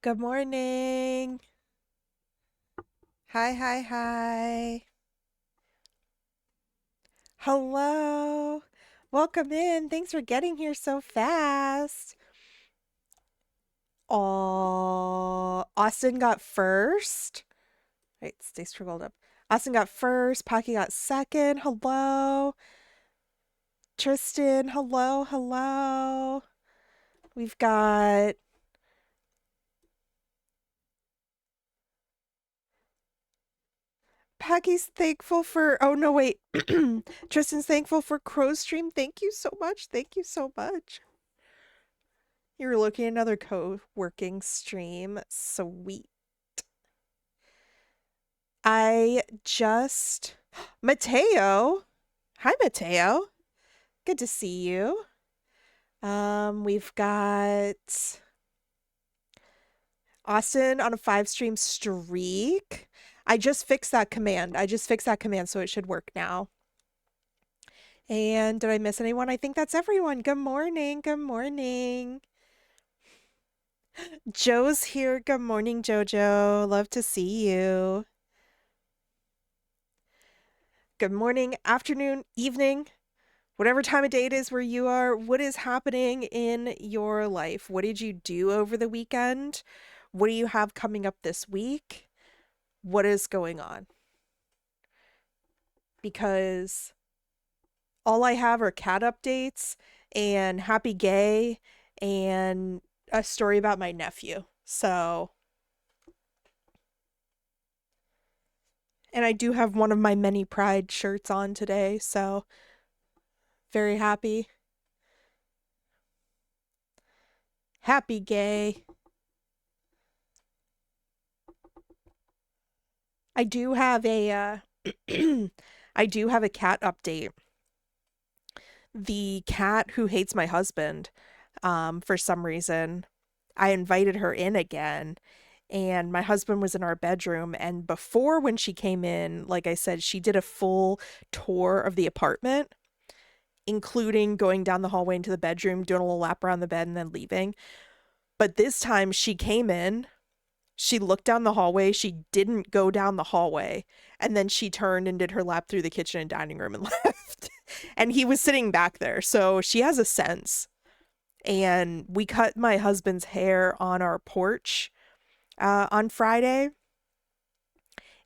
Good morning. Hi, hi, hi. Hello. Welcome in. Thanks for getting here so fast. Oh, Austin got first. Wait, stay scrolled up. Austin got first. Pocky got second. Hello. Tristan, hello, hello. We've got Packy's thankful for, oh no, wait. Tristan's thankful for Crow's stream. Thank you so much. Thank you so much. You're looking at another co-working stream. Sweet. I just Mateo. Hi Mateo. Good to see you. We've got Austin on a 5 stream streak. I just fixed that command. So it should work now. And did I miss anyone? I think that's everyone. Good morning. Good morning. Joe's here. Good morning, Jojo. Love to see you. Good morning, afternoon, evening, whatever time of day it is where you are. What is happening in your life? What did you do over the weekend? What do you have coming up this week? What is going on? Because all I have are cat updates and happy gay and a story about my nephew. So, and I do have one of my many pride shirts on today, so very happy. Happy gay. I do have a I do have a cat update. The cat who hates my husband, for some reason, I invited her in again, and my husband was in our bedroom. And before, when she came in, like I said, she did a full tour of the apartment, including going down the hallway into the bedroom, doing a little lap around the bed, and then leaving. But this time she came in, she looked down the hallway, she didn't go down the hallway, and then she turned and did her lap through the kitchen and dining room and left. And he was sitting back there. So she has a sense. And we cut my husband's hair on our porch on Friday.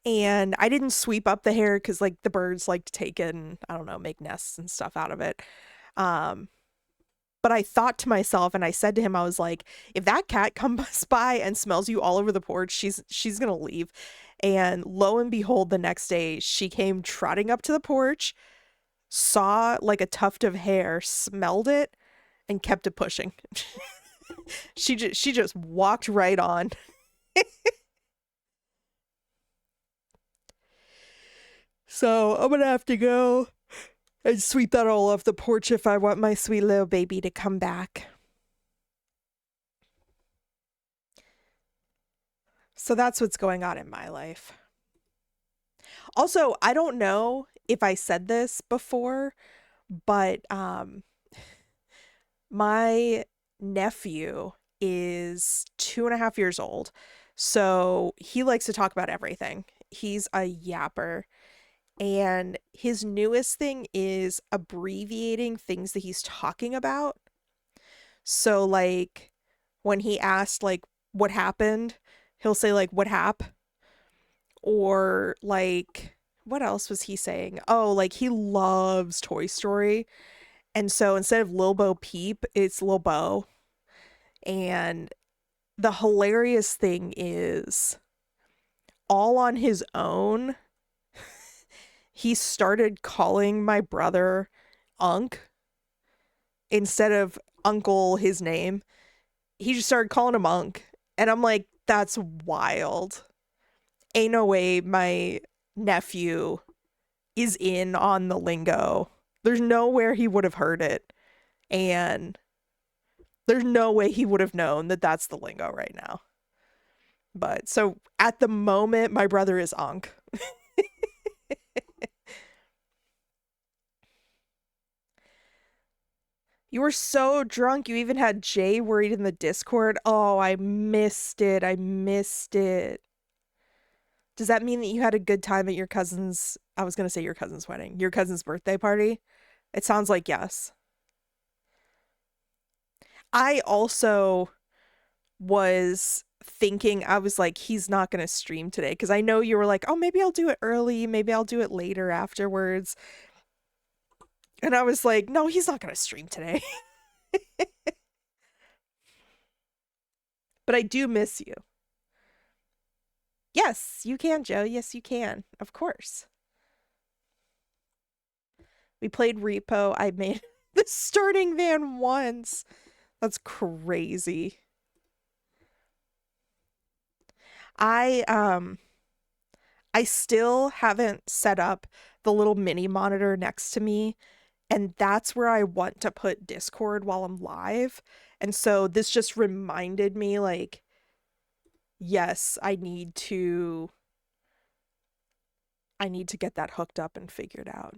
And I didn't sweep up the hair because, like, the birds like to take it and, I don't know, make nests and stuff out of it. Um, but I thought to myself, and I said to him, I was like, if that cat comes by and smells you all over the porch, she's gonna leave. And lo and behold, the next day she came trotting up to the porch, saw like a tuft of hair, smelled it, and kept it pushing. She just walked right on. So I'm gonna have to go and sweep that all off the porch if I want my sweet little baby to come back. So that's what's going on in my life. Also, I don't know if I said this before, but my nephew is 2.5 years old. So he likes to talk about everything. He's a yapper. And his newest thing is abbreviating things that he's talking about. So, like, when he asked, like, what happened, he'll say, like, what hap? Or, like, what else was he saying? Oh, like, he loves Toy Story. And so instead of Lil Bo Peep, it's Lil Bo. And the hilarious thing is, all on his own, he started calling my brother Unc instead of Uncle, his name. He just started calling him Unc. And I'm like, that's wild. Ain't no way my nephew is in on the lingo. There's nowhere he would have heard it. And there's no way he would have known that that's the lingo right now. But so at the moment, my brother is Unc. You were so drunk. You even had Jay worried in the Discord. Oh, I missed it. I missed it. Does that mean that you had a good time at your cousin's, I was going to say your cousin's wedding, your cousin's birthday party? It sounds like yes. I also was thinking, I was like, he's not going to stream today because I know you were like, oh, maybe I'll do it early. Maybe I'll do it later afterwards. And I was like, no, he's not going to stream today. But I do miss you. Yes, you can, Joe. Yes, you can. Of course. We played Repo. I made the starting van once. That's crazy. I still haven't set up the little mini monitor next to me, and that's where I want to put Discord while I'm live. And so this just reminded me, like, yes, I need to get that hooked up and figured out.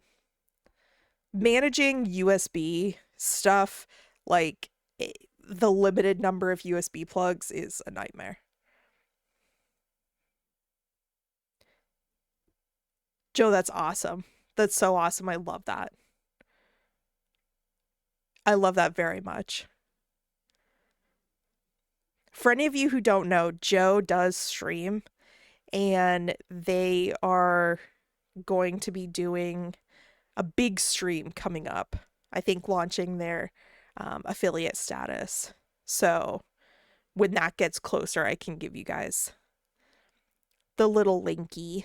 Managing USB stuff, like the limited number of USB plugs, is a nightmare. Joe, that's awesome. That's so awesome. I love that. I love that very much. For any of you who don't know, Joe does stream, and they are going to be doing a big stream coming up. I think launching their affiliate status. So when that gets closer, I can give you guys the little linky.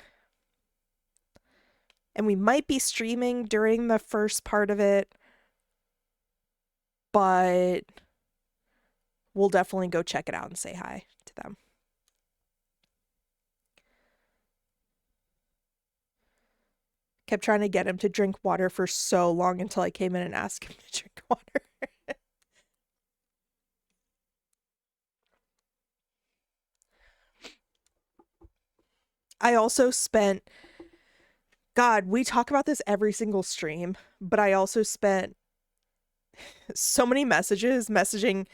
And we might be streaming during the first part of it, but we'll definitely go check it out and say hi to them. Kept trying to get him to drink water for so long until I came in and asked him to drink water. I also spent, God, we talk about this every single stream, but I also spent so many messages messaging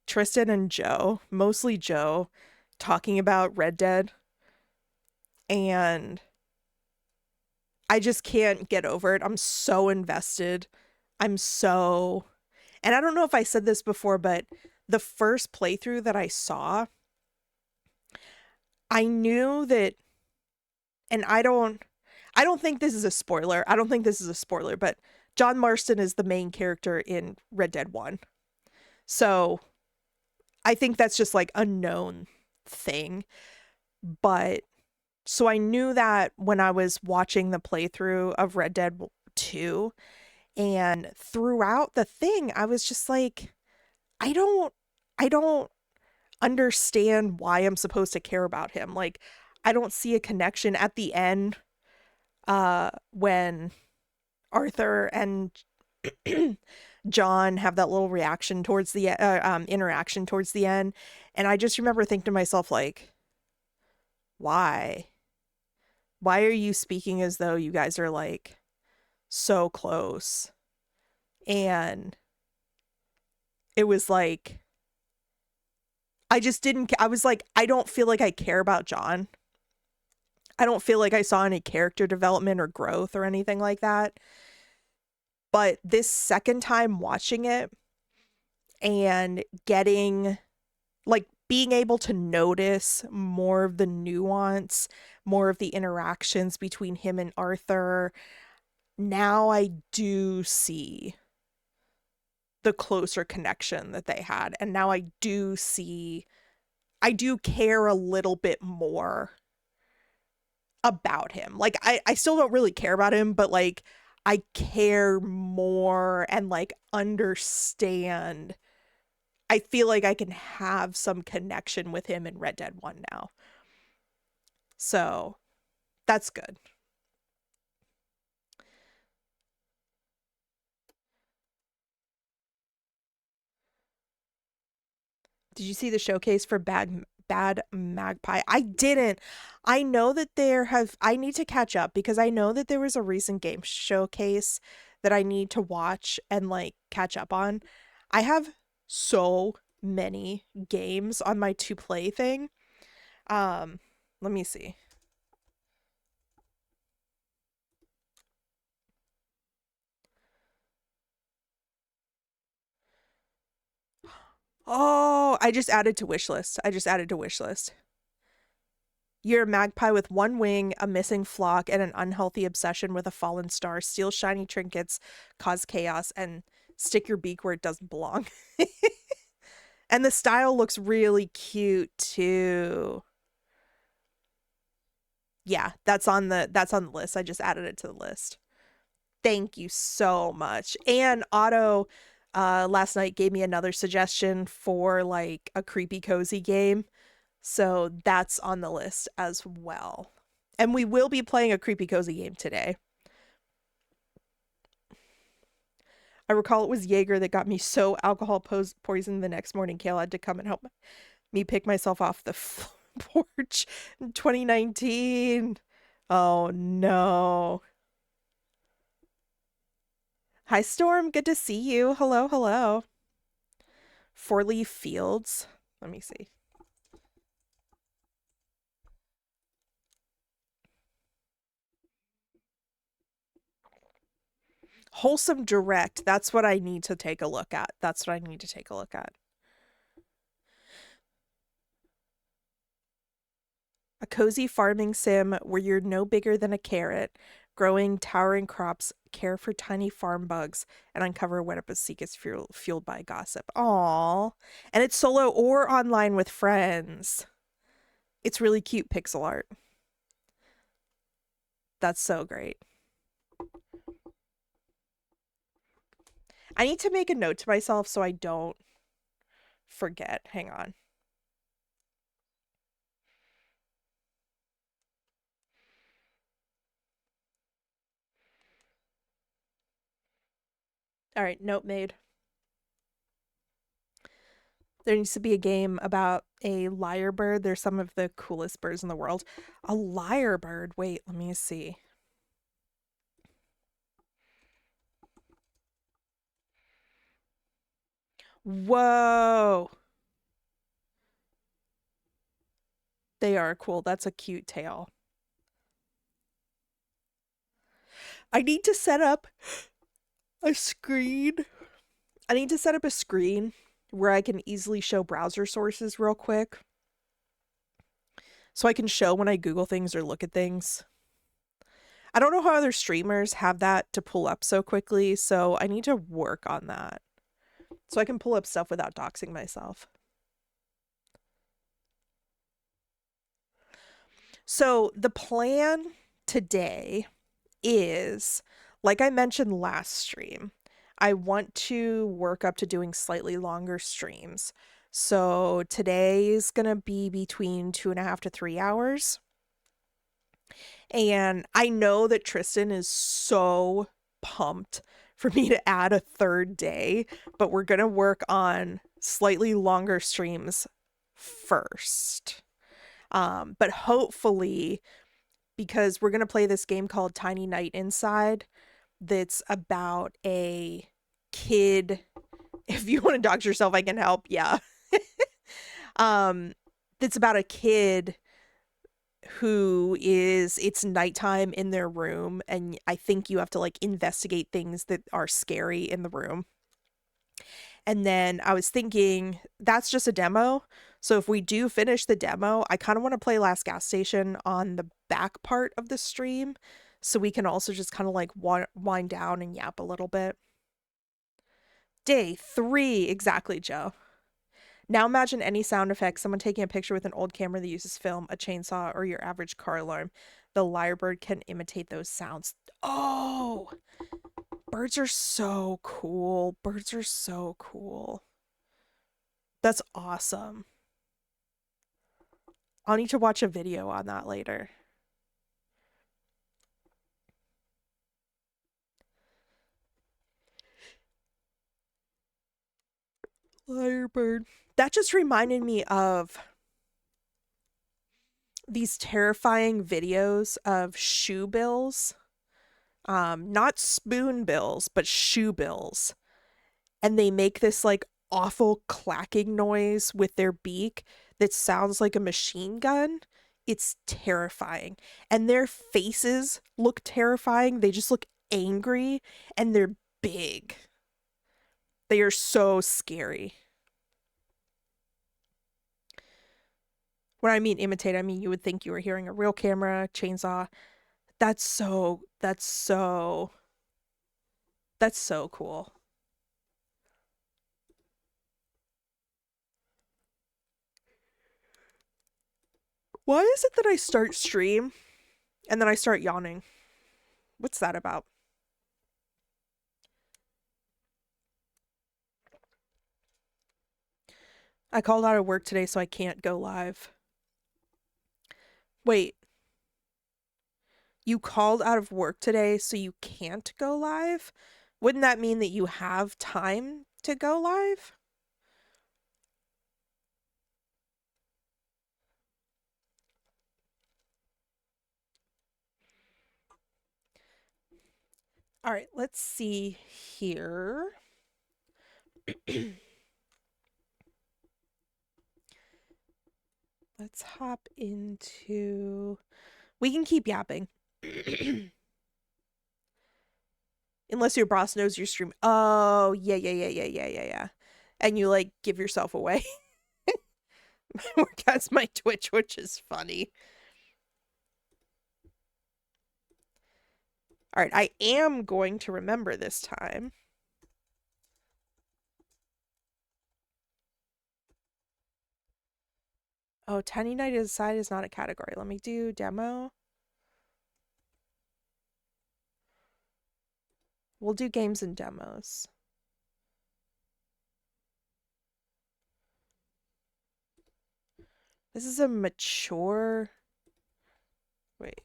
Tristan and Joe, mostly Joe, talking about Red Dead. And I just can't get over it. I'm so invested. And I don't know if I said this before, but the first playthrough that I saw, I knew that, and I don't think this is a spoiler. I don't think this is a spoiler, but John Marston is the main character in Red Dead 1. So I think that's just like a known thing. But so I knew that when I was watching the playthrough of Red Dead 2, and throughout the thing, I was just like, I don't understand why I'm supposed to care about him. Like, I don't see a connection at the end when Arthur and John have that little reaction towards the interaction towards the end, and I just remember thinking to myself, like, why are you speaking as though you guys are like so close? And it was like, I was like, I don't feel like I care about John. I don't feel like I saw any character development or growth or anything like that. But this second time watching it and getting, like, being able to notice more of the nuance, more of the interactions between him and Arthur, now I do see the closer connection that they had. And now I do care a little bit more about him. Like, I still don't really care about him, but like, I care more and like understand. I feel like I can have some connection with him in Red Dead 1 now. So that's good. Did you see the showcase for Bad Magpie? I didn't. I know that I need to catch up because I know that there was a recent game showcase that I need to watch and like catch up on. I have so many games on my to play thing. Um, Let me see. Oh, I just added to wish list. I just added to wish list. You're a magpie with one wing, a missing flock, and an unhealthy obsession with a fallen star. Steal shiny trinkets, cause chaos, and stick your beak where it doesn't belong. And the style looks really cute too. Yeah, that's on the list. I just added it to the list. Thank you so much. And Otto last night gave me another suggestion for like a creepy cozy game. So that's on the list as well. And we will be playing a creepy cozy game today. I recall it was Jaeger that got me so alcohol poisoned the next morning. Kale had to come and help me pick myself off the porch in 2019. Oh no. Hi, Storm. Good to see you. Hello, hello. Four Leaf Fields. Let me see. Wholesome Direct. That's what I need to take a look at. That's what I need to take a look at. A cozy farming sim where you're no bigger than a carrot, growing towering crops, care for tiny farm bugs, and uncover what a secrets fueled by gossip. Aww. And it's solo or online with friends. It's really cute pixel art. That's so great. I need to make a note to myself so I don't forget. Hang on. All right, note made. There needs to be a game about a lyrebird. They're some of the coolest birds in the world. A lyrebird. Wait, let me see. Whoa. They are cool. That's a cute tail. I need to set up a screen. I need to set up a screen where I can easily show browser sources real quick. So I can show when I Google things or look at things. I don't know how other streamers have that to pull up so quickly, so I need to work on that. So I can pull up stuff without doxing myself. So the plan today is, like I mentioned last stream, I want to work up to doing slightly longer streams. So today is going to be between 2.5 to 3 hours. And I know that Tristan is so pumped for me to add a third day, but we're going to work on slightly longer streams first. But hopefully, because we're going to play this game called Tiny Night Inside, that's about a kid. If you want to dox yourself, I can help. Yeah. That's about a kid who is, it's nighttime in their room, and I think you have to like investigate things that are scary in the room. And then I was thinking that's just a demo. So if we do finish the demo, I kind of want to play Last Gas Station on the back part of the stream so we can also just kind of like wind down and yap a little bit. Day 3, exactly, Joe. Now imagine any sound effect, someone taking a picture with an old camera that uses film, a chainsaw, or your average car alarm. The lyrebird can imitate those sounds. Oh, birds are so cool. Birds are so cool. That's awesome. I'll need to watch a video on that later. Lyrebird. That just reminded me of these terrifying videos of shoe bills Not spoonbills, but shoebills. And they make this like awful clacking noise with their beak that sounds like a machine gun. It's terrifying. And their faces look terrifying. They just look angry and they're big. They are so scary. When I mean imitate, I mean you would think you were hearing a real camera, chainsaw. That's so cool. Why is it that I start stream and then I start yawning? What's that about? I called out of work today, so I can't go live. Wait, you called out of work today, so you can't go live? Wouldn't that mean that you have time to go live? All right, let's see here. Let's hop into. We can keep yapping. Unless your boss knows your stream. Oh, yeah, yeah, yeah, yeah, yeah, yeah, yeah. And you like give yourself away. That's my Twitch, which is funny. All right, I am going to remember this time. Oh, Tiny Night Inside is not a category. Let me do demo. We'll do games and demos. This is a mature. Wait.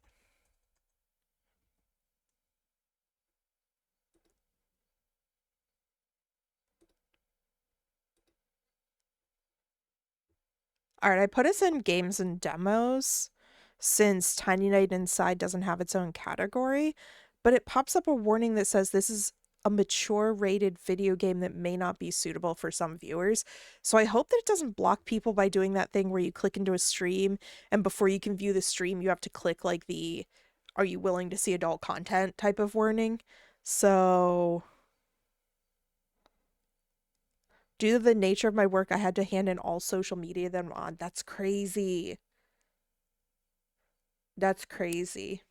All right, I put us in games and demos since Tiny Night Inside doesn't have its own category, but it pops up a warning that says this is a mature rated video game that may not be suitable for some viewers. So I hope that it doesn't block people by doing that thing where you click into a stream and before you can view the stream, you have to click like the "Are you willing to see adult content" type of warning. So due to the nature of my work, I had to hand in all social media that I'm on. That's crazy. That's crazy.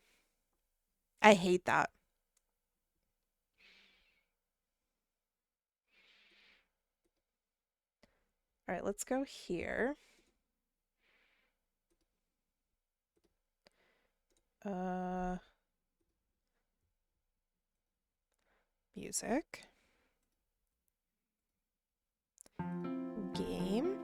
I hate that. All right, let's go here. Music. Game.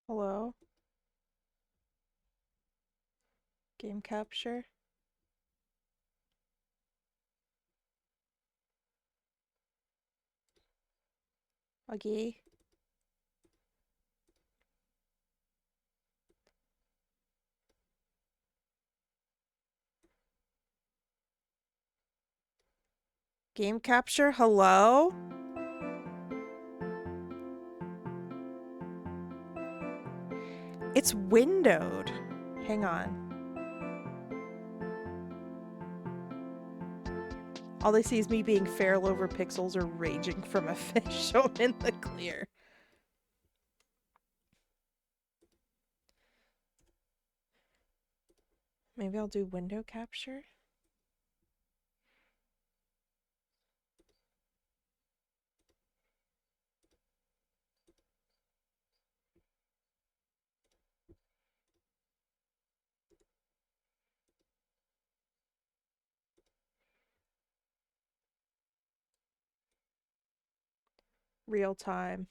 Hello. Game capture. Okay. Game capture. Hello. It's windowed. Hang on. All they see is me being feral over pixels or raging from a fish, so I'm in the clear. Maybe I'll do window capture. Real time.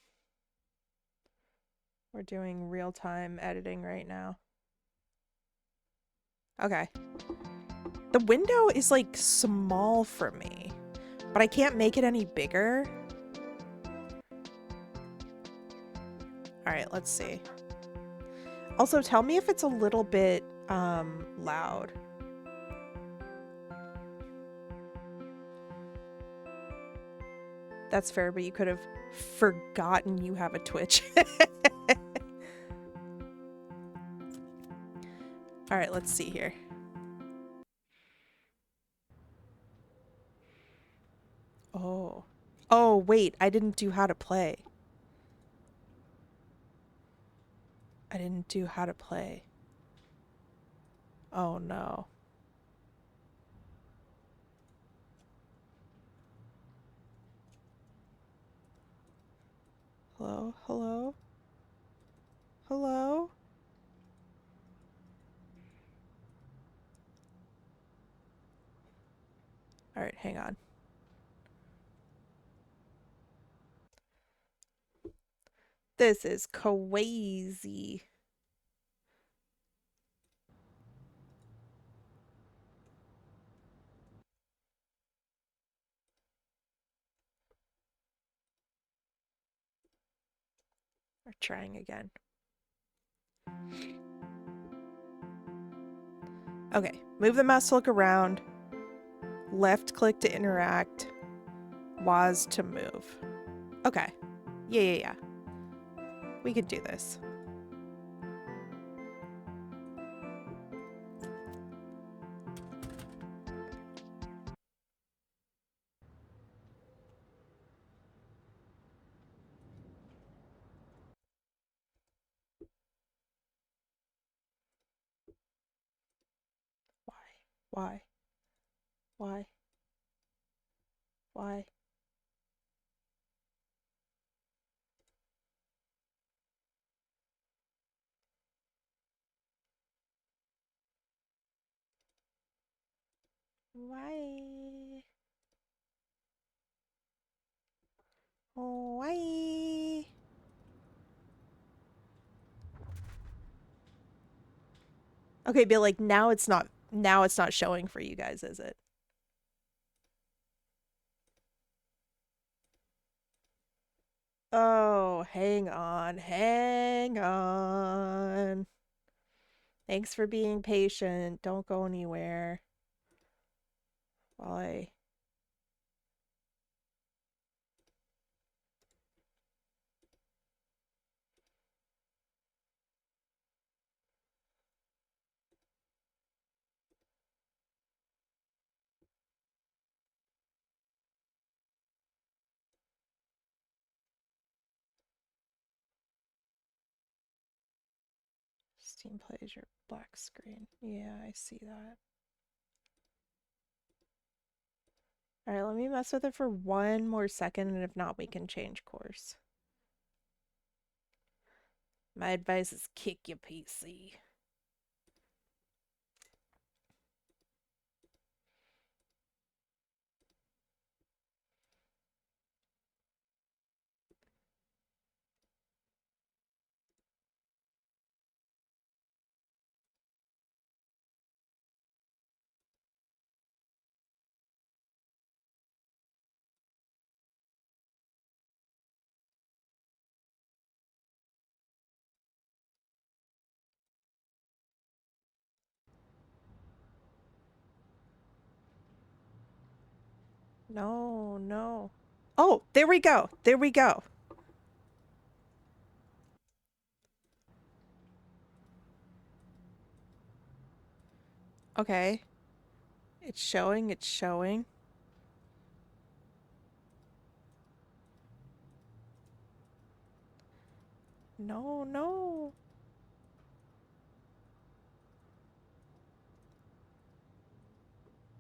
We're doing real time editing right now. Okay. The window is like small for me, but I can't make it any bigger. All right, let's see. Also, tell me if it's a little bit loud. That's fair, but you could have forgotten you have a Twitch. All right, let's see here. Oh. Oh, wait, I didn't do how to play. I didn't do how to play. Oh, no. Hello? Hello? Hello? All right, hang on. This is crazy. We're trying again. Okay, move the mouse to look around. Left click to interact. WAS to move. Okay. Yeah. We could do this. Why? Why? Why? Why? Why? Okay, but like now it's not showing for you guys, is it? Oh, hang on. Hang on. Thanks for being patient. Don't go anywhere. While I Steam plays your black screen. Yeah, I see that. All right, let me mess with it for one more second, and if not, we can change course. My advice is kick your PC. No, no. Oh, there we go. There we go. Okay. It's showing, it's showing. No, no.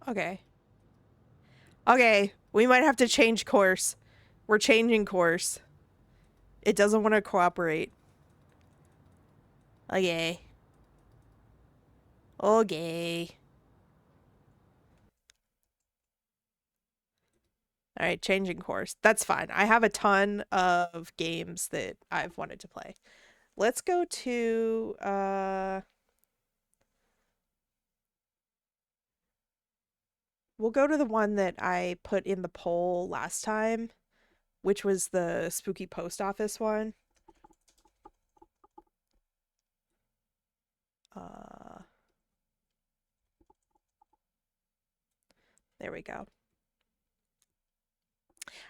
Okay. Okay, we might have to change course. We're changing course. It doesn't want to cooperate. Okay. Okay. All right, changing course. That's fine. I have a ton of games that I've wanted to play. Let's go to we'll go to the one that I put in the poll last time, which was the spooky post office one. There we go.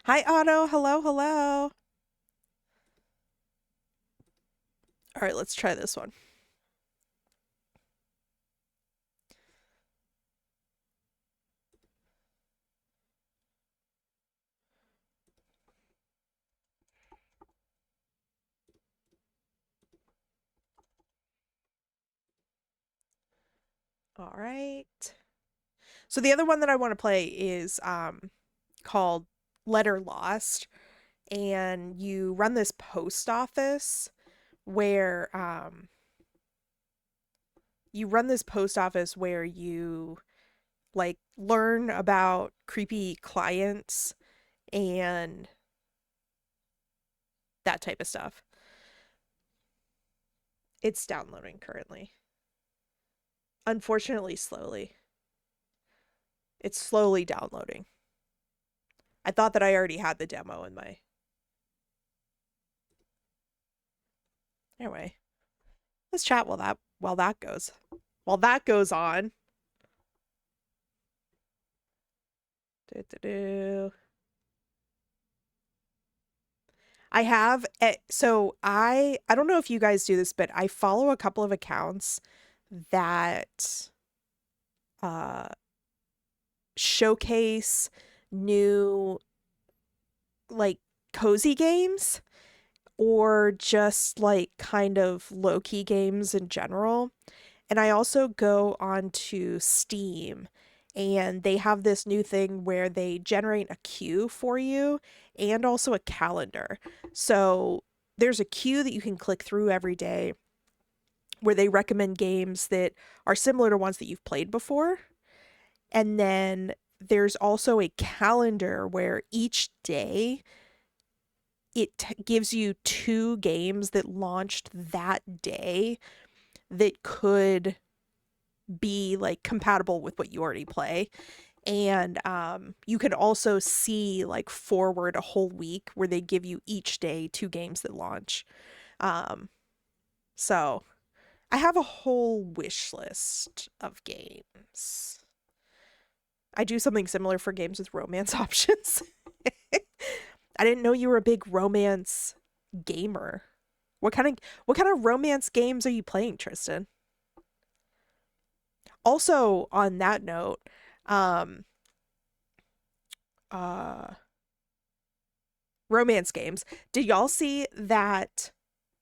Hi, Otto. Hello, hello. All right, let's try this one. All right. So the other one that I want to play is called Letter Lost, and you run this post office where you like learn about creepy clients and that type of stuff. It's downloading currently. Unfortunately, slowly. It's slowly downloading. I thought that I already had the demo in my... Anyway, let's chat while that goes. While that goes on. I have so I don't know if you guys do this, but I follow a couple of accounts that uh showcase new like cozy games or just like kind of low-key games in general. And I also go onto Steam and they have this new thing where they generate a queue for you and also a calendar. So there's a queue that you can click through every day where they recommend games that are similar to ones that you've played before. And then there's also a calendar where each day it gives you 2 games that launched that day that could be like compatible with what you already play. And you can also see like forward a whole week where they give you each day 2 games that launch. So I have a whole wish list of games. I do something similar for games with romance options. I didn't know you were a big romance gamer. What kind of romance games are you playing, Tristan? Also, on that note, uh romance games. Did y'all see that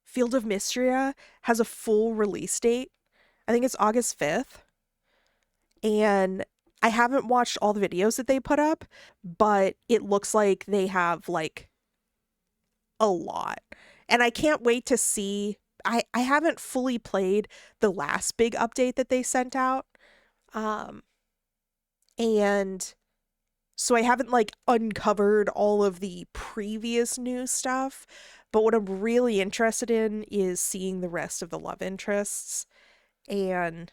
Field of Mystria has a full release date? I think it's August 5th. And I haven't watched all the videos that they put up, but it looks like they have like a lot. And I can't wait to see. I haven't fully played the last big update that they sent out. And so I haven't like uncovered all of the previous new stuff, but what I'm really interested in is seeing the rest of the love interests. And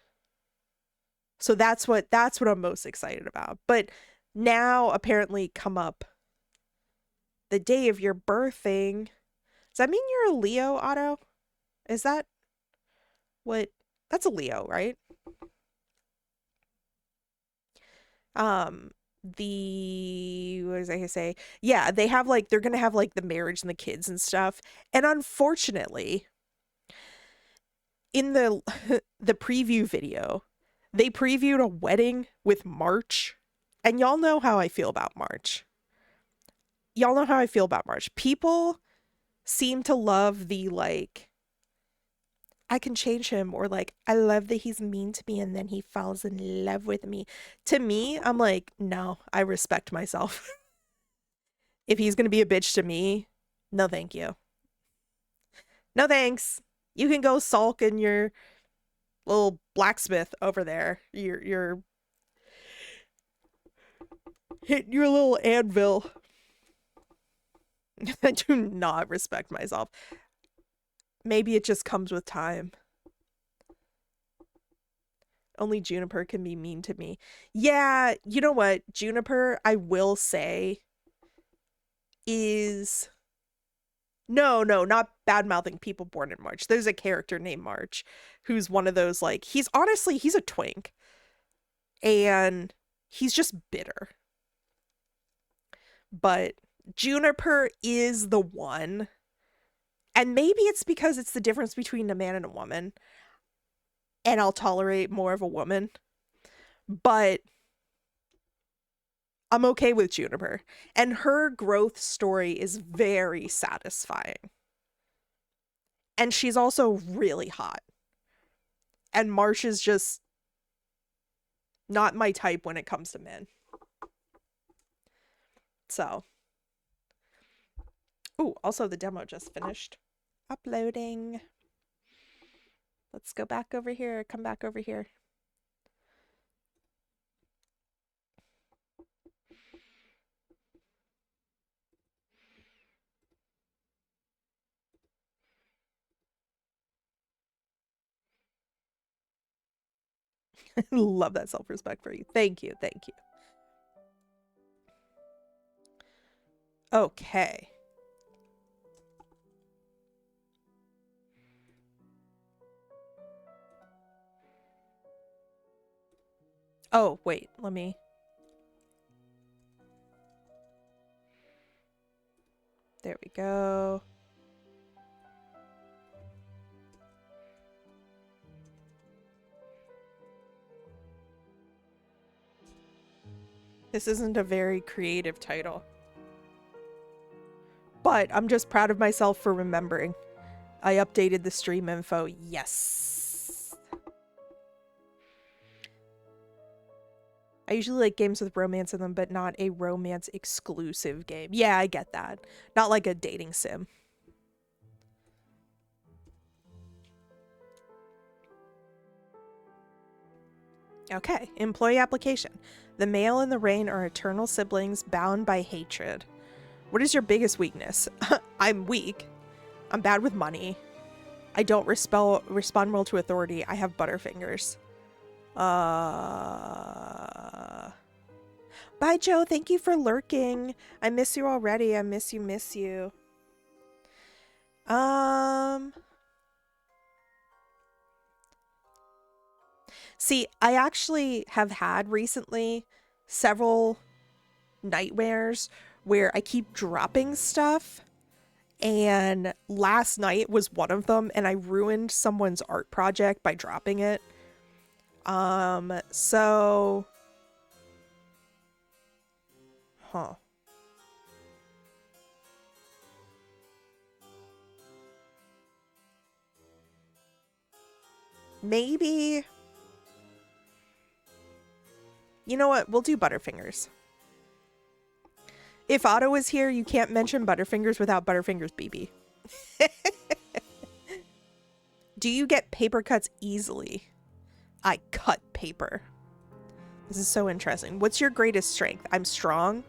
so that's what I'm most excited about. But now apparently come up the day of your birthing. Does that mean you're a Leo, Otto? Is that what? That's a Leo, right? The what was I gonna say? Yeah, they have like they're gonna have like the marriage and the kids and stuff. And unfortunately, in the the preview video, they previewed a wedding with March. And y'all know how I feel about March. Y'all know how I feel about March. People seem to love the like I can change him, or like I love that he's mean to me and then he falls in love with me. To me, I'm like, no, I respect myself. If he's gonna be a bitch to me, no thank you. No thanks. You can go sulk in your little blacksmith over there. Your hit your little anvil. I do not respect myself. Maybe it just comes with time. Only Juniper can be mean to me. Yeah, you know what? Juniper, I will say, is... No, not bad-mouthing people born in March. There's a character named March who's one of those, like, he's a twink. And he's just bitter. But Juniper is the one. And maybe it's because it's the difference between a man and a woman. And I'll tolerate more of a woman. But I'm okay with Juniper. And her growth story is very satisfying. And she's also really hot. And Marsh is just not my type when it comes to men. So. Ooh, also the demo just finished. Uploading. Let's go back over here. Come back over here. Love that self-respect for you. Thank you. Thank you. Okay. Oh, wait. Let me... There we go. This isn't a very creative title. But I'm just proud of myself for remembering. I updated the stream info. Yes. I usually like games with romance in them, but not a romance exclusive game. Yeah, I get that. Not like a dating sim. Okay, employee application. The male and the rain are eternal siblings bound by hatred. What is your biggest weakness? I'm weak. I'm bad with money. I don't respond well to authority. I have butterfingers. Bye, Joe. Thank you for lurking. I miss you already. I miss you. See, I actually have had recently several nightmares where I keep dropping stuff, and last night was one of them, and I ruined someone's art project by dropping it. So... Huh. Maybe... You know what? We'll do Butterfingers. If Otto is here, you can't mention Butterfingers without Butterfingers BB. Do you get paper cuts easily? I cut paper. This is so interesting. What's your greatest strength? I'm strong.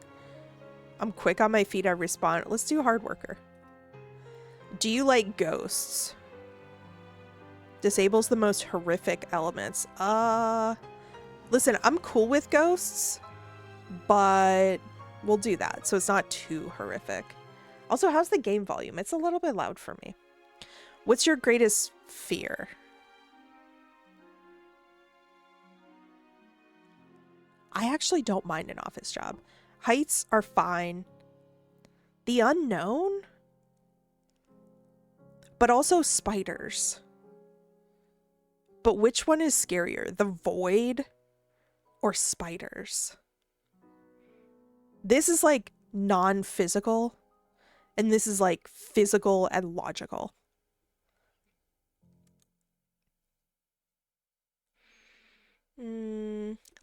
I'm quick on my feet. I respond. Let's do hard worker. Do you like ghosts? Disables the most horrific elements. Listen, I'm cool with ghosts, but we'll do that so it's not too horrific. Also, how's the game volume? It's a little bit loud for me. What's your greatest fear? I actually don't mind an office job. Heights are fine. The unknown? But also spiders. But which one is scarier? The void or spiders? This is like non-physical, and this is like physical and logical.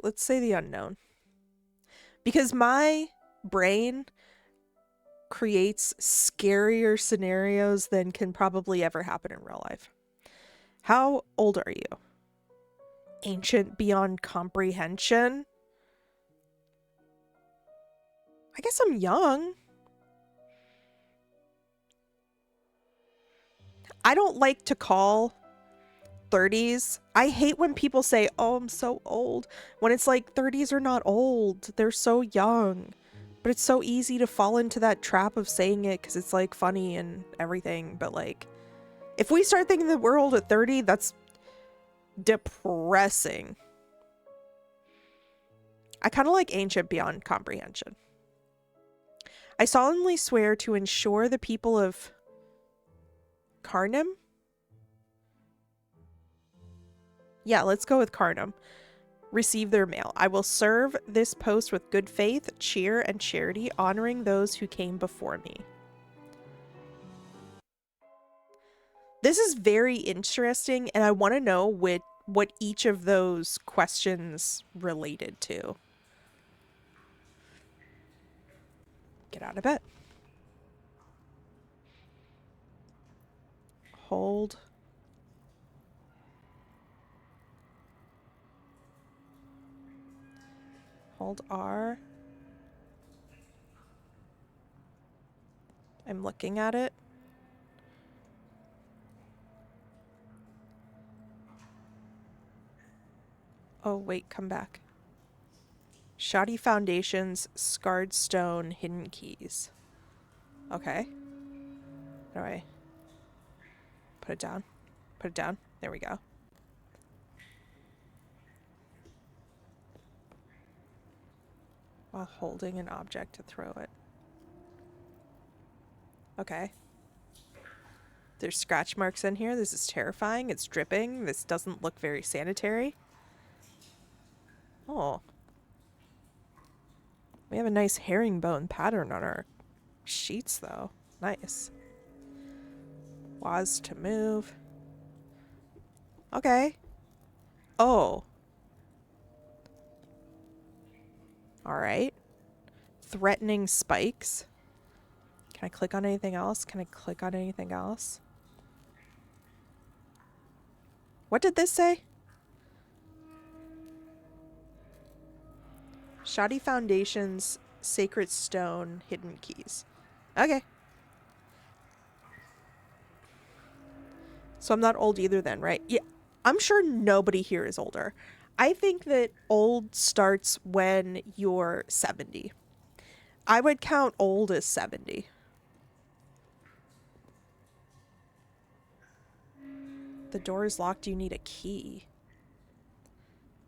Let's say the unknown. Because my brain creates scarier scenarios than can probably ever happen in real life. How old are you? Ancient beyond comprehension? I guess I'm young. I don't like to call 30s. I hate when people say, oh, I'm so old. When it's like 30s are not old. They're so young. But it's so easy to fall into that trap of saying it because it's like funny and everything. But like, if we start thinking that we're old at 30, that's depressing. I kind of like ancient beyond comprehension. I solemnly swear to ensure the people of Carnum? Yeah, let's go with Carnum. Receive their mail. I will serve this post with good faith, cheer, and charity, honoring those who came before me. This is very interesting, and I want to know what each of those questions related to. Get out of bed. Hold. Hold R. I'm looking at it. Oh, wait, come back. Shoddy foundations, scarred stone, hidden keys. Okay. How do I put it down? Put it down. There we go. While holding an object to throw it. Okay. There's scratch marks in here. This is terrifying. It's dripping. This doesn't look very sanitary. Oh. We have a nice herringbone pattern on our sheets, though. Nice. Waz to move. Okay. Oh. Alright. Threatening spikes. Can I click on anything else? Can I click on anything else? What did this say? Shoddy foundations, sacred stone, hidden keys. Okay. So I'm not old either then, right? Yeah. I'm sure nobody here is older. I think that old starts when you're 70. I would count old as 70. The door is locked. You need a key.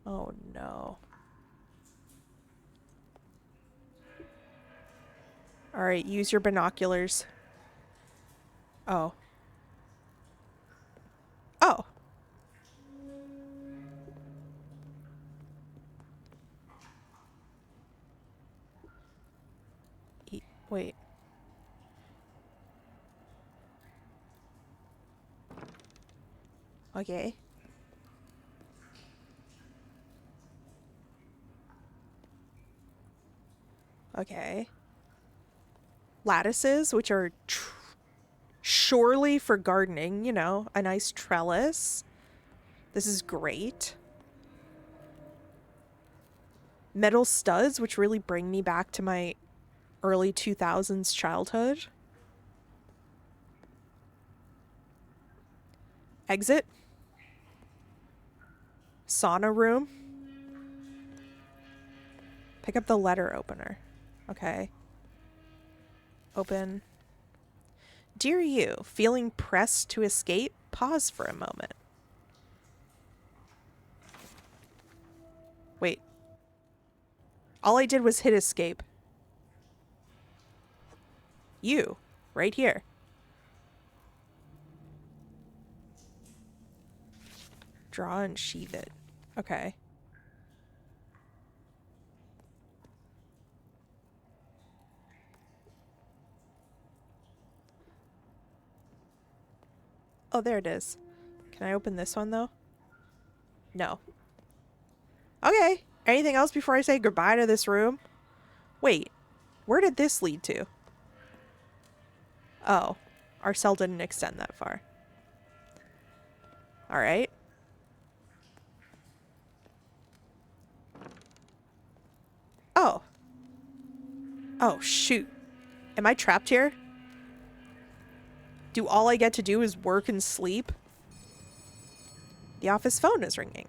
Oh no. Alright, use your binoculars. Oh. Oh. Wait. Okay. Okay. Lattices, which are surely for gardening, you know, a nice trellis. This is great. Metal studs, which really bring me back to my early 2000s childhood. Exit. Sauna room. Pick up the letter opener. Okay. Open. Dear you, feeling pressed to escape? Pause for a moment. Wait. All I did was hit escape. You. Right here. Draw and sheath it. Okay. Oh, there it is. Can I open this one, though? No. Okay. Anything else before I say goodbye to this room? Wait. Where did this lead to? Oh. Our cell didn't extend that far. Alright. Oh. Oh, shoot. Am I trapped here? Do all I get to do is work and sleep? The office phone is ringing.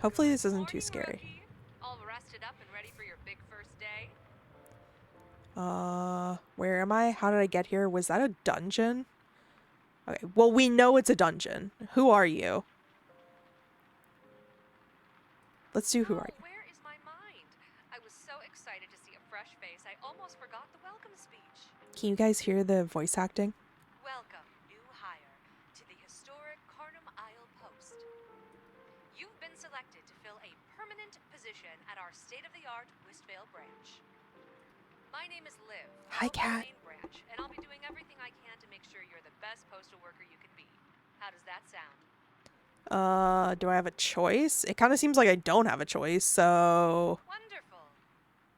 Hopefully this isn't too scary. All rested up and ready for your big first day? Where am I? How did I get here? Was that a dungeon? Okay, well, we know it's a dungeon. Who are you? Let's do who are you? Where is my mind? I was so excited to see a fresh face, I almost forgot the welcome speech. Can you guys hear the voice acting? Welcome, new hire, to the historic Carnum Isle Post. You've been selected to fill a permanent position at our state-of-the-art Westvale branch. My name is Liv. Hi, Kat. Main branch, and I'll be doing everything I can to make sure you're the best postal worker you can be. How does that sound? Do I have a choice? It kind of seems like I don't have a choice, so... Wonderful.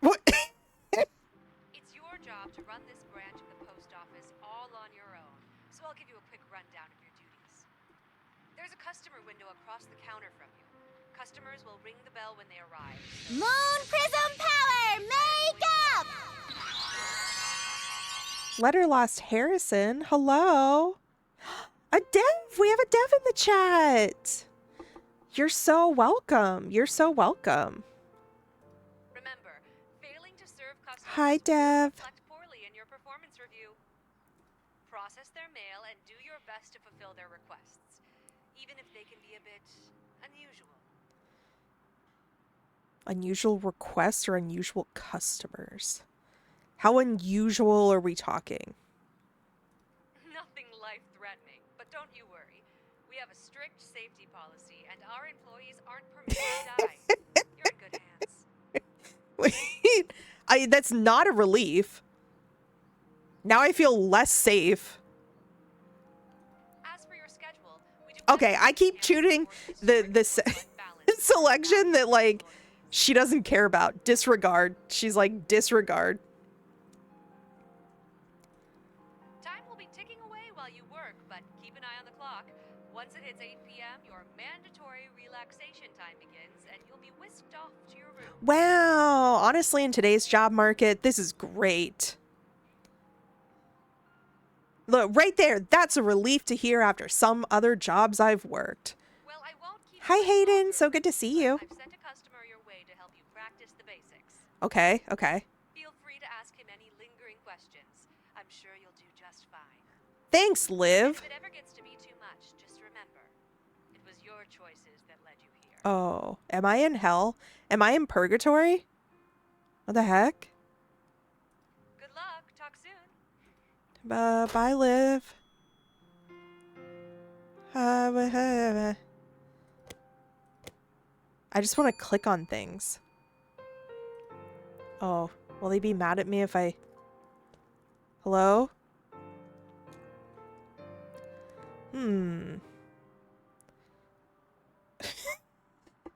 What? It's your job to run this branch of the post office all on your own, so I'll give you a quick rundown of your duties. There's a customer window across the counter from you. Customers will ring the bell when they arrive. Moon Prism Power, make up! Letter Lost Harrison, hello. A dev! We have a dev in the chat! You're so welcome. You're so welcome. Remember, failing to serve customers Hi, Dev. will reflect poorly in your performance review. Process their mail and do your best to fulfill their requests, even if they can be a bit unusual. Unusual requests or unusual customers? How unusual are we talking? Nothing life-threatening, but don't you worry. We have a strict safety policy, and our employees aren't permitted to die. You're in good hands. Wait, that's not a relief. Now I feel less safe. As for your schedule, we do Okay, I keep choosing the selection that, like, she doesn't care about. Disregard. She's like, disregard. Time will be ticking away while you work, but keep an eye on the clock. Once it hits 8 p.m., your mandatory relaxation time begins, and you'll be whisked off to your room. Wow, honestly, in today's job market, this is great. Look, right there, that's a relief to hear after some other jobs I've worked. Well, I won't keep Hi, you Hayden, longer, so good to see you. I've sent a customer your way to help you practice the basics. Okay, okay. Feel free to ask him any lingering questions. I'm sure you'll do just fine. Thanks, And Liv. if it ever gets to be too much, just remember, it was your choices that led you here. Oh, am I in hell? Am I in purgatory? What the heck? Good luck. Talk soon. Bye, Liv. I just want to click on things. Oh, will they be mad at me if I... Hello?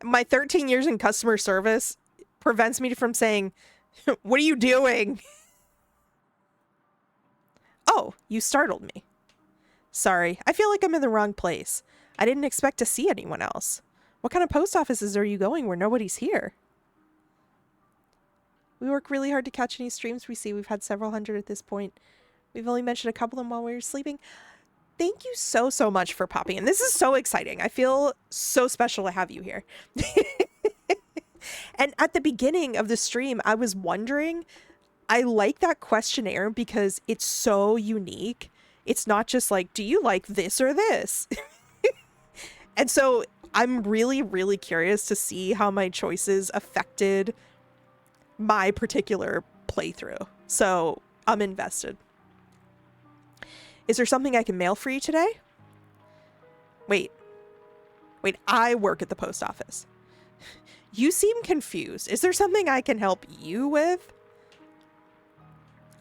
My 13 years in customer service prevents me from saying, what are you doing? Oh, you startled me. Sorry, I feel like I'm in the wrong place. I didn't expect to see anyone else. What kind of post offices are you going where nobody's here? We work really hard to catch any streams we see. We've had several hundred at this point. We've only mentioned a couple of them while we were sleeping. Thank you so, so much for popping in. This is so exciting. I feel so special to have you here. And at the beginning of the stream, I was wondering, I like that questionnaire because it's so unique. It's not just like, do you like this or this? And so I'm really, really curious to see how my choices affected my particular playthrough. So I'm invested. Is there something I can mail for you today? Wait, I work at the post office. You seem confused. Is there something I can help you with?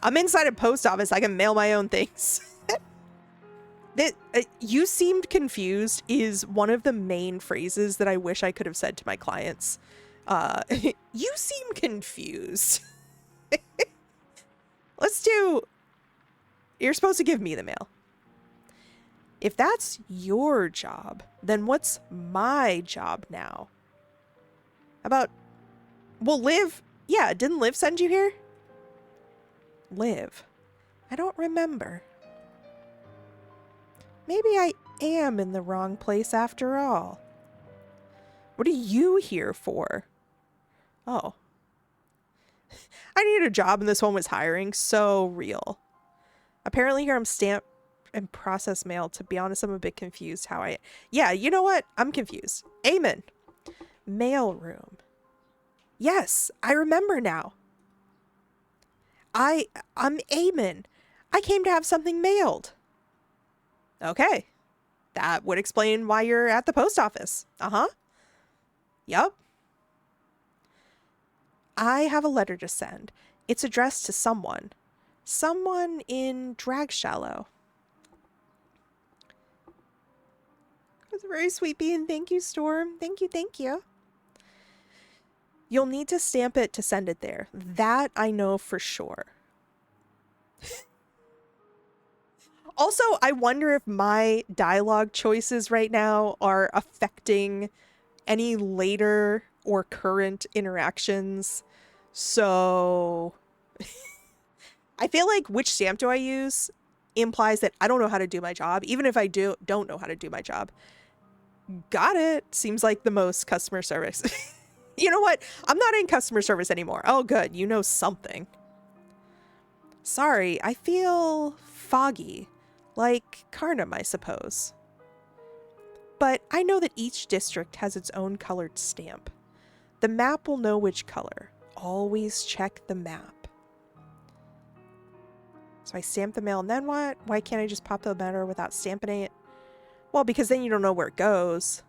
I'm inside a post office. I can mail my own things. You seemed confused is one of the main phrases that I wish I could have said to my clients. You seem confused. Let's do... You're supposed to give me the mail. If that's your job, then what's my job now? How about... Well, Liv... Yeah, didn't Liv send you here? live? I don't remember. Maybe I am in the wrong place after all. What are you here for? Oh. I needed a job and this one was hiring. So real. Apparently here I'm stamped and process mail. To be honest, I'm a bit confused how I... Yeah, you know what? I'm confused. Amen. Mail room. Yes, I remember now. I'm Eamon. I came to have something mailed. Okay. That would explain why you're at the post office. Uh-huh. Yup. I have a letter to send. It's addressed to someone. Someone in Drag Shallow. It was very sweet being. Thank you, Storm. Thank you, thank you. You'll need to stamp it to send it there. That I know for sure. Also, I wonder if my dialogue choices right now are affecting any later or current interactions. So I feel like which stamp do I use implies that I don't know how to do my job, even if I don't know how to do my job. Got it. Seems like the most customer service. You know what? I'm not in customer service anymore. Oh, good. You know something. Sorry, I feel foggy. Like Carnum, I suppose. But I know that each district has its own colored stamp. The map will know which color. Always check the map. So I stamp the mail and then what? Why can't I just pop the letter without stamping it? Well, because then you don't know where it goes.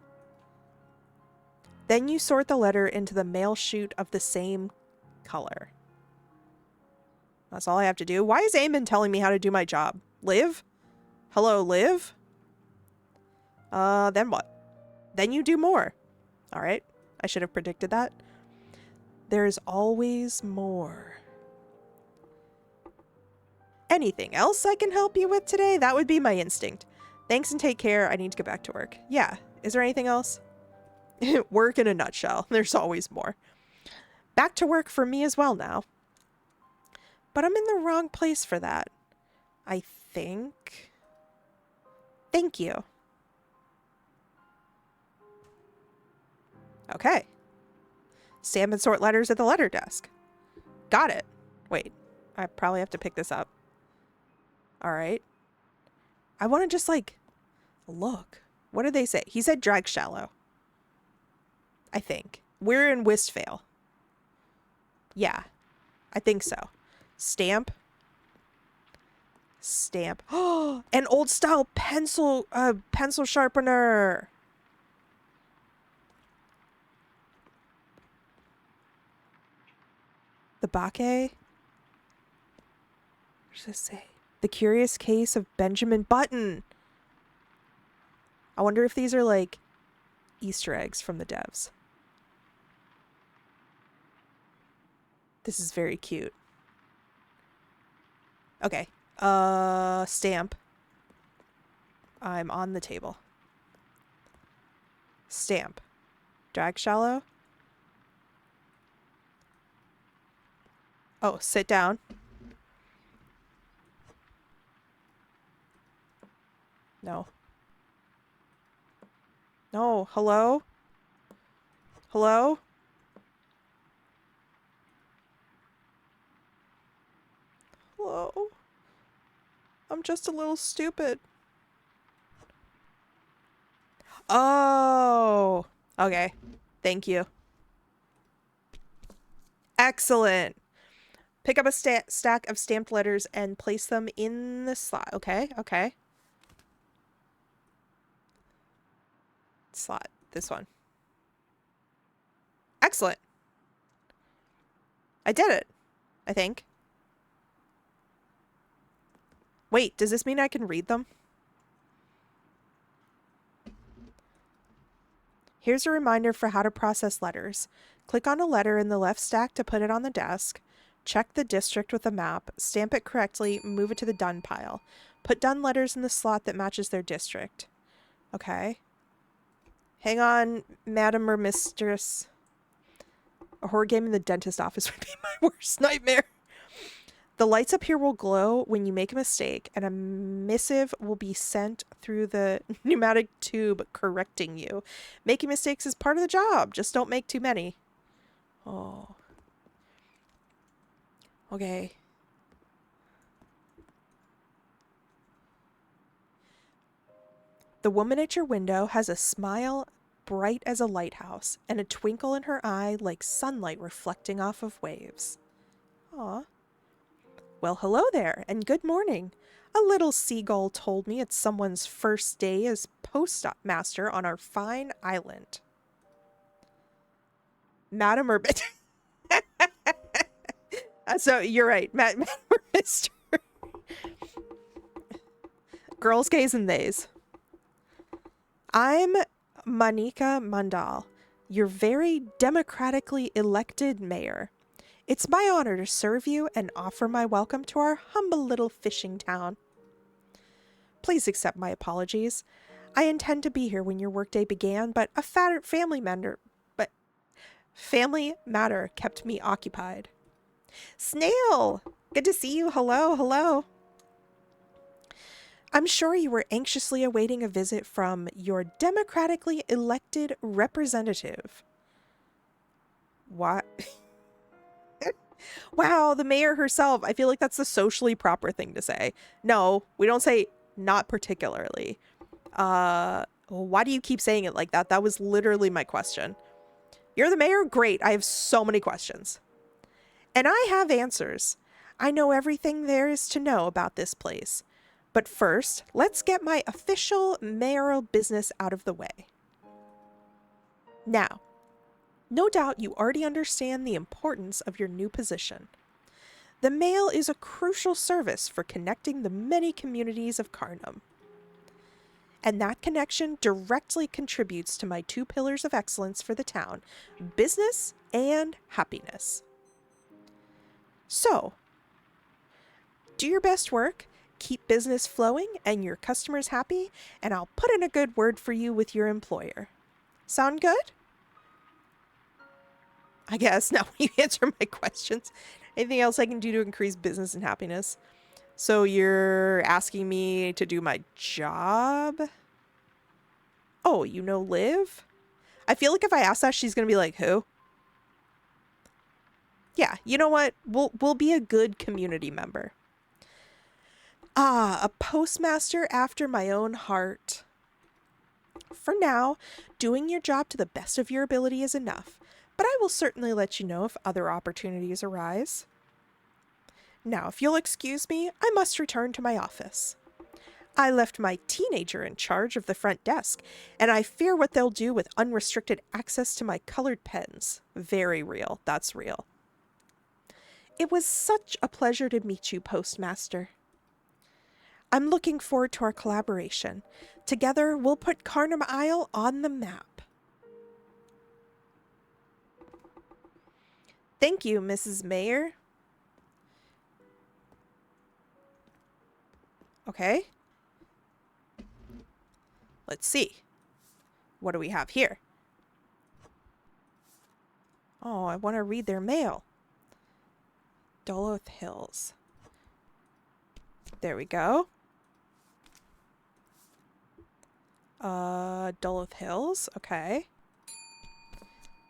Then you sort the letter into the mail chute of the same color. That's all I have to do. Why is Eamon telling me how to do my job? Liv? Hello, Liv? Then what? Then you do more. All right. I should have predicted that. There's always more. Anything else I can help you with today? That would be my instinct. Thanks and take care. I need to get back to work. Yeah. Is there anything else? Work in a nutshell. There's always more. Back to work for me as well now. But I'm in the wrong place for that. I think. Thank you. Okay. Stamp and sort letters at the letter desk. Got it. Wait, I probably have to pick this up. All right. I want to just like look. What did they say? He said Drag Shallow. I think. We're in Wistfale. Yeah, I think so. Stamp. Stamp. Oh, an old style pencil sharpener. The Baque. What does this say? The Curious Case of Benjamin Button. I wonder if these are like Easter eggs from the devs. This is very cute. Okay. Stamp. I'm on the table. Stamp. Drag Shallow. Oh, sit down. No. No. Hello? Hello? Hello? I'm just a little stupid. Oh. Okay. Thank you. Excellent. Pick up a stack of stamped letters and place them in the slot. Okay, okay. Slot. This one. Excellent. I did it. I think. Wait, does this mean I can read them? Here's a reminder for how to process letters. Click on a letter in the left stack to put it on the desk. Check the district with a map. Stamp it correctly. Move it to the done pile. Put done letters in the slot that matches their district. Okay. Hang on, madam or mistress. A horror game in the dentist office would be my worst nightmare. The lights up here will glow when you make a mistake, and a missive will be sent through the pneumatic tube correcting you. Making mistakes is part of the job. Just don't make too many. Oh. Okay. The woman at your window has a smile bright as a lighthouse and a twinkle in her eye like sunlight reflecting off of waves. Aw. Well, hello there, and good morning. A little seagull told me it's someone's first day as postmaster on our fine island. Madam or so you're right, Madam or Mister. Girls, gays, and theys. I'm Manika Mandal, your very democratically elected mayor. It's my honor to serve you and offer my welcome to our humble little fishing town. Please accept my apologies. I intend to be here when your workday began, but a family matter kept me occupied. Snail! Good to see you. Hello, hello. I'm sure you were anxiously awaiting a visit from your democratically elected representative. What? Wow, the mayor herself. I feel like that's the socially proper thing to say. No, we don't say not particularly. Why do you keep saying it like that? That was literally my question. You're the mayor? Great. I have so many questions. And I have answers. I know everything there is to know about this place. But first, let's get my official mayoral business out of the way. Now, no doubt you already understand the importance of your new position. The mail is a crucial service for connecting the many communities of Carnum. And that connection directly contributes to my two pillars of excellence for the town, business and happiness. So, do your best work, keep business flowing and your customers happy, and I'll put in a good word for you with your employer. Sound good? I guess now you answer my questions. Anything else I can do to increase business and happiness? So you're asking me to do my job? Oh, you know Liv? I feel like if I ask that, she's going to be like, who? Yeah, you know what? We'll be a good community member. Ah, a postmaster after my own heart. For now, doing your job to the best of your ability is enough, but I will certainly let you know if other opportunities arise. Now, if you'll excuse me, I must return to my office. I left my teenager in charge of the front desk, and I fear what they'll do with unrestricted access to my colored pens. Very real. That's real. It was such a pleasure to meet you, Postmaster. I'm looking forward to our collaboration. Together, we'll put Carnum Isle on the map. Thank you, Mrs. Mayor. Okay. Let's see. What do we have here? Oh, I want to read their mail. Duluth Hills. There we go. Duluth Hills. Okay.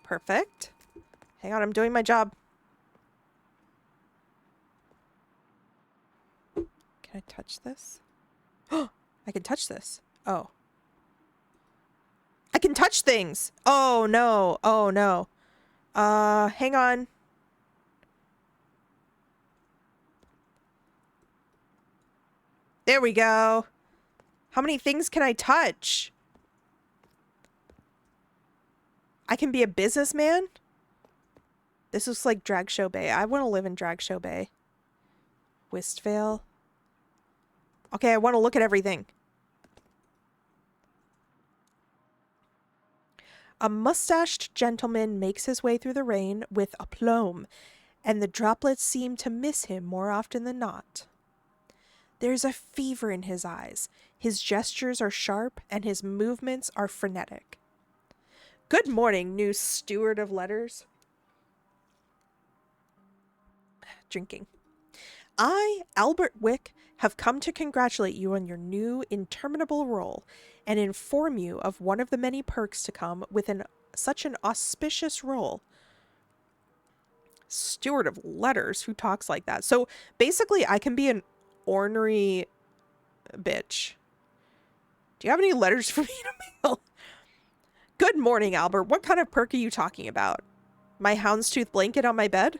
Perfect. Hang on, I'm doing my job. Can I touch this? Oh, I can touch this. Oh. I can touch things! Oh, no. Oh, no. Hang on. There we go. How many things can I touch? I can be a businessman? This looks like Drag Show Bay. I want to live in Drag Show Bay. Westvale. Okay, I want to look at everything. A mustached gentleman makes his way through the rain with aplomb, and the droplets seem to miss him more often than not. There's a fever in his eyes. His gestures are sharp, and his movements are frenetic. Good morning, new steward of letters. Drinking. I, Albert Wick, have come to congratulate you on your new interminable role and inform you of one of the many perks to come with such an auspicious role. Steward of letters, who talks like that? So basically, I can be an ornery bitch. Do you have any letters for me to mail? Good morning, Albert. What kind of perk are you talking about? My houndstooth blanket on my bed?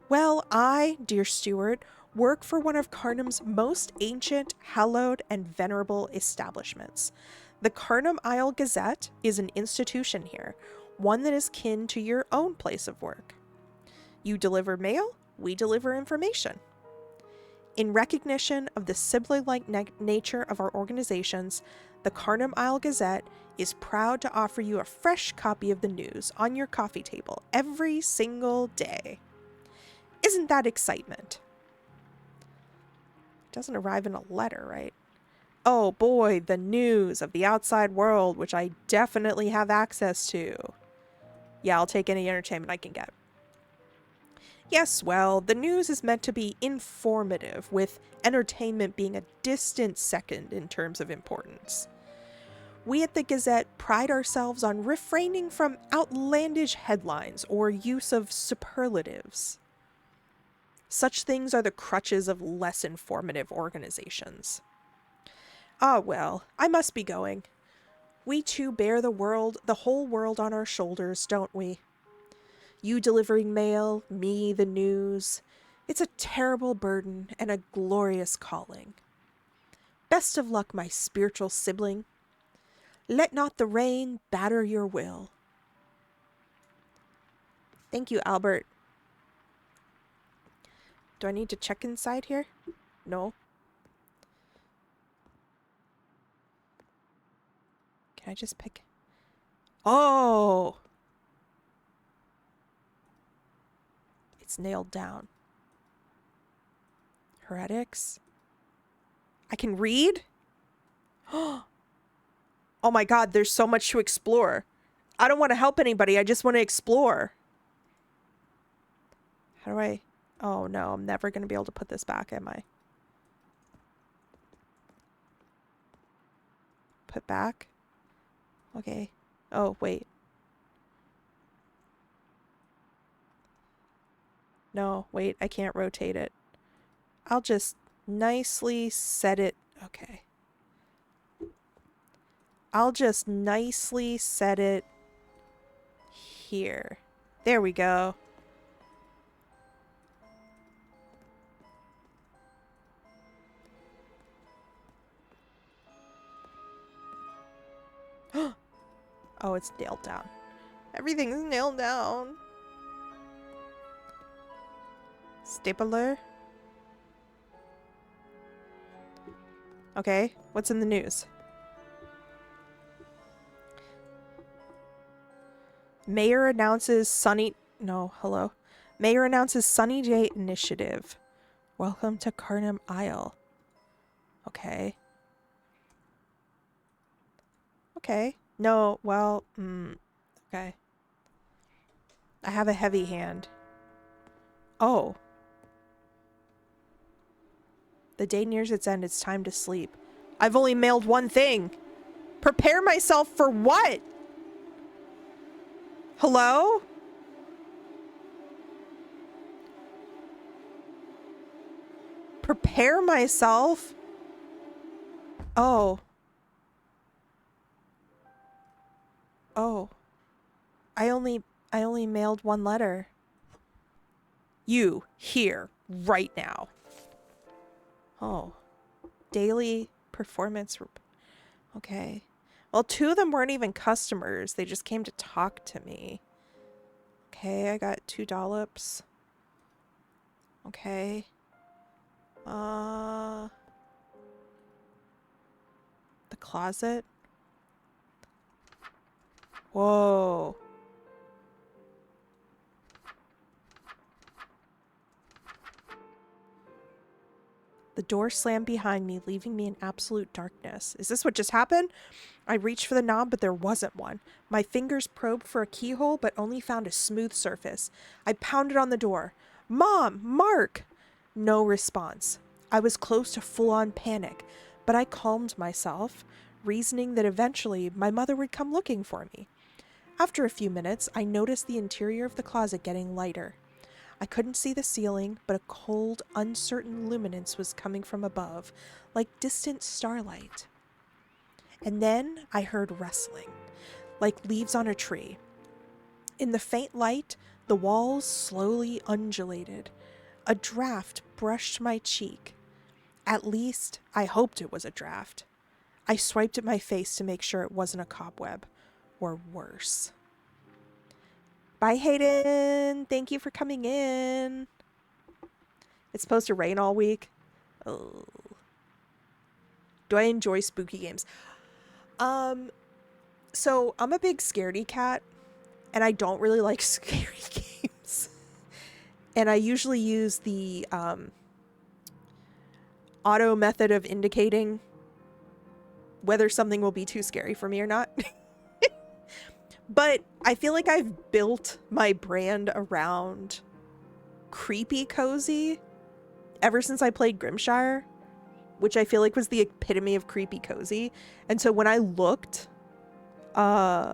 Well, I, dear steward, work for one of Carnum's most ancient, hallowed, and venerable establishments. The Carnum Isle Gazette is an institution here, one that is kin to your own place of work. You deliver mail, we deliver information. In recognition of the sibling-like nature of our organizations, the Carnum Isle Gazette is proud to offer you a fresh copy of the news on your coffee table every single day. Isn't that excitement? It doesn't arrive in a letter, right? Oh boy, the news of the outside world, which I definitely have access to. Yeah, I'll take any entertainment I can get. Yes, well, the news is meant to be informative, with entertainment being a distant second in terms of importance. We at the Gazette pride ourselves on refraining from outlandish headlines or use of superlatives. Such things are the crutches of less informative organizations. Ah, well, I must be going. We too bear the whole world on our shoulders, don't we? You delivering mail, me the news. It's a terrible burden and a glorious calling. Best of luck, my spiritual sibling. Let not the rain batter your will. Thank you, Albert. Do I need to check inside here? No. Can I just pick? Oh! It's nailed down. Heretics. I can read? Oh my god, there's so much to explore. I don't want to help anybody, I just want to explore. How do I... Oh no, I'm never going to be able to put this back, am I? Put back? Okay. Oh, wait. No, wait, I can't rotate it. I'll just nicely set it... Okay. I'll just nicely set it here. There we go. Oh, it's nailed down. Everything's nailed down. Stapler. Okay, what's in the news? Mayor announces sunny... No, hello. Mayor announces sunny day initiative. Welcome to Carnum Isle. Okay. Okay. No, well, okay. I have a heavy hand. Oh. The day nears its end. It's time to sleep. I've only mailed one thing. Prepare myself for what? Hello? Prepare myself? Oh. Oh. I only mailed one letter. You, here, right now. Oh. Daily performance. Okay. Well, two of them weren't even customers. They just came to talk to me. Okay, I got 2 dollops. Okay. The closet. Whoa. The door slammed behind me, leaving me in absolute darkness. Is this what just happened? I reached for the knob, but there wasn't one. My fingers probed for a keyhole, but only found a smooth surface. I pounded on the door. Mom! Mark! No response. I was close to full-on panic, but I calmed myself, reasoning that eventually my mother would come looking for me. After a few minutes, I noticed the interior of the closet getting lighter. I couldn't see the ceiling, but a cold, uncertain luminance was coming from above, like distant starlight. And then I heard rustling, like leaves on a tree. In the faint light, the walls slowly undulated. A draft brushed my cheek. At least, I hoped it was a draft. I swiped at my face to make sure it wasn't a cobweb, or worse. Bye, Hayden. Thank you for coming in. It's supposed to rain all week. Oh. Do I enjoy spooky games? So I'm a big scaredy cat, and I don't really like scary games. And I usually use the auto method of indicating whether something will be too scary for me or not. But I feel like I've built my brand around creepy cozy ever since I played Grimshire, which I feel like was the epitome of creepy cozy. And so when I looked at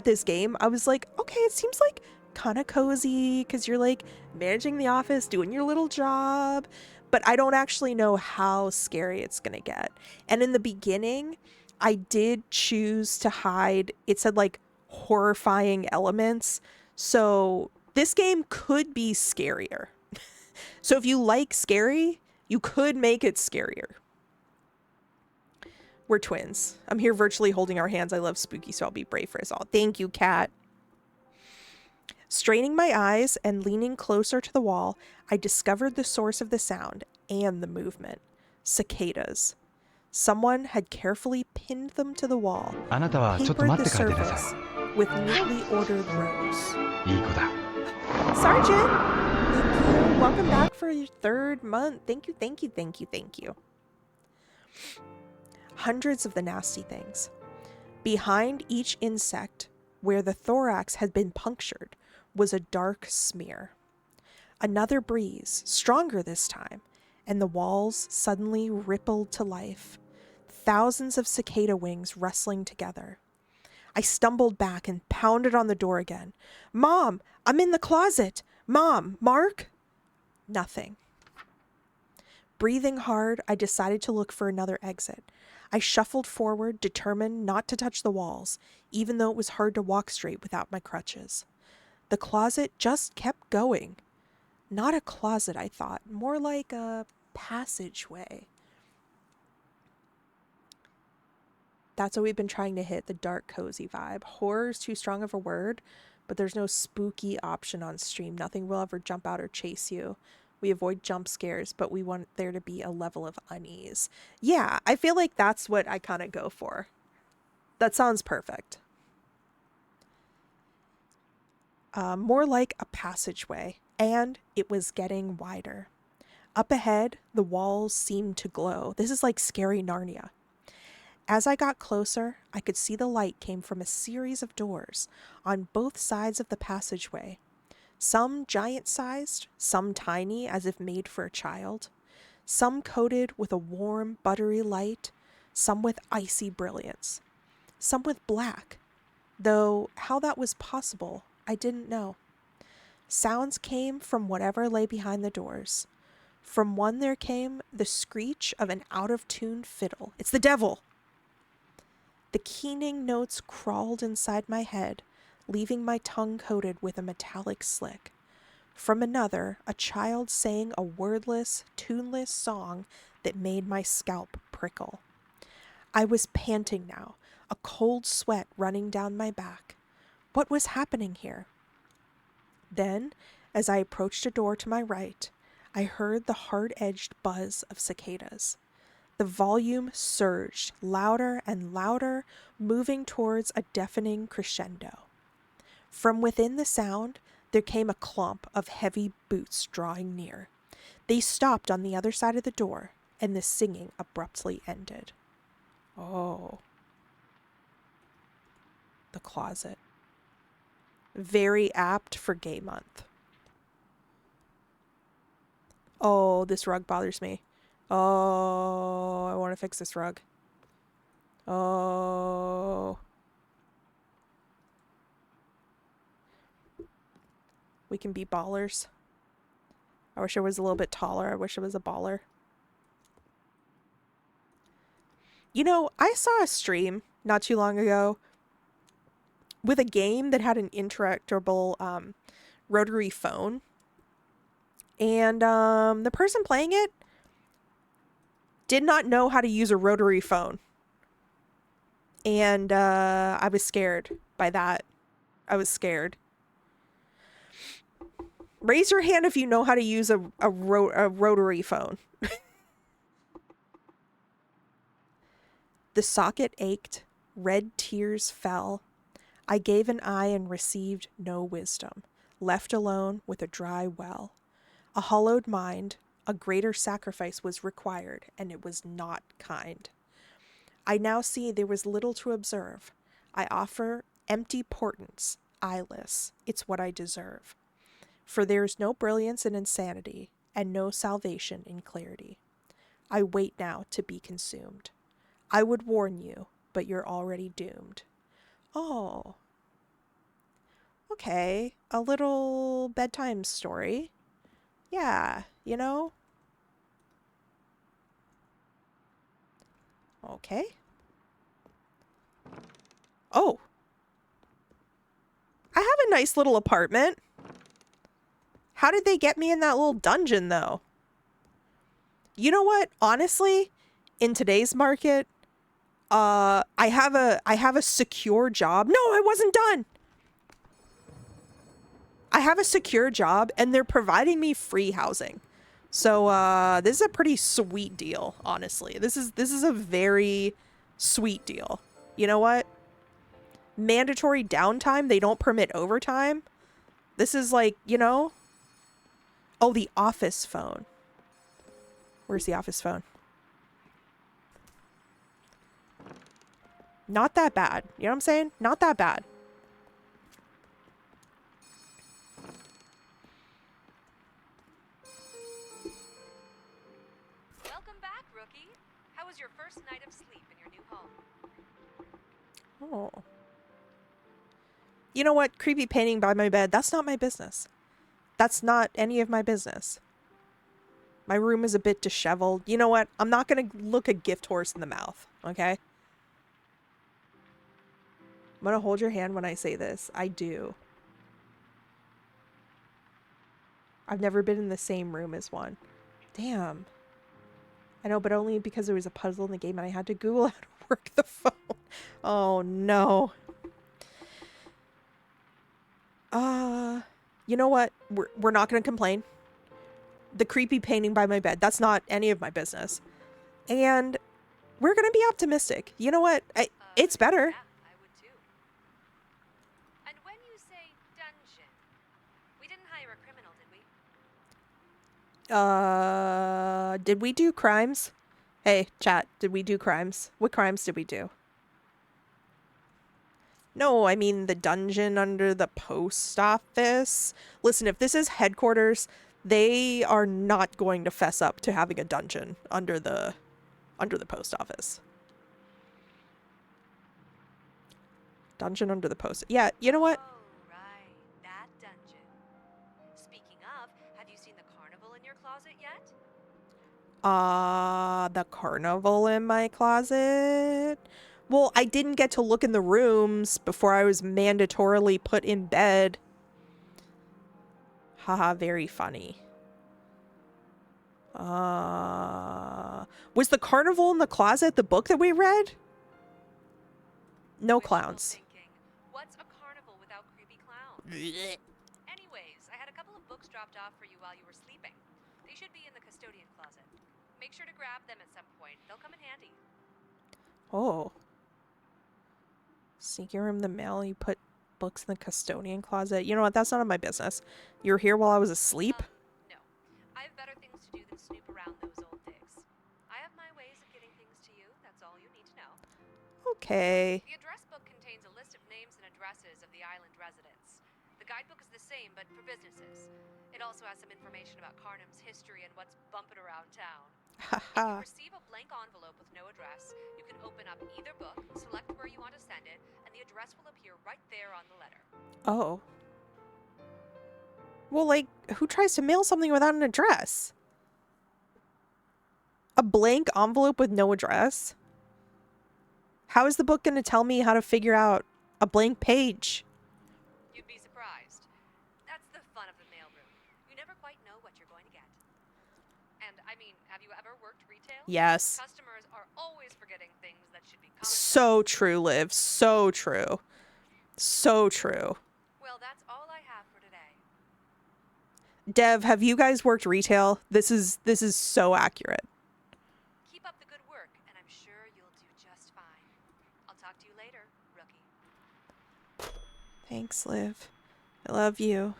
this game, I was like, okay, it seems like kind of cozy because you're like managing the office, doing your little job, but I don't actually know how scary it's gonna get. And in the beginning, I did choose to hide, it said like horrifying elements. So this game could be scarier. So if you like scary, you could make it scarier. We're twins. I'm here virtually holding our hands. I love spooky, so I'll be brave for us all. Thank you, Kat. Straining my eyes and leaning closer to the wall, I discovered the source of the sound and the movement. Cicadas. Someone had carefully pinned them to the wall, あなたはちょっと papered 待っ the てから出なさ surface with neatly ordered rows. い。いい子だ。 Sergeant! Thank you. Welcome back for your 3rd month. Thank you, thank you, thank you, thank you. Hundreds of the nasty things. Behind each insect, where the thorax had been punctured, was a dark smear. Another breeze, stronger this time, and the walls suddenly rippled to life. Thousands of cicada wings rustling together. I stumbled back and pounded on the door again. Mom, I'm in the closet. Mom, Mark? Nothing. Breathing hard, I decided to look for another exit. I shuffled forward, determined not to touch the walls, even though it was hard to walk straight without my crutches. The closet just kept going. Not a closet, I thought, more like a passageway. That's what we've been trying to hit, the dark, cozy vibe. Horror's too strong of a word, but there's no spooky option on stream. Nothing will ever jump out or chase you. We avoid jump scares, but we want there to be a level of unease. Yeah, I feel like that's what I kind of go for. That sounds perfect. More like a passageway, and it was getting wider. Up ahead, the walls seemed to glow. This is like scary Narnia. As I got closer, I could see the light came from a series of doors on both sides of the passageway. Some giant-sized, some tiny as if made for a child, some coated with a warm, buttery light, some with icy brilliance, some with black, though how that was possible, I didn't know. Sounds came from whatever lay behind the doors. From one there came the screech of an out-of-tune fiddle. It's the devil! The keening notes crawled inside my head, leaving my tongue coated with a metallic slick. From another, a child sang a wordless, tuneless song that made my scalp prickle. I was panting now, a cold sweat running down my back. What was happening here? Then, as I approached a door to my right, I heard the hard-edged buzz of cicadas. The volume surged, louder and louder, moving towards a deafening crescendo. From within the sound, there came a clump of heavy boots drawing near. They stopped on the other side of the door, and the singing abruptly ended. Oh. The closet. Very apt for gay month. Oh, this rug bothers me. Oh, I want to fix this rug. Oh. We can be ballers. I wish I was a little bit taller. I wish I was a baller. You know, I saw a stream not too long ago with a game that had an interactable rotary phone. And the person playing it did not know how to use a rotary phone. And I was scared by that. I was scared. Raise your hand if you know how to use a rotary phone. The socket ached. Red tears fell. I gave an eye and received no wisdom. Left alone with a dry well. A hollowed mind, a greater sacrifice was required, and it was not kind. I now see there was little to observe. I offer empty portents, eyeless. It's what I deserve. For there is no brilliance in insanity, and no salvation in clarity. I wait now to be consumed. I would warn you, but you're already doomed. Oh, okay. A little bedtime story. Yeah, you know? Okay. Oh, I have a nice little apartment. How did they get me in that little dungeon, though? You know what? Honestly, in today's market, I have a secure job. No, I wasn't done. I have a secure job, and they're providing me free housing. So this is a pretty sweet deal, honestly. This is a very sweet deal. You know what? Mandatory downtime. They don't permit overtime. This is like, you know. Oh, the office phone. Where's the office phone? Not that bad. You know what I'm saying? Not that bad. Welcome back, rookie. How was your first night of sleep in your new home? Oh. You know what? Creepy painting by my bed. That's not my business. That's not any of my business. My room is a bit disheveled. You know what? I'm not going to look a gift horse in the mouth, okay? I'm going to hold your hand when I say this. I do. I've never been in the same room as one. Damn. I know, but only because there was a puzzle in the game and I had to Google how to work the phone. Oh, no. You know what? We're not going to complain. The creepy painting by my bed, that's not any of my business. And we're going to be optimistic. You know what? It's better. Yeah, I would too. And when you say dungeon, we didn't hire a criminal, did we? Did we do crimes? Hey, chat, did we do crimes? What crimes did we do? No, I mean the dungeon under the post office. Listen, if this is headquarters, they are not going to fess up to having a dungeon under the post office. Dungeon under the post. Yeah, you know what? Oh, right. That dungeon. Speaking of, have you seen the carnival in your closet yet? The carnival in my closet. Well, I didn't get to look in the rooms before I was mandatorily put in bed. Haha, very funny. Was the carnival in the closet the book that we read? No Wishful clowns. thinking. What's a carnival without creepy clowns? Anyways, I had a couple of books dropped off for you while you were sleeping. They should be in the custodian closet. Make sure to grab them at some point. They'll come in handy. Oh. Sneaking room the mail, you put books in the custodian closet. You know what? That's none of my business. You were here while I was asleep? No. I have better things to do than snoop around those old digs. I have my ways of getting things to you. That's all you need to know. Okay. The address book contains a list of names and addresses of the island residents. The guidebook is the same, but for businesses. It also has some information about Carnum's history and what's bumping around town. If you Haha. receive a blank envelope with no address, you can open up either book, select where you want to send it, and the address will appear right there on the letter. Oh. Well, like, who tries to mail something without an address? A blank envelope with no address? How is the book going to tell me how to figure out a blank page? You'd be surprised. That's the fun of the mailroom. You never quite know what you're going to get. And, I mean, have you ever worked retail? Yes. Customers are always forgetting things that should be common. So true, Liv. So true. So true. Well, that's all I have for today. Dev, have you guys worked retail? This is so accurate. Keep up the good work, and I'm sure you'll do just fine. I'll talk to you later, rookie. Thanks, Liv. I love you.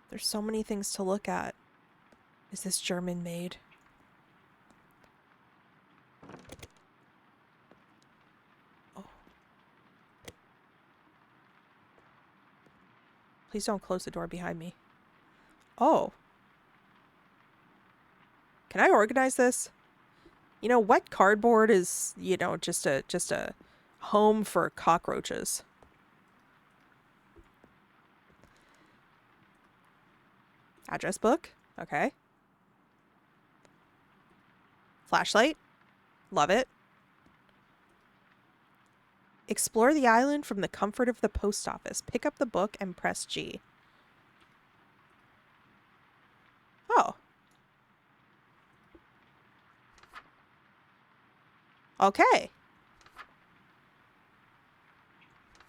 There's so many things to look at. Is this German made? Oh. Please don't close the door behind me. Oh. Can I organize this? You know, wet cardboard is, you know, just a home for cockroaches. Address book. Okay. Flashlight. Love it. Explore the island from the comfort of the post office. Pick up the book and press G. Oh. Okay.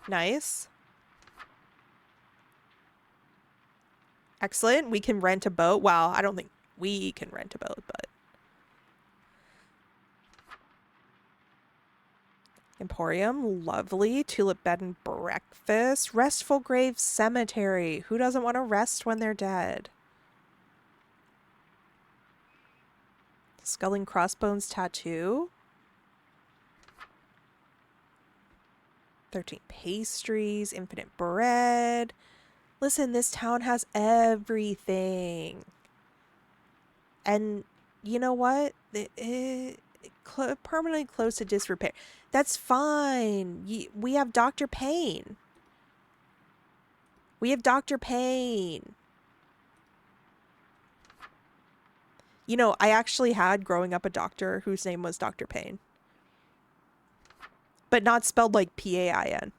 Nice. Excellent. We can rent a boat. Well, I don't think we can rent a boat, but... Emporium. Lovely. Tulip bed and breakfast. Restful Grave Cemetery. Who doesn't want to rest when they're dead? Skull and Crossbones Tattoo. 13 pastries. Infinite bread. Listen, this town has everything. And you know what? Permanently close to disrepair. That's fine. We have Dr. Payne. We have Dr. Payne. You know, I actually had growing up a doctor whose name was Dr. Payne. But not spelled like P-A-I-N.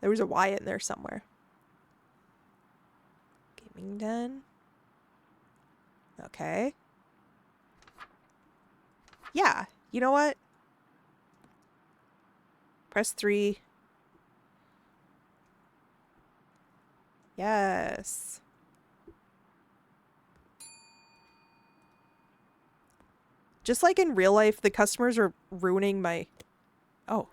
There was a Y in there somewhere. Gaming den. Okay. Yeah. You know what? Press 3. Yes. Just like in real life, the customers are ruining my... Oh.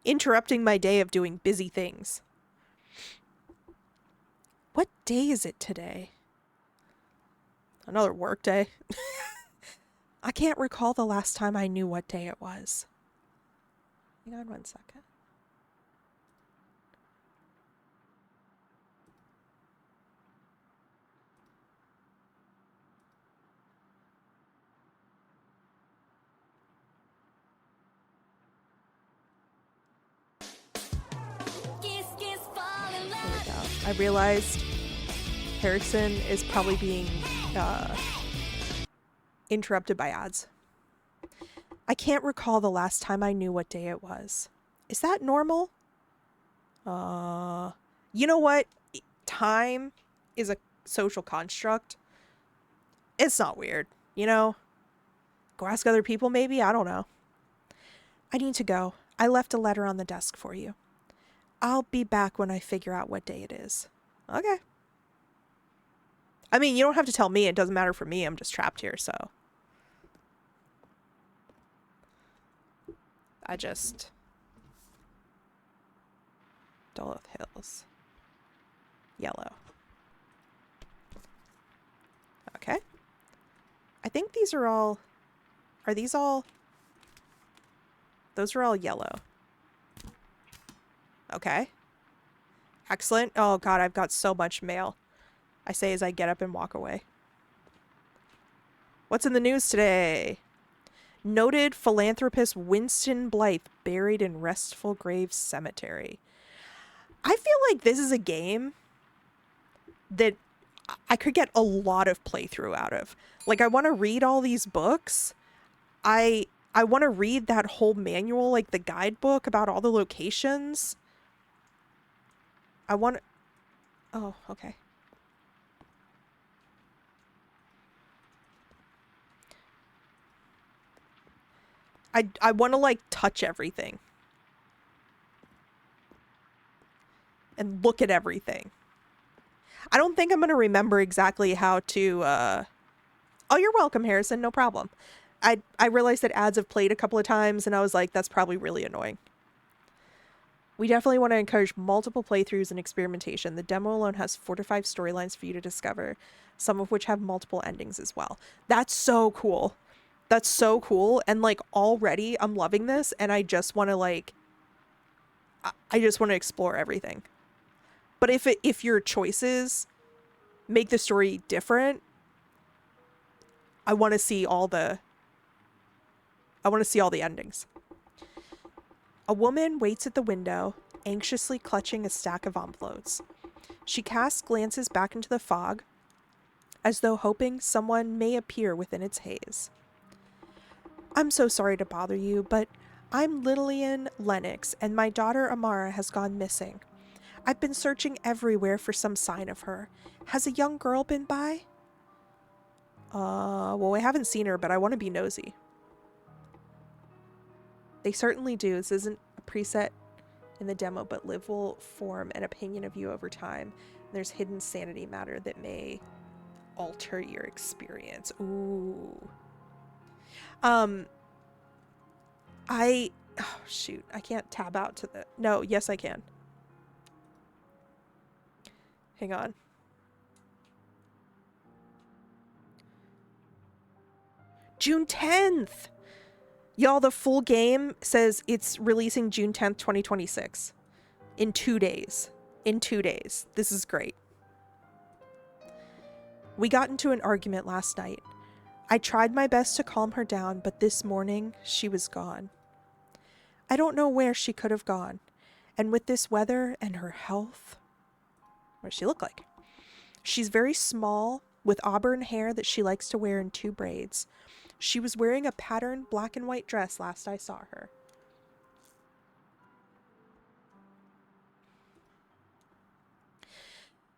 Interrupting my day of doing busy things. What day is it today? Another work day. I can't recall the last time I knew what day it was. Hang on 1 second. There we go. I realized Harrison is probably being interrupted by ads. I can't recall the last time I knew what day it was. Is that normal? You know what? Time is a social construct. It's not weird, you know? Go ask other people maybe? I don't know. I need to go. I left a letter on the desk for you. I'll be back when I figure out what day it is. Okay. I mean, you don't have to tell me. It doesn't matter for me. I'm just trapped here, so. Duluth Hills. Yellow. think these are all... Are these all... Those are all yellow. Okay. Excellent. Oh god, I've got so much mail. I say as I get up and walk away. What's in the news today? Noted philanthropist Winston Blythe buried in Restful Graves Cemetery. I feel like this is a game that I could get a lot of playthrough out of. Like, I want to read all these books. I want to read that whole manual, like the guidebook about all the locations. I want to... Oh, okay. I want to, like, touch everything. And look at everything. I don't think I'm going to remember exactly how to, Oh, you're welcome, Harrison. No problem. I realized that ads have played a couple of times, and I was like, that's probably really annoying. We definitely want to encourage multiple playthroughs and experimentation. The demo alone has 4 to 5 storylines for you to discover, some of which have multiple endings as well. That's so cool. That's so cool. And, like, already I'm loving this, and I just want to, like... I just want to explore everything. But if your choices make the story different, I want to see all the endings. A woman waits at the window, anxiously clutching a stack of envelopes. She casts glances back into the fog, as though hoping someone may appear within its haze. I'm so sorry to bother you, but I'm Lillian Lennox, and my daughter Amara has gone missing. I've been searching everywhere for some sign of her. Has a young girl been by? Well, I haven't seen her, but I want to be nosy. They certainly do. This isn't a preset in the demo, but Liv will form an opinion of you over time. There's hidden sanity matter that may alter your experience. Ooh. Oh, shoot. I can't tab out to the... No, yes, I can. Hang on. June 10th! Y'all, the full game says it's releasing June 10th, 2026. In 2 days. In 2 days. This is great. We got into an argument last night. I tried my best to calm her down, but this morning, she was gone. I don't know where she could have gone. And with this weather and her health... What does she look like? She's very small, with auburn hair that she likes to wear in 2 braids. She was wearing a patterned black and white dress last I saw her.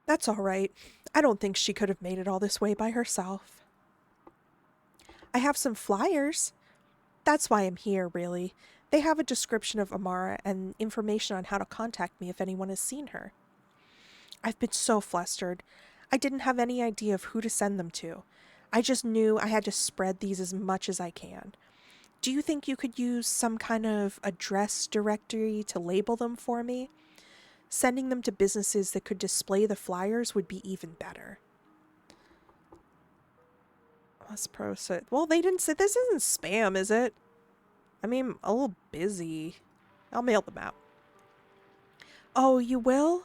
That's all right. I don't think she could have made it all this way by herself. I have some flyers. That's why I'm here, really. They have a description of Amara and information on how to contact me if anyone has seen her. I've been so flustered. I didn't have any idea of who to send them to. I just knew I had to spread these as much as I can. Do you think you could use some kind of address directory to label them for me? Sending them to businesses that could display the flyers would be even better. Let's proceed. Well, they didn't say... This isn't spam, is it? I mean, a little busy. I'll mail them out. Oh, you will?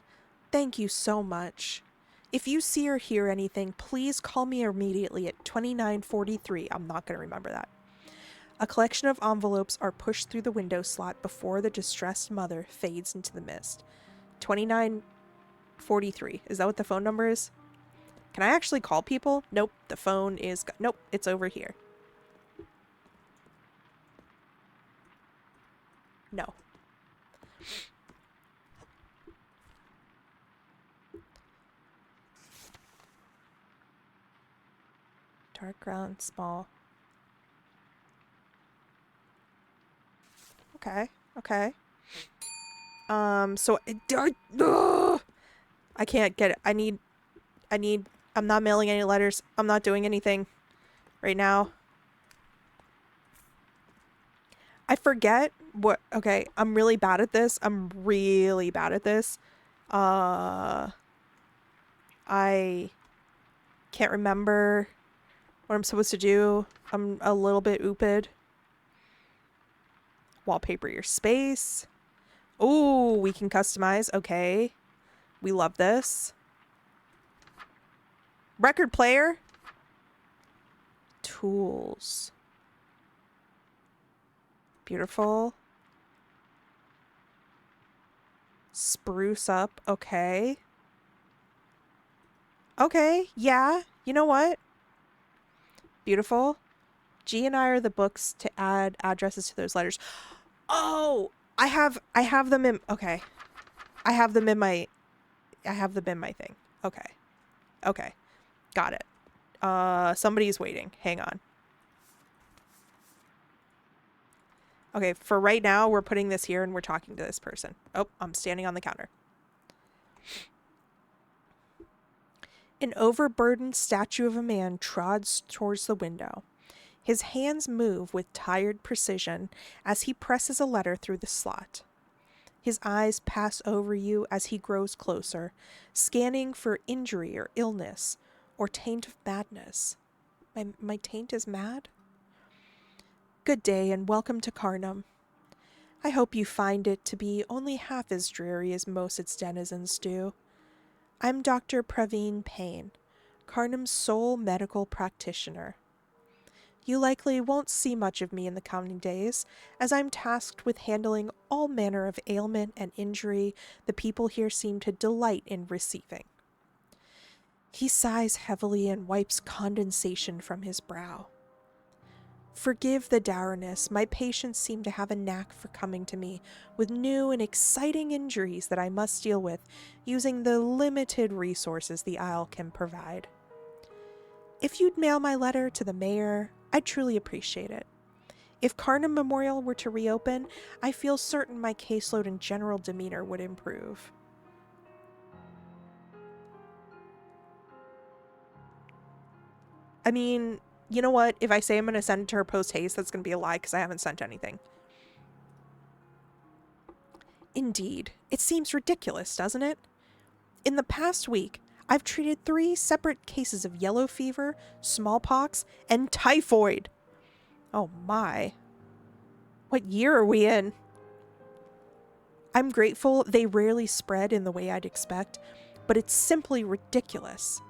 Thank you so much. If you see or hear anything, please call me immediately at 2943. I'm not going to remember that. A collection of envelopes are pushed through the window slot before the distressed mother fades into the mist. 2943. Is that what the phone number is? Can I actually call people? Nope. The phone is... Nope. It's over here. No. Dark ground, small. Okay. Okay. So... I can't get it. I need... I'm not mailing any letters. I'm not doing anything right now. I forget what... Okay, I'm really bad at this. I'm really bad at this. I can't remember what I'm supposed to do. I'm a little bit ooped. Wallpaper your space. Ooh, we can customize. Okay. We love this. Record player. Tools. Beautiful. Spruce up. Okay. Okay. Yeah. You know what? Beautiful. G and I are the books to add addresses to those letters. Oh, I have them in, okay. I have them in my thing. Okay. Okay. Got it. Somebody's waiting. Hang on. Okay, for right now, we're putting this here and we're talking to this person. Oh, I'm standing on the counter. An overburdened statue of a man trods towards the window. His hands move with tired precision as he presses a letter through the slot. His eyes pass over you as he grows closer, scanning for injury or illness or taint of madness. My taint is mad? Good day and welcome to Carnum. I hope you find it to be only half as dreary as most its denizens do. I'm Dr. Praveen Payne, Carnum's sole medical practitioner. You likely won't see much of me in the coming days, as I'm tasked with handling all manner of ailment and injury the people here seem to delight in receiving. He sighs heavily and wipes condensation from his brow. Forgive the dourness, my patients seem to have a knack for coming to me with new and exciting injuries that I must deal with using the limited resources the Isle can provide. If you'd mail my letter to the mayor, I'd truly appreciate it. If Carnum Memorial were to reopen, I feel certain my caseload and general demeanor would improve. I mean, you know what? If I say I'm going to send it to her post haste, that's going to be a lie because I haven't sent anything. Indeed. It seems ridiculous, doesn't it? In the past week, I've treated 3 separate cases of yellow fever, smallpox, and typhoid. Oh my. What year are we in? I'm grateful they rarely spread in the way I'd expect, but it's simply ridiculous.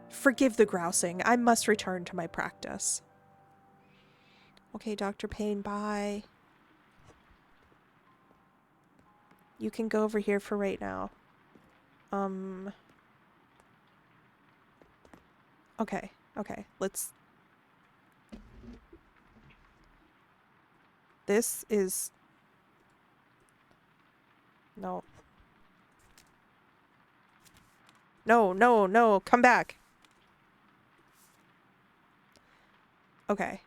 Forgive the grousing. I must return to my practice. Okay, Dr. Payne, bye. You can go over here for right now. Okay, let's... This is... No. No, come back. Okay.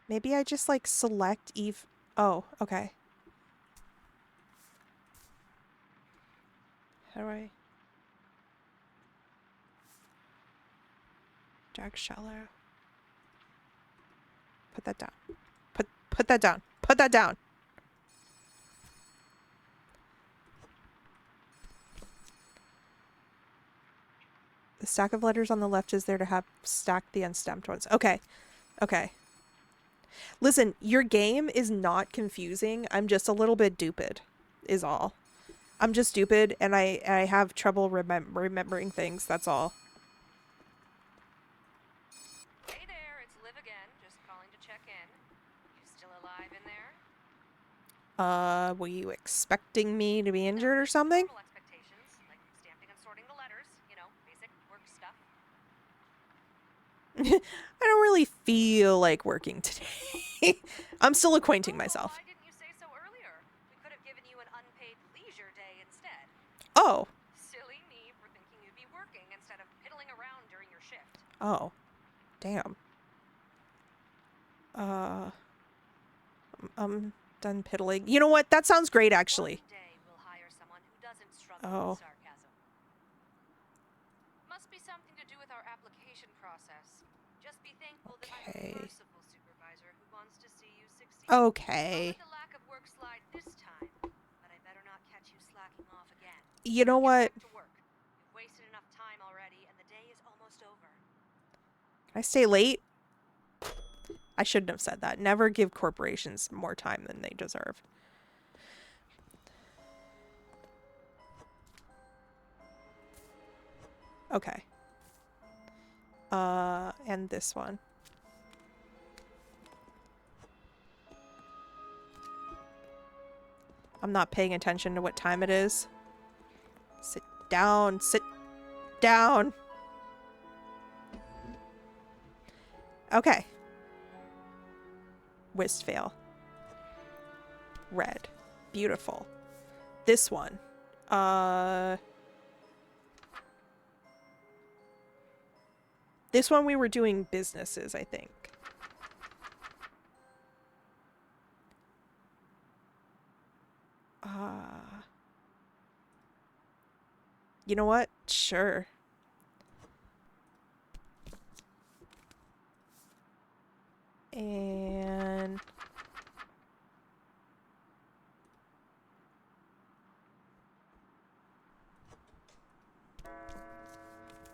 Maybe I just, like, select Eve... Oh, okay. How do I... Jack Shallow. Put that down. Put that down. Put that down! The stack of letters on the left is there to have stacked the unstamped ones. Okay. Okay. Listen, your game is not confusing. I'm just a little bit stupid, is all. I'm just stupid, and I have trouble remembering things, that's all. Hey there, it's Liv again, just calling to check in. You still alive in there? Were you expecting me to be injured or something? Normal expectations, like stamping and sorting the letters, you know, basic work stuff. I don't really feel like working today. I'm still acquainting myself. Why didn't you say so earlier? We could have given you an unpaid leisure day instead. Oh. Silly me for thinking you'd be working instead of piddling around during your shift. Oh. Damn. I'm done piddling. You know what? That sounds great, actually. One day we'll hire someone who doesn't struggle Oh. with sarcasm. Must be something to do with our application process. Just be thankful that I'm Okay. a merciful supervisor who I'll Okay. let the lack of work slide this time, but I better not catch you slacking off again. You know Now get what? back to work. You've wasted enough time already, and the day is almost over. Can I stay late? I shouldn't have said that. Never give corporations more time than they deserve. Okay. And this one. I'm not paying attention to what time it is. Sit down. Sit down. Okay. Wistfale. Red. Beautiful. This one. This one we were doing businesses, I think. You know what? Sure. And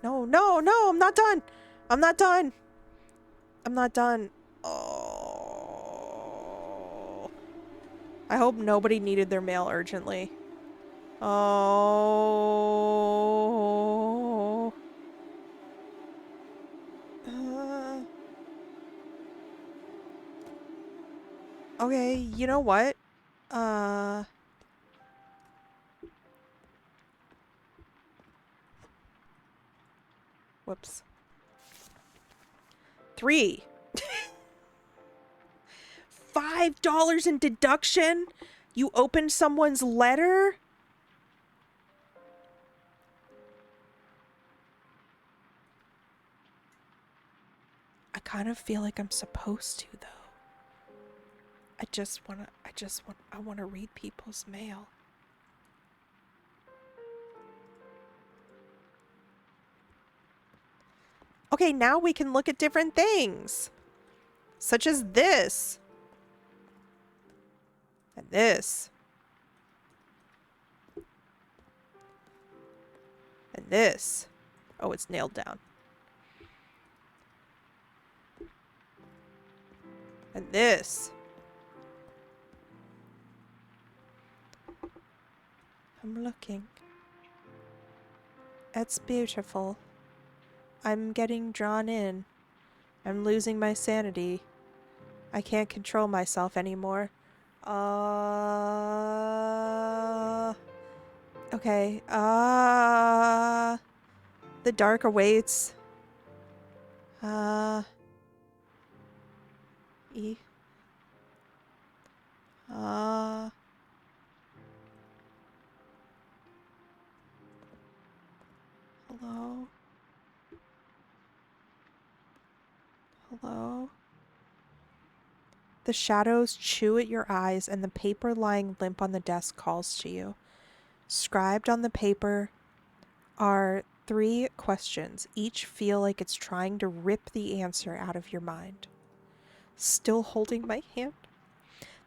no, no, no, I'm not done. I'm not done. I'm not done. Oh. I hope nobody needed their mail urgently. Oh. Okay, you know what? Whoops. 3. $5 in deduction? You opened someone's letter? I kind of feel like I'm supposed to, though. I wanna read people's mail. Okay, now we can look at different things. Such as this. And this. And this. Oh, it's nailed down. And this. I'm looking. It's beautiful. I'm getting drawn in. I'm losing my sanity. I can't control myself anymore. Okay. The dark awaits. E. Hello? Hello? The shadows chew at your eyes, and the paper lying limp on the desk calls to you. Scribed on the paper are 3 questions. Each feel like it's trying to rip the answer out of your mind. Still holding my hand.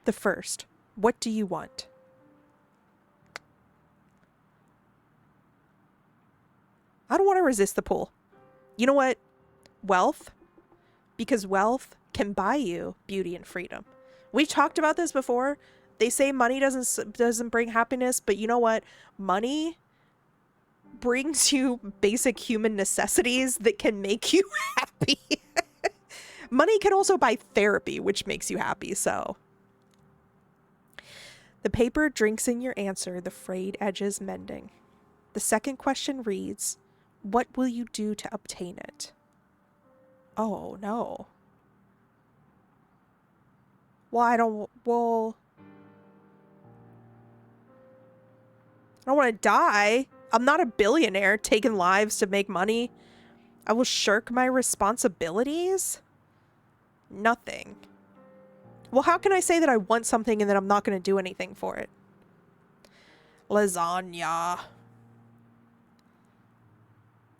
The first, what do you want? I don't want to resist the pull. You know what? Wealth. Because wealth can buy you beauty and freedom. We talked about this before. They say money doesn't bring happiness, but you know what? Money brings you basic human necessities that can make you happy. Money can also buy therapy, which makes you happy, so. The paper drinks in your answer, the frayed edges mending. The second question reads, what will you do to obtain it? Oh, no. Well, I don't want to die. I'm not a billionaire taking lives to make money. I will shirk my responsibilities? Nothing. Well, how can I say that I want something and that I'm not going to do anything for it? Lasagna.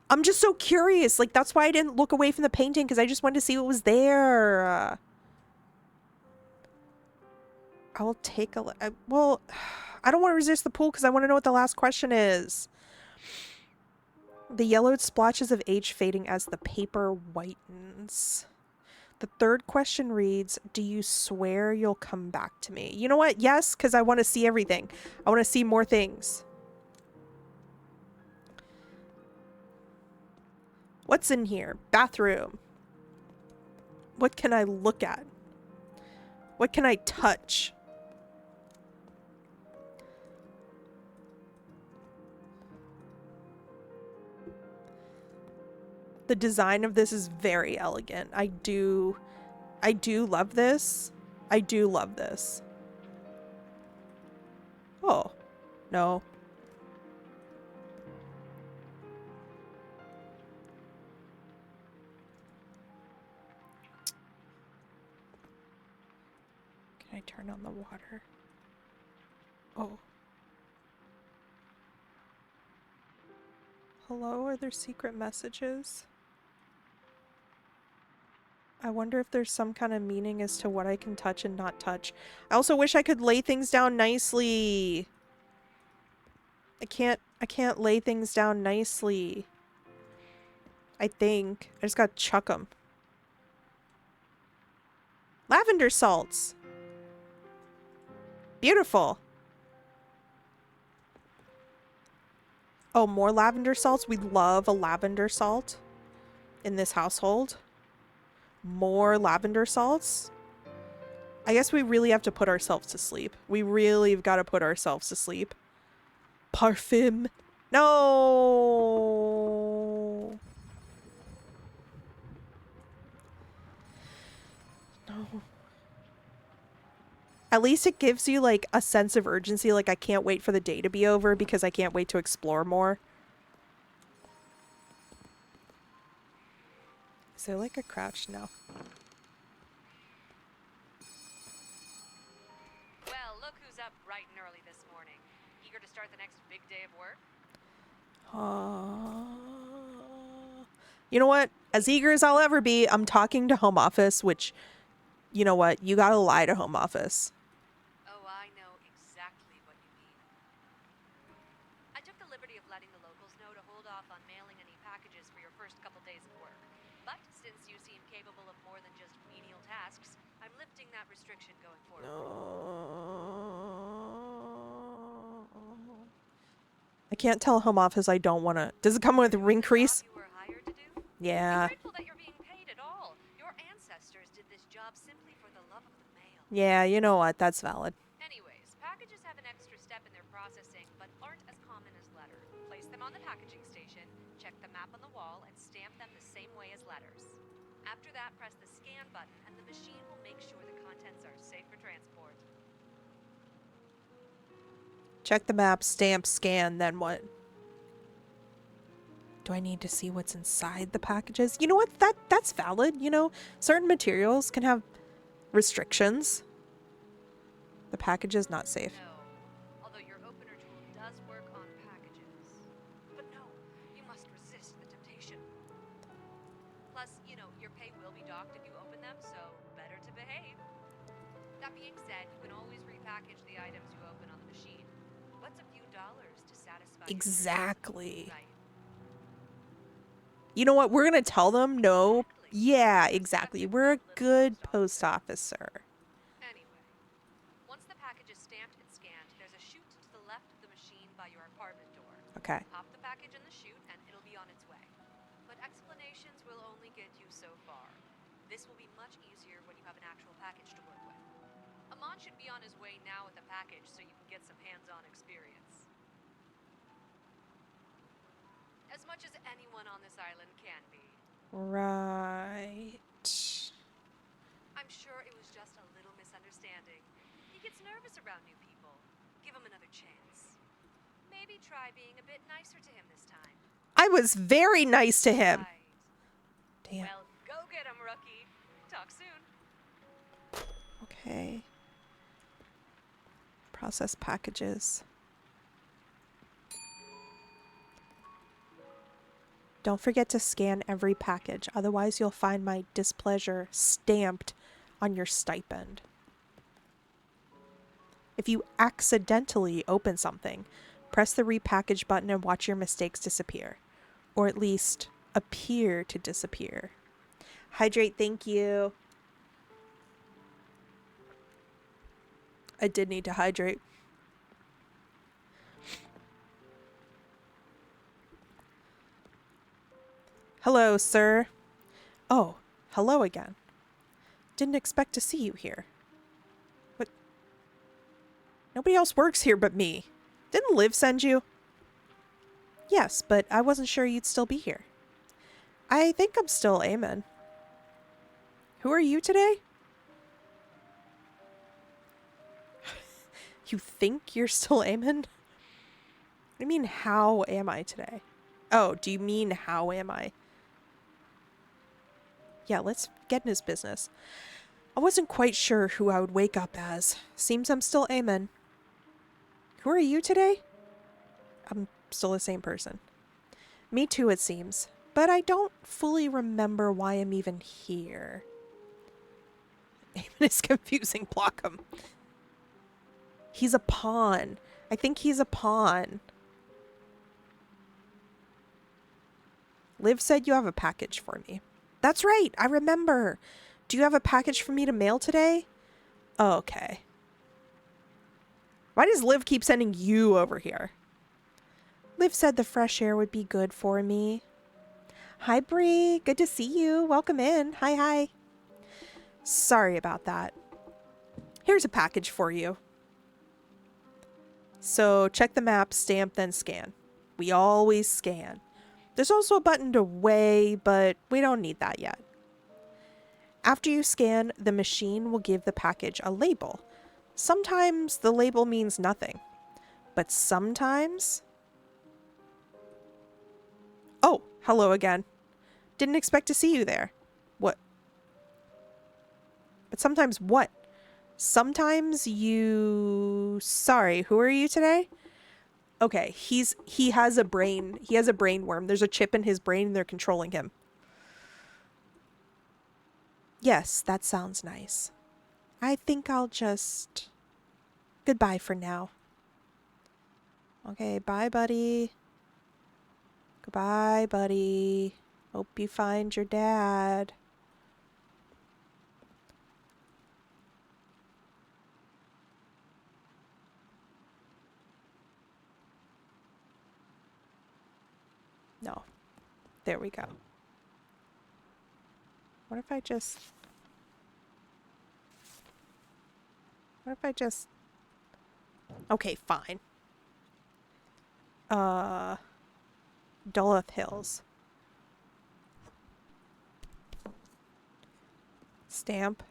I'm just so curious. Like, that's why I didn't look away from the painting, because I just wanted to see what was there. I will take a... well, I don't want to resist the pool because I want to know what the last question is. The yellowed splotches of age fading as the paper whitens. The third question reads, do you swear you'll come back to me? You know what? Yes, because I want to see everything. I want to see more things. What's in here? Bathroom. What can I look at? What can I touch? The design of this is very elegant. I do love this. I do love this. Oh, no. Can I turn on the water? Oh. Hello, are there secret messages? I wonder if there's some kind of meaning as to what I can touch and not touch. I also wish I could lay things down nicely. I can't lay things down nicely. I think. I just gotta chuck them. Lavender salts. Beautiful. Oh, more lavender salts? We love a lavender salt in this household. More lavender salts? I guess we really have to put ourselves to sleep. We really have got to put ourselves to sleep. Parfum. No. No. At least it gives you like a sense of urgency. Like I can't wait for the day to be over because I can't wait to explore more. Is there like a crouch? No. Well, look who's up bright and early this morning. Eager to start the next big day of work? You know what? As eager as I'll ever be, I'm talking to home office, which, you know what? You gotta lie to home office. Oh, I know exactly what you mean. I took the liberty of letting the locals know to hold off on mailing any packages for your first couple days of work. But since you seem capable of more than just menial tasks, I'm lifting that restriction going forward. I can't tell home office I don't want to. Does it come with ring crease? You were hired to do? Yeah. Be grateful that you're being paid at all. Your ancestors did this job simply for the love of the mail. Yeah, you know what? That's valid. Anyways, packages have an extra step in their processing, but aren't as common as letter. Place them on the packaging station, check the map on the wall, and stamp them the same way as letters. After that, press the scan button, and the machine will make sure the contents are safe for transport. Check the map, stamp, scan, then what? Do I need to see what's inside the packages? You know what? That's valid. You know, certain materials can have restrictions. The package is not safe. No, although your opener tool does work on packages. But no, you must resist the temptation. Plus, you know, your pay will be docked if you open them, so better to behave. That being said, you can always repackage the items you open on the machine. What's a few dollars to satisfy Exactly. Right. You know what? We're going to tell them no. Yeah, exactly. We're a good post officer. Anyway, once the package is stamped and scanned, there's a chute to the left of the machine by your apartment door. Okay. Pop the package in the chute and it'll be on its way. But explanations will only get you so far. This will be much easier when you have an actual package to work with. Amon should be on his way now with the package so you can get some hands-on experience. As much as anyone on this island can be. Right. I'm sure it was just a little misunderstanding. He gets nervous around new people. Give him another chance. Maybe try being a bit nicer to him this time. I was very nice to him. Right. Damn. Well, go get him, rookie. Talk soon. Okay. Process packages. Don't forget to scan every package, otherwise you'll find my displeasure stamped on your stipend. If you accidentally open something, press the repackage button and watch your mistakes disappear. Or at least appear to disappear. Hydrate, thank you. I did need to hydrate. Hello, sir. Oh, hello again. Didn't expect to see you here. What? Nobody else works here but me. Didn't Liv send you? Yes, but I wasn't sure you'd still be here. I think I'm still Eamon. Who are you today? You think you're still Eamon? What do you mean, how am I today? Oh, do you mean how am I? Yeah, let's get in his business. I wasn't quite sure who I would wake up as. Seems I'm still Eamon. Who are you today? I'm still the same person. Me too, it seems. But I don't fully remember why I'm even here. Eamon is confusing. Block him. He's a pawn. I think he's a pawn. Liv said you have a package for me. That's right, I remember. Do you have a package for me to mail today? Oh, okay. Why does Liv keep sending you over here? Liv said the fresh air would be good for me. Hi, Bree. Good to see you. Welcome in. Hi, hi. Sorry about that. Here's a package for you. So check the map, stamp, then scan. We always scan. There's also a button to weigh, but we don't need that yet. After you scan, the machine will give the package a label. Sometimes the label means nothing, but sometimes... Oh, hello again. Didn't expect to see you there. What? But sometimes what? Sometimes you... Sorry, who are you today? Okay, he has a brain. He has a brain worm. There's a chip in his brain and they're controlling him. Yes, that sounds nice. I think I'll just... Goodbye for now. Okay, bye, buddy. Goodbye, buddy. Hope you find your dad. No. There we go. What if I just... What if I just... Okay, fine. Duluth Hills. Stamp.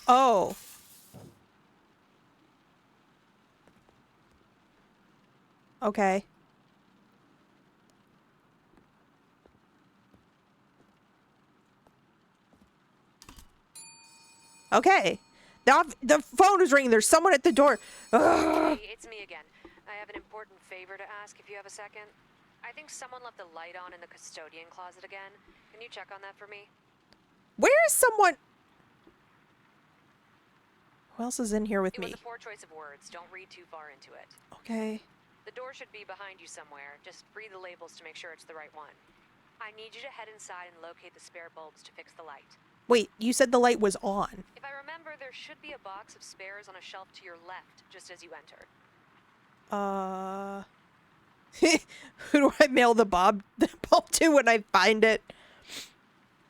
Oh. Okay. Okay. The phone is ringing. There's someone at the door. Ugh. Hey, it's me again. I have an important favor to ask if you have a second. I think someone left the light on in the custodian closet again. Can you check on that for me? Where is someone? Who else is in here with It me? was a poor choice of words. Don't read too far into it. Okay. The door should be behind you somewhere. Just read the labels to make sure it's the right one. I need you to head inside and locate the spare bulbs to fix the light. Wait, you said the light was on. If I remember, there should be a box of spares on a shelf to your left, just as you enter. Who do I mail the bulb to when I find it?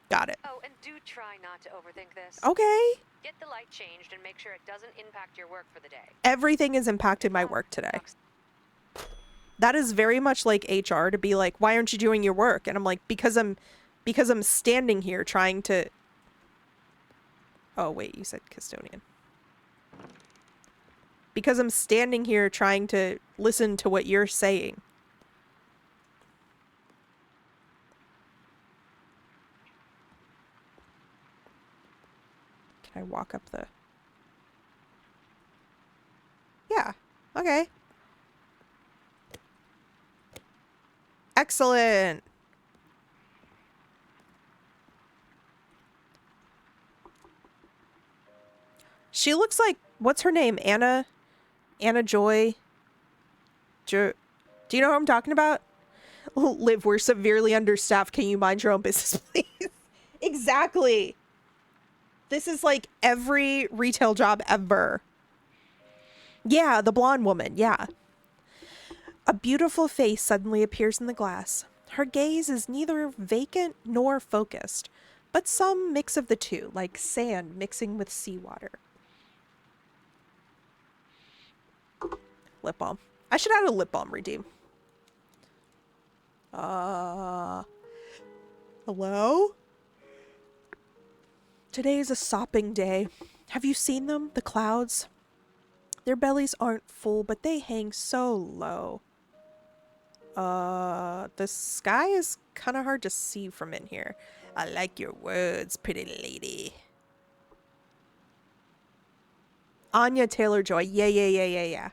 Got it. Oh, and do try not to overthink this. Okay. Get the light changed and make sure it doesn't impact your work for the day. Everything has impacted my work today. That is very much like HR to be like, why aren't you doing your work? And I'm like, because I'm standing here trying to... Oh, wait, you said custodian. Because I'm standing here trying to listen to what you're saying. Can I walk up the... Yeah, okay. Excellent. She looks like, what's her name? Anna Joy. Do you know what I'm talking about? Liv, we're severely understaffed. Can you mind your own business, please? Exactly. This is like every retail job ever. Yeah, the blonde woman. Yeah. A beautiful face suddenly appears in the glass. Her gaze is neither vacant nor focused, but some mix of the two, like sand mixing with seawater. Lip balm. I should add a lip balm redeem. Hello? Today is a sopping day. Have you seen them? The clouds? Their bellies aren't full, but they hang so low. The sky is kind of hard to see from in here. I like your words, pretty lady. Anya Taylor-Joy. Yeah.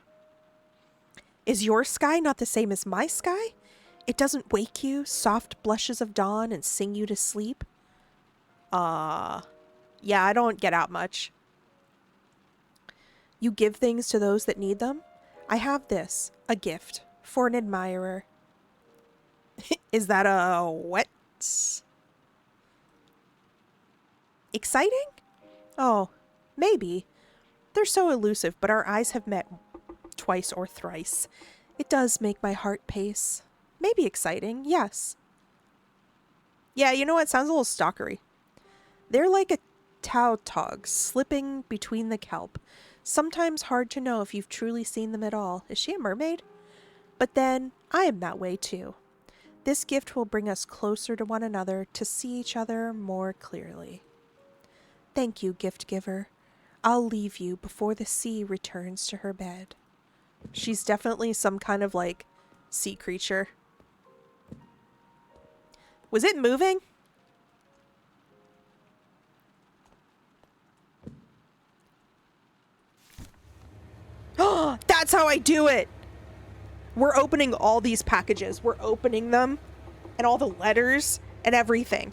Is your sky not the same as my sky? It doesn't wake you, soft blushes of dawn, and sing you to sleep? Yeah, I don't get out much. You give things to those that need them? I have this, a gift, for an admirer. Is that a what? Exciting? Oh, maybe. They're so elusive, but our eyes have met twice or thrice. It does make my heart pace. Maybe exciting, yes. Yeah, you know what? Sounds a little stalkery. They're like a tautog slipping between the kelp. Sometimes hard to know if you've truly seen them at all. Is she a mermaid? But then, I am that way too. This gift will bring us closer to one another to see each other more clearly. Thank you, gift giver. I'll leave you before the sea returns to her bed. She's definitely some kind of like sea creature. Was it moving? Oh, that's how I do it. We're opening all these packages. We're opening them and all the letters and everything.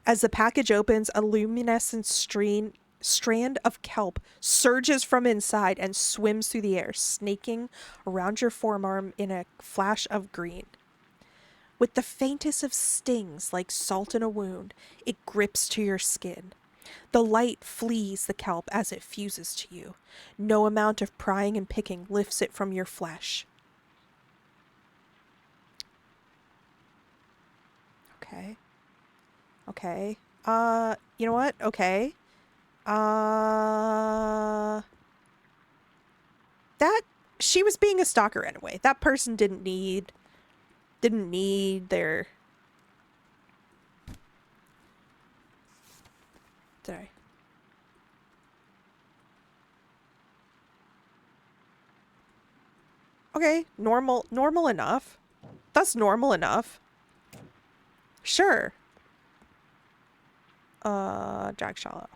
As the package opens, a luminescent strand of kelp surges from inside and swims through the air, snaking around your forearm in a flash of green. With the faintest of stings, like salt in a wound, it grips to your skin. The light flees the kelp as it fuses to you. No amount of prying and picking lifts it from your flesh. Okay. You know what? Okay. That she was being a stalker anyway. That person didn't need their sorry. Okay, normal enough. That's normal enough. Sure. Jack Shallow.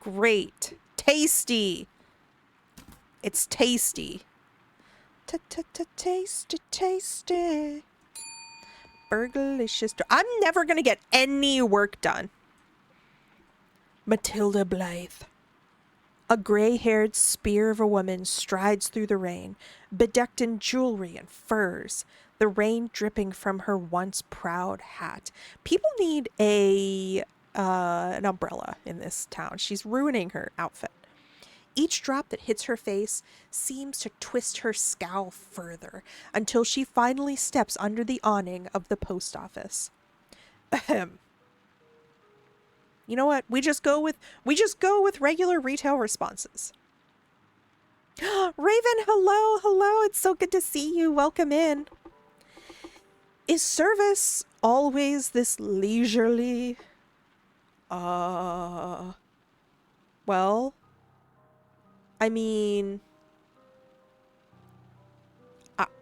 Great. Tasty. It's tasty. Tasty. Burgerlicious. I'm never gonna get any work done. Matilda Blythe. A gray-haired spear of a woman strides through the rain, bedecked in jewelry and furs, the rain dripping from her once proud hat. People need an umbrella in this town. She's ruining her outfit. Each drop that hits her face seems to twist her scowl further until she finally steps under the awning of the post office. Ahem. You know what? We just go with regular retail responses. Raven, hello. It's so good to see you. Welcome in. Is service always this leisurely? Well, I mean,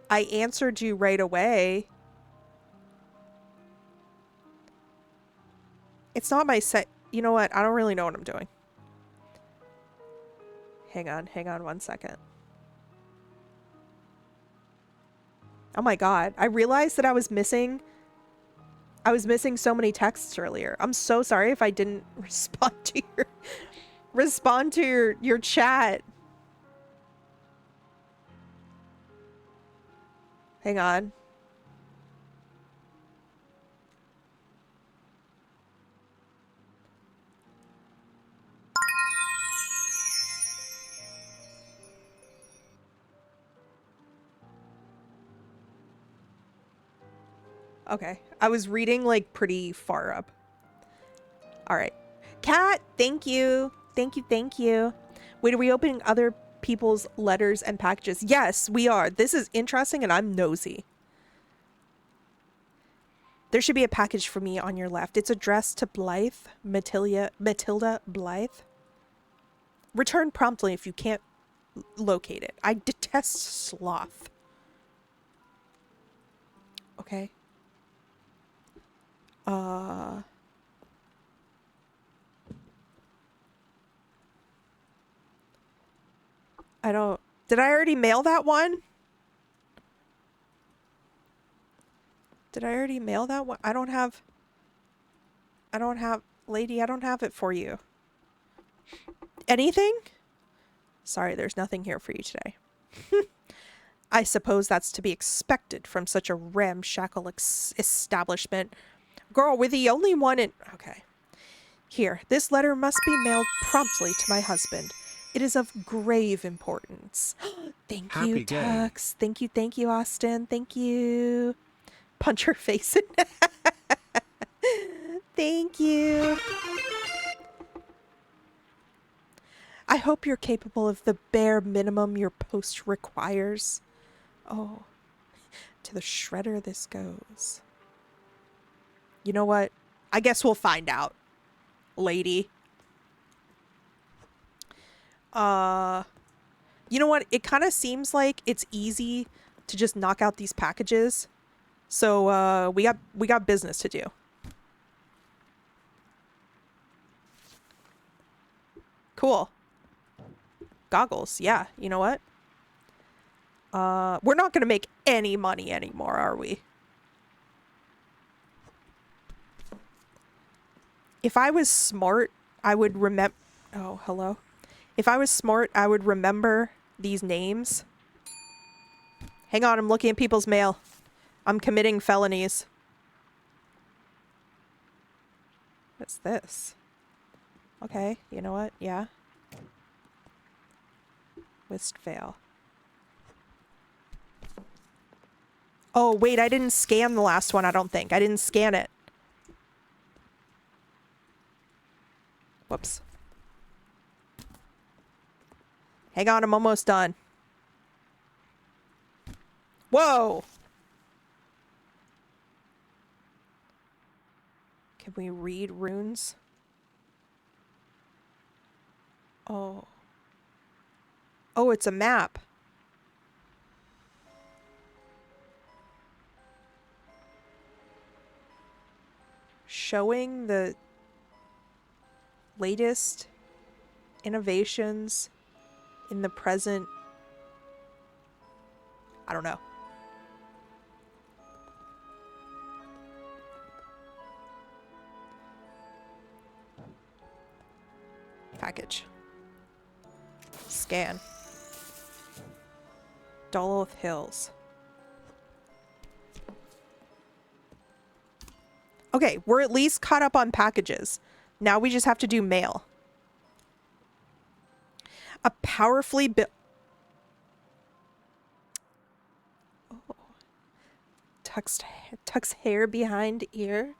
I answered you right away. It's not my set. You know what? I don't really know what I'm doing. Hang on 1 second. Oh my god. I realized that I was missing I was missing so many texts earlier. I'm so sorry if I didn't respond to your chat. Hang on. Okay. I was reading like pretty far up. All right. Kat, thank you. Thank you. Thank you. Wait, are we opening other people's letters and packages? Yes, we are. This is interesting and I'm nosy. There should be a package for me on your left. It's addressed to Blythe, Matilda Blythe. Return promptly if you can't locate it. I detest sloth. Okay. I don't... Did I already mail that one? Did I already mail that one? I don't have... Lady, I don't have it for you. Anything? Sorry, there's nothing here for you today. I suppose that's to be expected from such a ramshackle establishment. Girl, we're the only one in... Okay. Here, this letter must be mailed promptly to my husband. It is of grave importance. Thank you, Happy day. Tux. Thank you, Austin. Thank you. Punch her face in. Thank you. I hope you're capable of the bare minimum your post requires. Oh, to the shredder this goes. You know what? I guess we'll find out, lady. You know what? It kind of seems like it's easy to just knock out these packages. So, we got business to do. Cool. Goggles. Yeah, you know what? We're not going to make any money anymore, are we? If I was smart, I would remember... Oh, hello? If I was smart, I would remember these names. Hang on, I'm looking at people's mail. I'm committing felonies. What's this? Okay, you know what? Yeah. Westvale. Oh, wait, I didn't scan the last one, I don't think. I didn't scan it. Whoops. Hang on, I'm almost done. Whoa! Can we read runes? Oh. Oh, it's a map. Showing the latest innovations in the present. I don't know. Package. Scan. Duluth Hills. Okay, we're at least caught up on packages. Now we just have to do mail. A powerfully built... Oh. Tucks hair behind ear.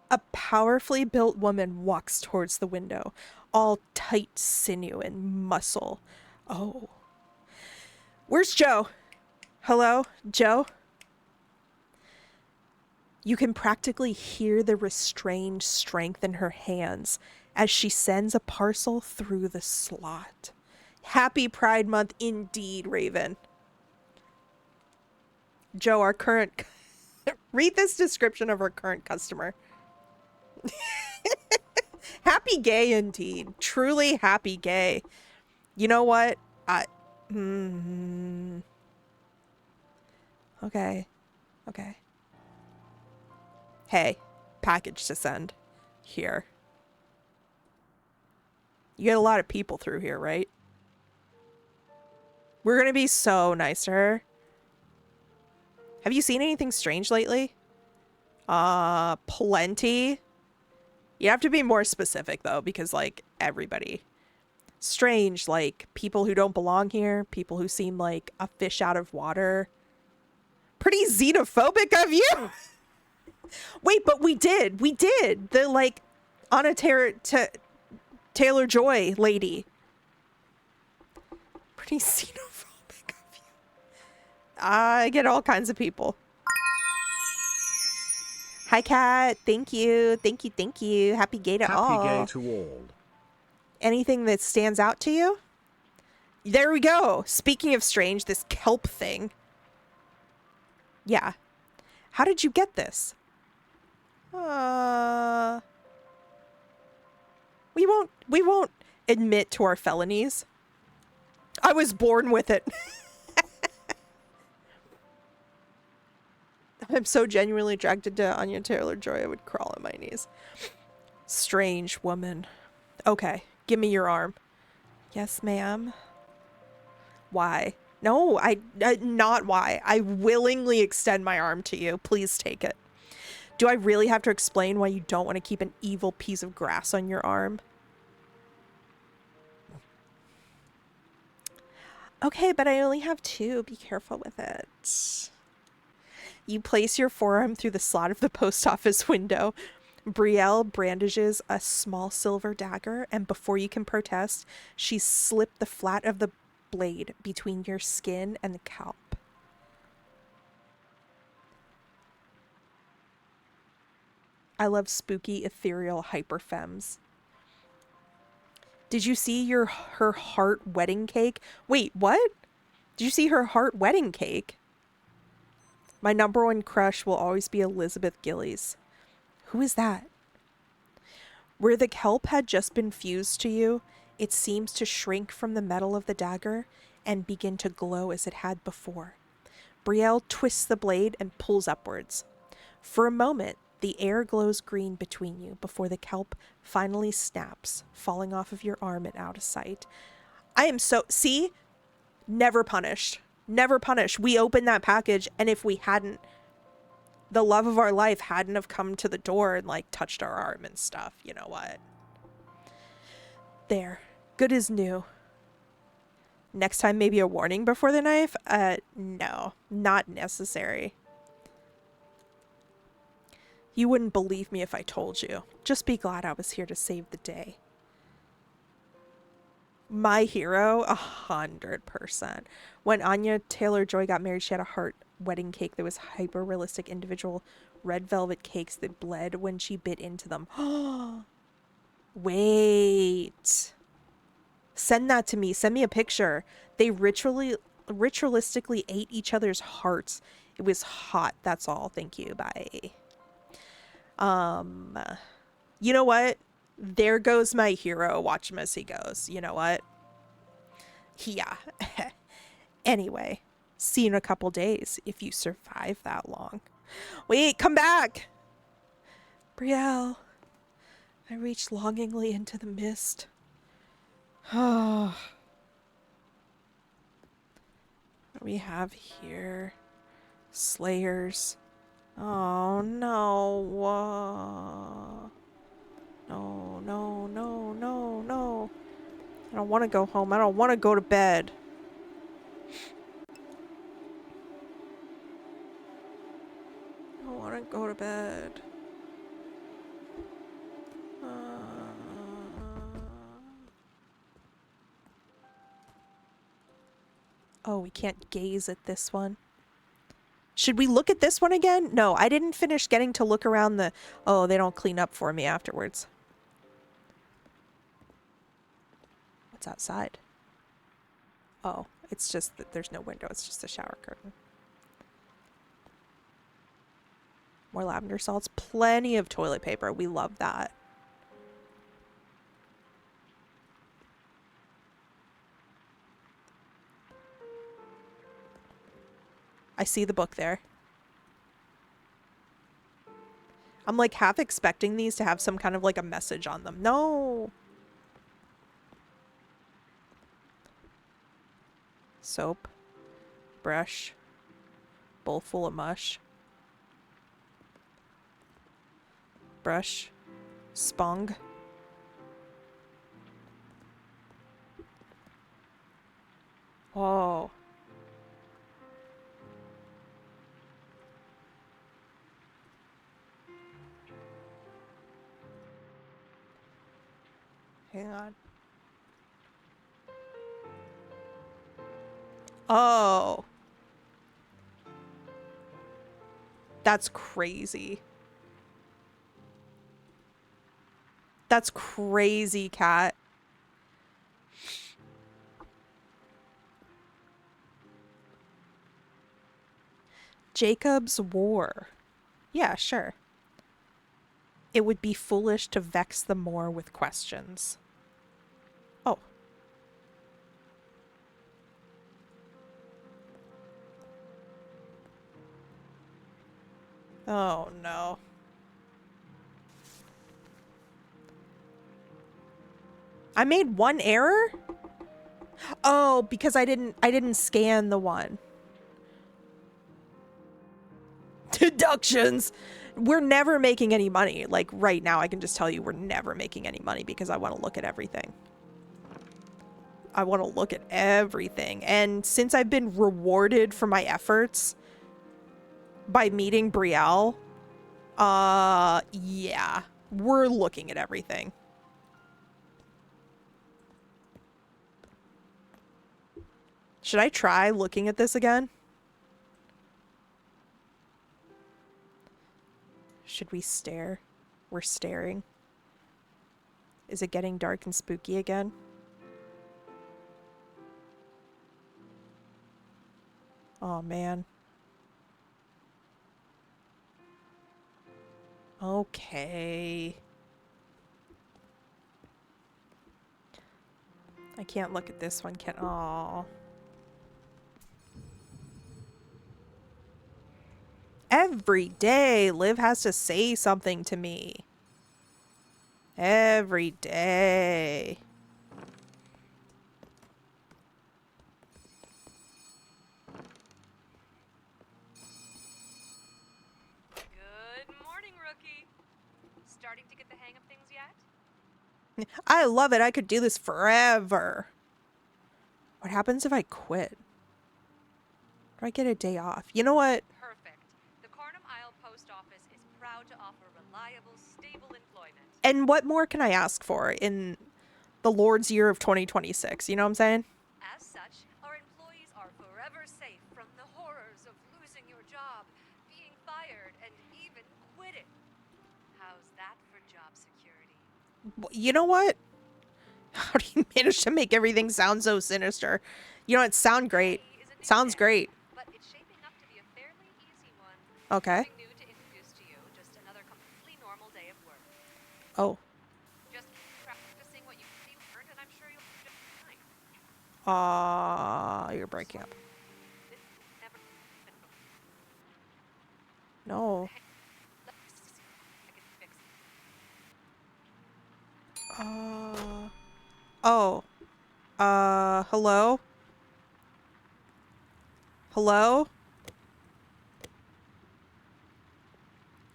A powerfully built woman walks towards the window, all tight sinew and muscle. Oh. Where's Joe? Hello, Joe? You can practically hear the restrained strength in her hands as she sends a parcel through the slot. Happy Pride Month indeed, Raven. Joe, our current... Read this description of our current customer. Happy gay indeed. Truly happy gay. You know what? Okay. Okay. Hey, package to send. Here. You get a lot of people through here, right? We're gonna be so nice to her. Have you seen anything strange lately? Plenty. You have to be more specific, though, because, like, everybody. Strange, like, people who don't belong here, people who seem like a fish out of water. Pretty xenophobic of you! Wait, but we did. We did. The, like, Anna Taylor-Joy lady. Pretty xenophobic of you. I get all kinds of people. Hi, Kat. Thank you. Thank you. Thank you. Happy gay to all. Happy gay to all. Anything that stands out to you? There we go. Speaking of strange, this kelp thing. Yeah. How did you get this? We won't admit to our felonies. I was born with it. I'm so genuinely attracted to Anya Taylor-Joy, I would crawl on my knees. Strange woman. Okay, give me your arm. Yes, ma'am. Why? No, not why. I willingly extend my arm to you. Please take it. Do I really have to explain why you don't want to keep an evil piece of grass on your arm? Okay, but I only have two. Be careful with it. You place your forearm through the slot of the post office window. Brielle brandishes a small silver dagger, and before you can protest, she slipped the flat of the blade between your skin and the kelp. I love spooky, ethereal hyperfems. Did you see her heart wedding cake? Wait, what? Did you see her heart wedding cake? My number one crush will always be Elizabeth Gillies. Who is that? Where the kelp had just been fused to you, it seems to shrink from the metal of the dagger and begin to glow as it had before. Brielle twists the blade and pulls upwards. For a moment, the air glows green between you before the kelp finally snaps, falling off of your arm and out of sight. I am so... See? Never punished. Never punished. We opened that package, and if we hadn't... The love of our life hadn't have come to the door and, like, touched our arm and stuff. You know what? There. Good as new. Next time, maybe a warning before the knife? No. Not necessary. You wouldn't believe me if I told you. Just be glad I was here to save the day. My hero? 100%. When Anya Taylor-Joy got married, she had a heart wedding cake that was hyper-realistic individual red velvet cakes that bled when she bit into them. Wait. Send that to me. Send me a picture. They ritualistically ate each other's hearts. It was hot. That's all. Thank you. Bye. You know what? There goes my hero. Watch him as he goes. You know what? Yeah. Anyway, see you in a couple days if you survive that long. Wait, come back! Brielle. I reached longingly into the mist. Oh. What do we have here? Slayers. Oh, no. No, no, no, no, no. I don't want to go home. I don't want to go to bed. I don't want to go to bed. Oh, we can't gaze at this one. Should we look at this one again? No, I didn't finish getting to look around the... Oh, they don't clean up for me afterwards. What's outside? Oh, it's just that there's no window. It's just a shower curtain. More lavender salts. Plenty of toilet paper. We love that. I see the book there. I'm like half expecting these to have some kind of like a message on them. No. Soap. Brush. Bowl full of mush. Brush. Spong. Oh. Hang on. Oh. That's crazy. That's crazy, cat. Jacob's War. Yeah, sure. It would be foolish to vex the more with questions. Oh. Oh no. I made one error? Oh, because I didn't scan the one. Deductions. We're never making any money. Like right now, I can just tell you we're never making any money because I want to look at everything. I want to look at everything. And since I've been rewarded for my efforts by meeting Brielle, yeah, we're looking at everything. Should I try looking at this again? Should we stare? We're staring. Is it getting dark and spooky again? Oh, man. Okay. I can't look at this one, can— Aw. Every day, Liv has to say something to me. Every day. Good morning, rookie. Starting to get the hang of things yet? I love it. I could do this forever. What happens if I quit? Do I get a day off? You know what? Perfect. The Cornham Isle Post Office is proud to offer reliable, stable employment. And what more can I ask for in the Lord's year of 2026? You know what I'm saying? As such, our employees are forever safe from the horrors of losing your job, being fired, and even quitting. How's that for job security? You know what? How do you manage to make everything sound so sinister? You know, it sounds great. Today is a new Sounds day, great. but it's shaping up to be a fairly easy one. Okay. Nothing new to introduce to you, just another completely normal day of work. Oh. Just practicing what you learned, and I'm sure you'll do just fine. You're breaking up. This never happened before. No. Let's see if I can fix it. Oh. Hello? Hello?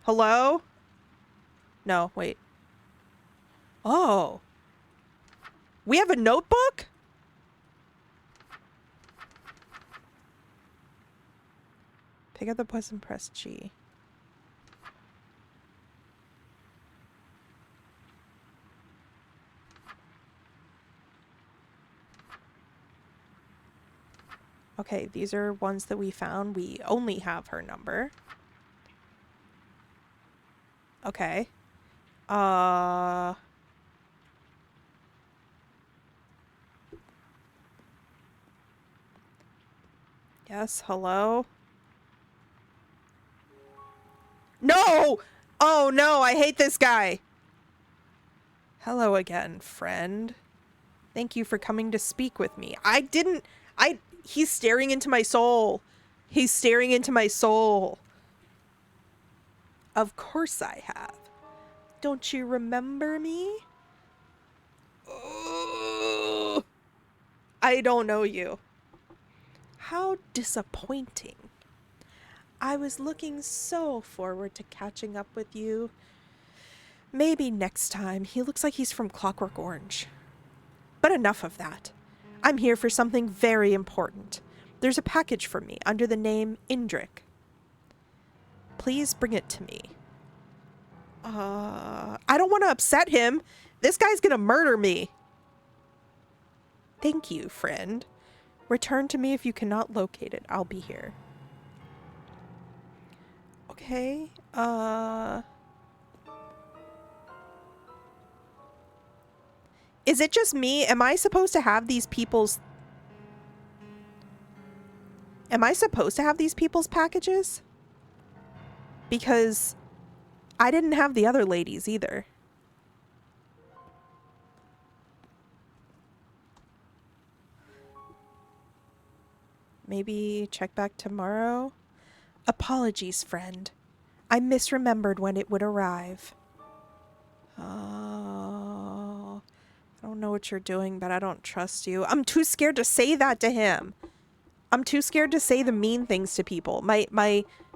Hello? No, wait. Oh. We have a notebook? Pick up the button and press G. Okay, these are ones that we found. We only have her number. Okay. Yes, hello? No! Oh no, I hate this guy! Hello again, friend. Thank you for coming to speak with me. He's staring into my soul. He's staring into my soul. Of course I have. Don't you remember me? I don't know you. How disappointing. I was looking so forward to catching up with you. Maybe next time. He looks like he's from Clockwork Orange. But enough of that. I'm here for something very important. There's a package for me under the name Indrik. Please bring it to me. I don't want to upset him. This guy's gonna murder me. Thank you, friend. Return to me if you cannot locate it. I'll be here. Okay. Is it just me? Am I supposed to have these people's... Am I supposed to have these people's packages? Because I didn't have the other ladies either. Maybe check back tomorrow? Apologies, friend. I misremembered when it would arrive. Oh, I don't know what you're doing, but I don't trust you. I'm too scared to say that to him. I'm too scared to say the mean things to people. My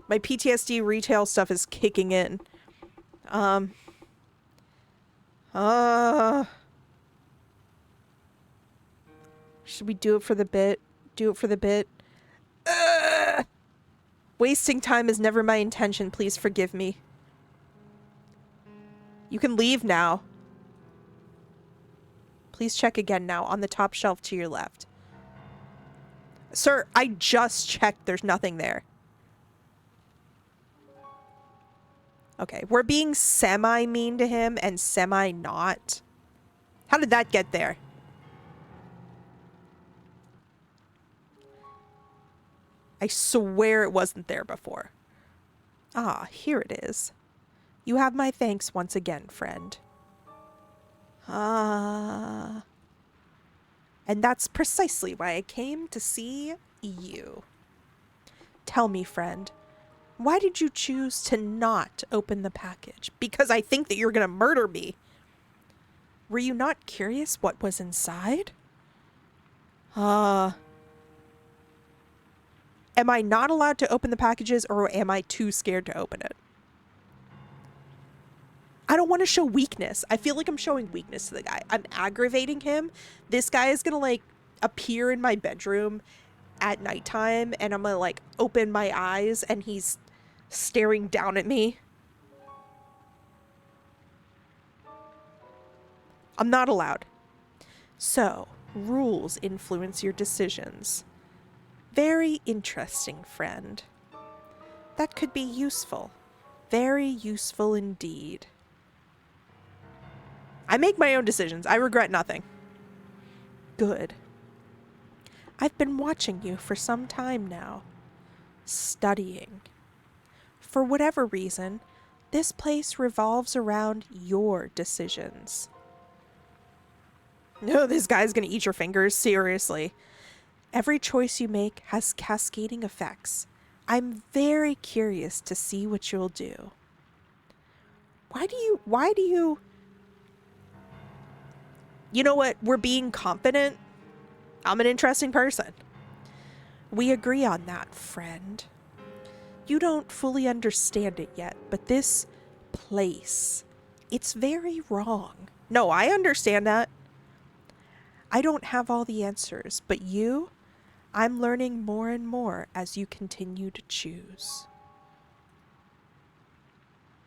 PTSD retail stuff is kicking in. Should we do it for the bit? Do it for the bit? Wasting time is never my intention. Please forgive me. You can leave now. Please check again now on the top shelf to your left. Sir, I just checked. There's nothing there. Okay, we're being semi-mean to him and semi-not. How did that get there? I swear it wasn't there before. Ah, here it is. You have my thanks once again, friend. And that's precisely why I came to see you. Tell me, friend, why did you choose to not open the package? Because I think that you're gonna murder me. Were you not curious what was inside? Am I not allowed to open the packages, or am I too scared to open it? I don't want to show weakness. I feel like I'm showing weakness to the guy. I'm aggravating him. This guy is gonna like appear in my bedroom at nighttime, and I'm gonna like open my eyes and he's staring down at me. I'm not allowed. So, rules influence your decisions. Very interesting, friend. That could be useful. Very useful indeed. I make my own decisions. I regret nothing. Good. I've been watching you for some time now. Studying. For whatever reason, this place revolves around your decisions. No, this guy's gonna eat your fingers. Seriously. Every choice you make has cascading effects. I'm very curious to see what you'll do. Why do you... You know what? We're being confident. I'm an interesting person. We agree on that, friend. You don't fully understand it yet, but this place, it's very wrong. No, I understand that. I don't have all the answers, but you, I'm learning more and more as you continue to choose.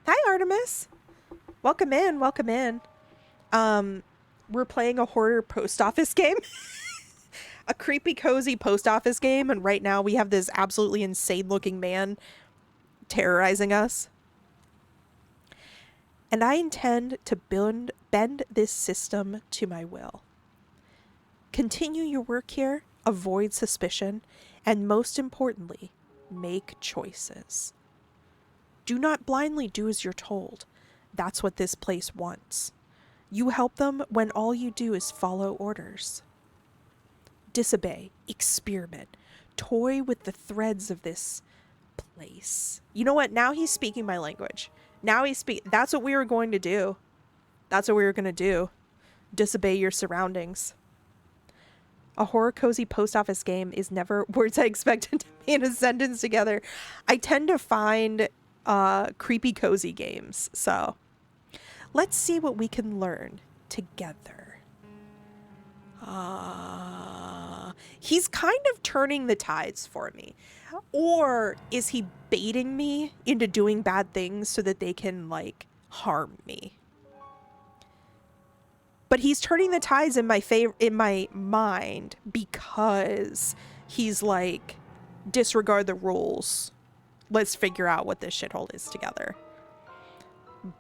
Hi, Artemis. Welcome in, welcome in. We're playing a horror post office game. A creepy, cozy post office game, and right now we have this absolutely insane-looking man terrorizing us. And I intend to bend this system to my will. Continue your work here, avoid suspicion, and most importantly, make choices. Do not blindly do as you're told. That's what this place wants. You help them when all you do is follow orders. Disobey, experiment, toy with the threads of this place. You know what? Now he's speaking my language. Now he's that's what we were going to do. That's what we were going to do. Disobey your surroundings. A horror cozy post office game is never words I expected to be in a sentence together. I tend to find creepy cozy games. So let's see what we can learn together. He's kind of turning the tides for me. Or is he baiting me into doing bad things so that they can, like, harm me? But he's turning the tides in my mind because he's like, disregard the rules. Let's figure out what this shithole is together.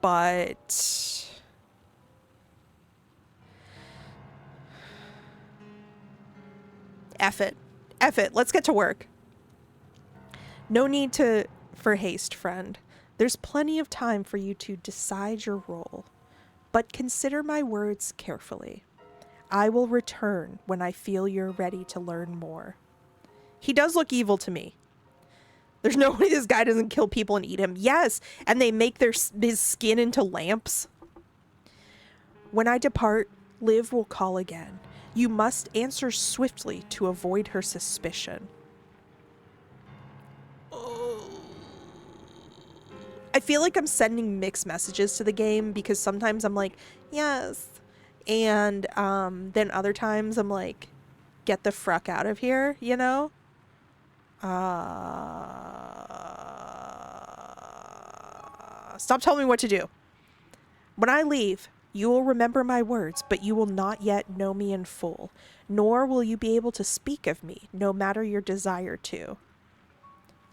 But F it. F it. Let's get to work. No need for haste, friend. There's plenty of time for you to decide your role. But consider my words carefully. I will return when I feel you're ready to learn more. He does look evil to me. There's no way this guy doesn't kill people and eat him. Yes, and they make his skin into lamps. When I depart, Liv will call again. You must answer swiftly to avoid her suspicion. I feel like I'm sending mixed messages to the game because sometimes I'm like, yes. And then other times I'm like, get the fruck out of here, you know? Stop telling me what to do. When I leave, you will remember my words, but you will not yet know me in full, nor will you be able to speak of me, no matter your desire to.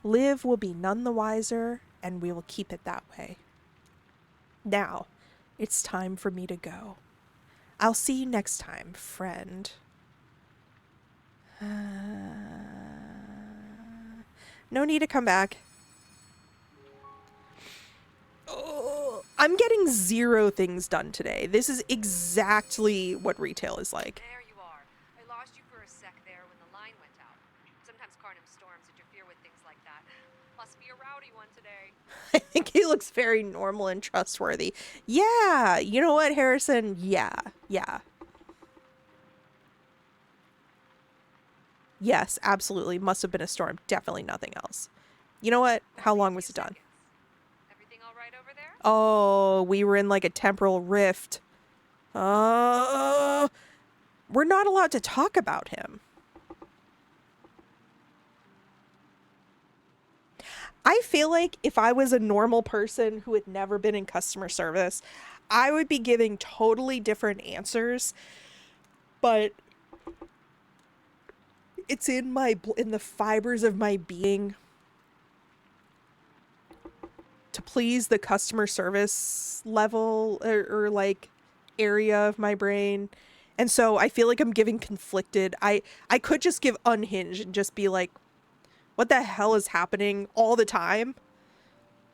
Liv will be none the wiser, and we will keep it that way. Now, it's time for me to go. I'll see you next time, friend. No need to come back. Oh, I'm getting 0 things done today. This is exactly what retail is like. There you are. I lost you for a sec there when the line went out. Sometimes Carnum storms interfere with things like that. Must be a rowdy one today. I think he looks very normal and trustworthy. Yeah, you know what, Harrison? Yeah. Yes, absolutely. Must have been a storm. Definitely nothing else. You know what? How long was it done? Everything all right over there? Oh, we were in like a temporal rift. We're not allowed to talk about him. I feel like if I was a normal person who had never been in customer service, I would be giving totally different answers. But it's in the fibers of my being to please the customer service level or like area of my brain. And so I feel like I'm giving conflicted. I could just give unhinged and just be like, what the hell is happening all the time?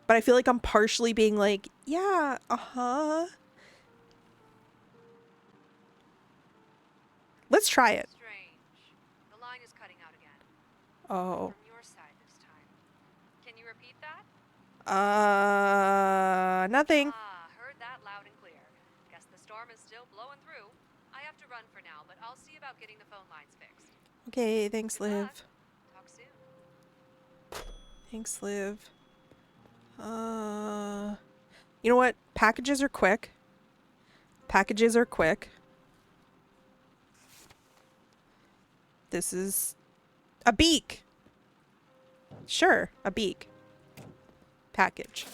But I feel like I'm partially being like, yeah, Let's try it. Strange. The line is cutting out again. Oh. From your side this time. Can you repeat that? Nothing. Heard that loud and clear. Guess the storm is still blowing through. I have to run for now, but I'll see about getting the phone lines fixed. Okay, thanks, Good luck. Liv. Talk soon. Thanks, Liv. You know what? Packages are quick. This is a beak. Sure, a beak. Package.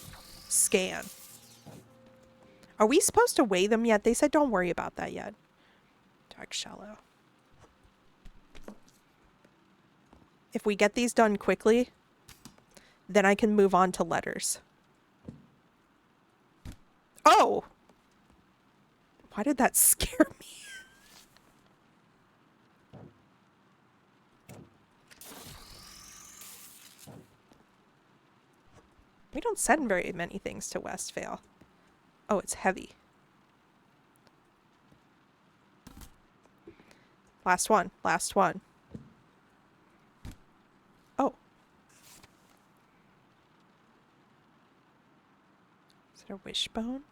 Scan. Are we supposed to weigh them yet? They said don't worry about that yet. Dark shallow. If we get these done quickly, then I can move on to letters. Oh! Why did that scare me? We don't send very many things to Westvale. Oh, it's heavy. Last one. Oh. Is it a wishbone?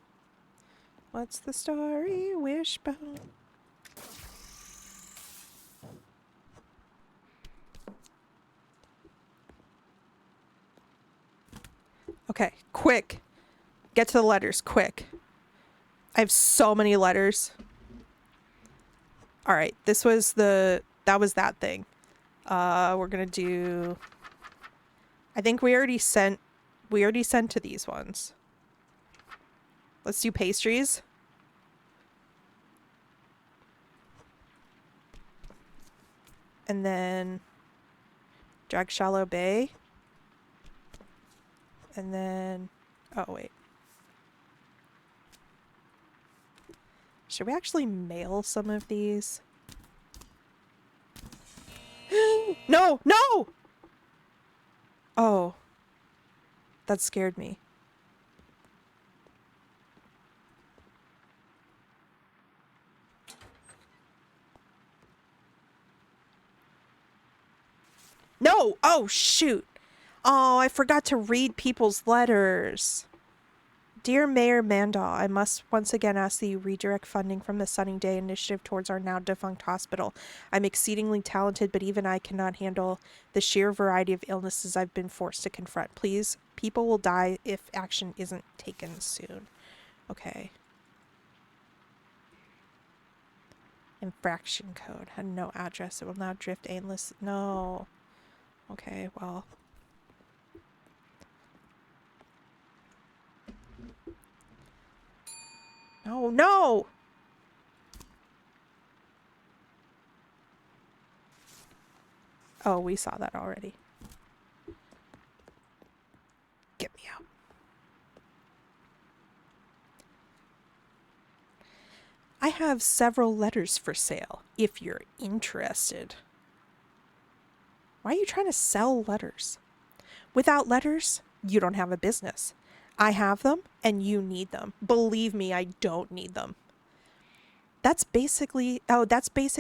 What's the story? Wishbone. Okay, quick. Get to the letters, quick. I have so many letters. All right, that was that thing. We're gonna do. I think we already sent to these ones. Let's do pastries. And then Drag Shallow Bay. And then, oh wait. Should we actually mail some of these? No, no! Oh, that scared me. No! Oh, shoot. Oh, I forgot to read people's letters. Dear Mayor Mandal, I must once again ask that you redirect funding from the Sunny Day Initiative towards our now defunct hospital. I'm exceedingly talented, but even I cannot handle the sheer variety of illnesses I've been forced to confront. Please, people will die if action isn't taken soon. Okay. Infraction code. Had no address. It will now drift aimless. No. Okay, well. No, no! Oh, we saw that already. Get me out. I have several letters for sale, if you're interested. Why are you trying to sell letters? Without letters, you don't have a business. I have them, and you need them. Believe me, I don't need them. That's basic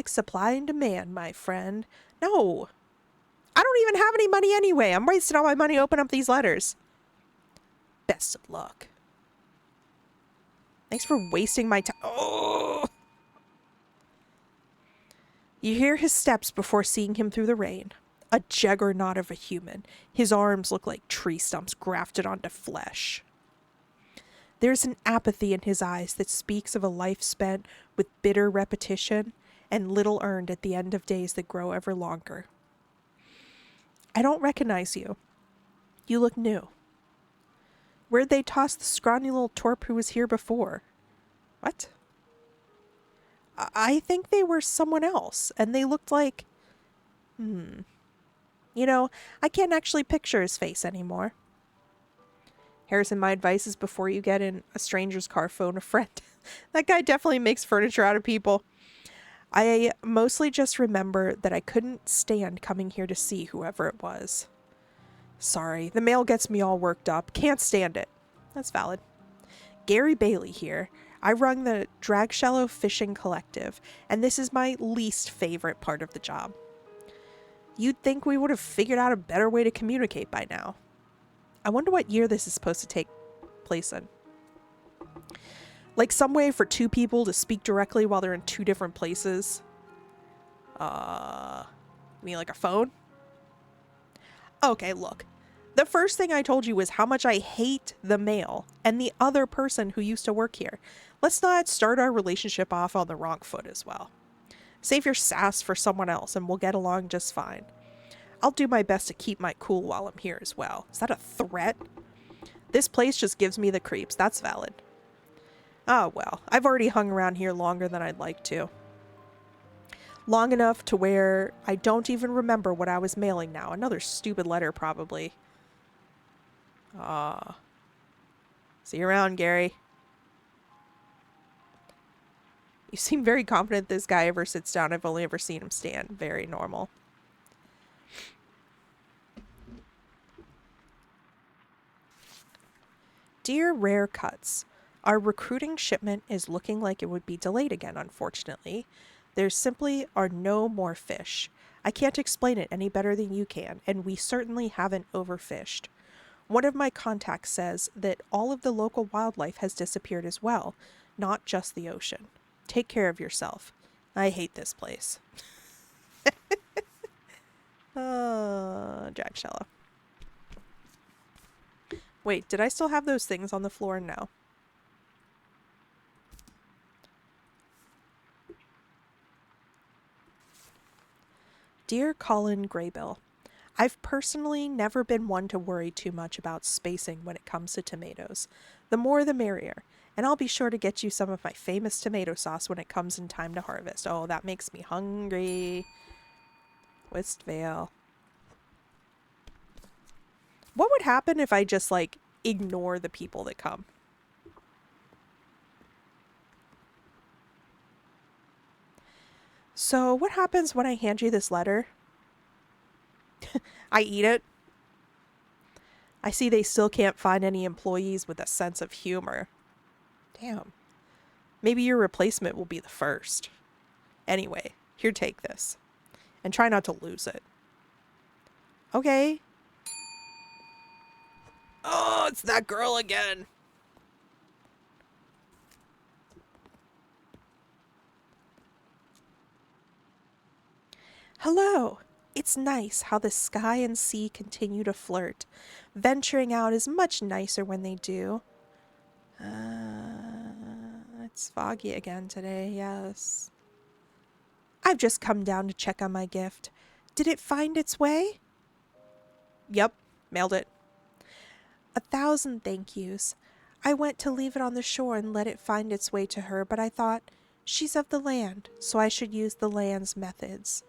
supply and demand, my friend. No. I don't even have any money anyway. I'm wasting all my money opening up these letters. Best of luck. Thanks for wasting my time. Oh! You hear his steps before seeing him through the rain. A juggernaut of a human. His arms look like tree stumps grafted onto flesh. There's an apathy in his eyes that speaks of a life spent with bitter repetition and little earned at the end of days that grow ever longer. I don't recognize you. You look new. Where'd they toss the scrawny little twerp who was here before? What? I think they were someone else, and they looked like... You know, I can't actually picture his face anymore. Harrison, my advice is before you get in a stranger's car, phone a friend. That guy definitely makes furniture out of people. I mostly just remember that I couldn't stand coming here to see whoever it was. Sorry, the mail gets me all worked up. Can't stand it. That's valid. Gary Bailey here. I run the Drag Shallow Fishing Collective, and this is my least favorite part of the job. You'd think we would have figured out a better way to communicate by now. I wonder what year this is supposed to take place in. Like some way for two people to speak directly while they're in two different places. You mean like a phone? Okay, look. The first thing I told you was how much I hate the mail and the other person who used to work here. Let's not start our relationship off on the wrong foot as well. Save your sass for someone else and we'll get along just fine. I'll do my best to keep my cool while I'm here as well. Is that a threat? This place just gives me the creeps. That's valid. Oh well, I've already hung around here longer than I'd like to. Long enough to where I don't even remember what I was mailing now. Another stupid letter, probably. See you around, Gary. You seem very confident this guy ever sits down. I've only ever seen him stand. Very normal. Dear Rare Cuts, our recruiting shipment is looking like it would be delayed again, unfortunately. There simply are no more fish. I can't explain it any better than you can, and we certainly haven't overfished. One of my contacts says that all of the local wildlife has disappeared as well, not just the ocean. Take care of yourself. I hate this place. Jack Shallow. Wait, did I still have those things on the floor? No. Dear Colin Graybill, I've personally never been one to worry too much about spacing when it comes to tomatoes. The more the merrier. And I'll be sure to get you some of my famous tomato sauce when it comes in time to harvest. Oh, that makes me hungry. Westvale. What would happen if I just, like, ignore the people that come? So, what happens when I hand you this letter? I eat it. I see they still can't find any employees with a sense of humor. Damn. Maybe your replacement will be the first. Anyway, here, take this. And try not to lose it. Okay. Oh, it's that girl again. Hello. It's nice how the sky and sea continue to flirt. Venturing out is much nicer when they do. It's foggy again today, yes. I've just come down to check on my gift. Did it find its way? Yep, mailed it. 1,000 thank yous. I went to leave it on the shore and let it find its way to her, but I thought, she's of the land, so I should use the land's methods.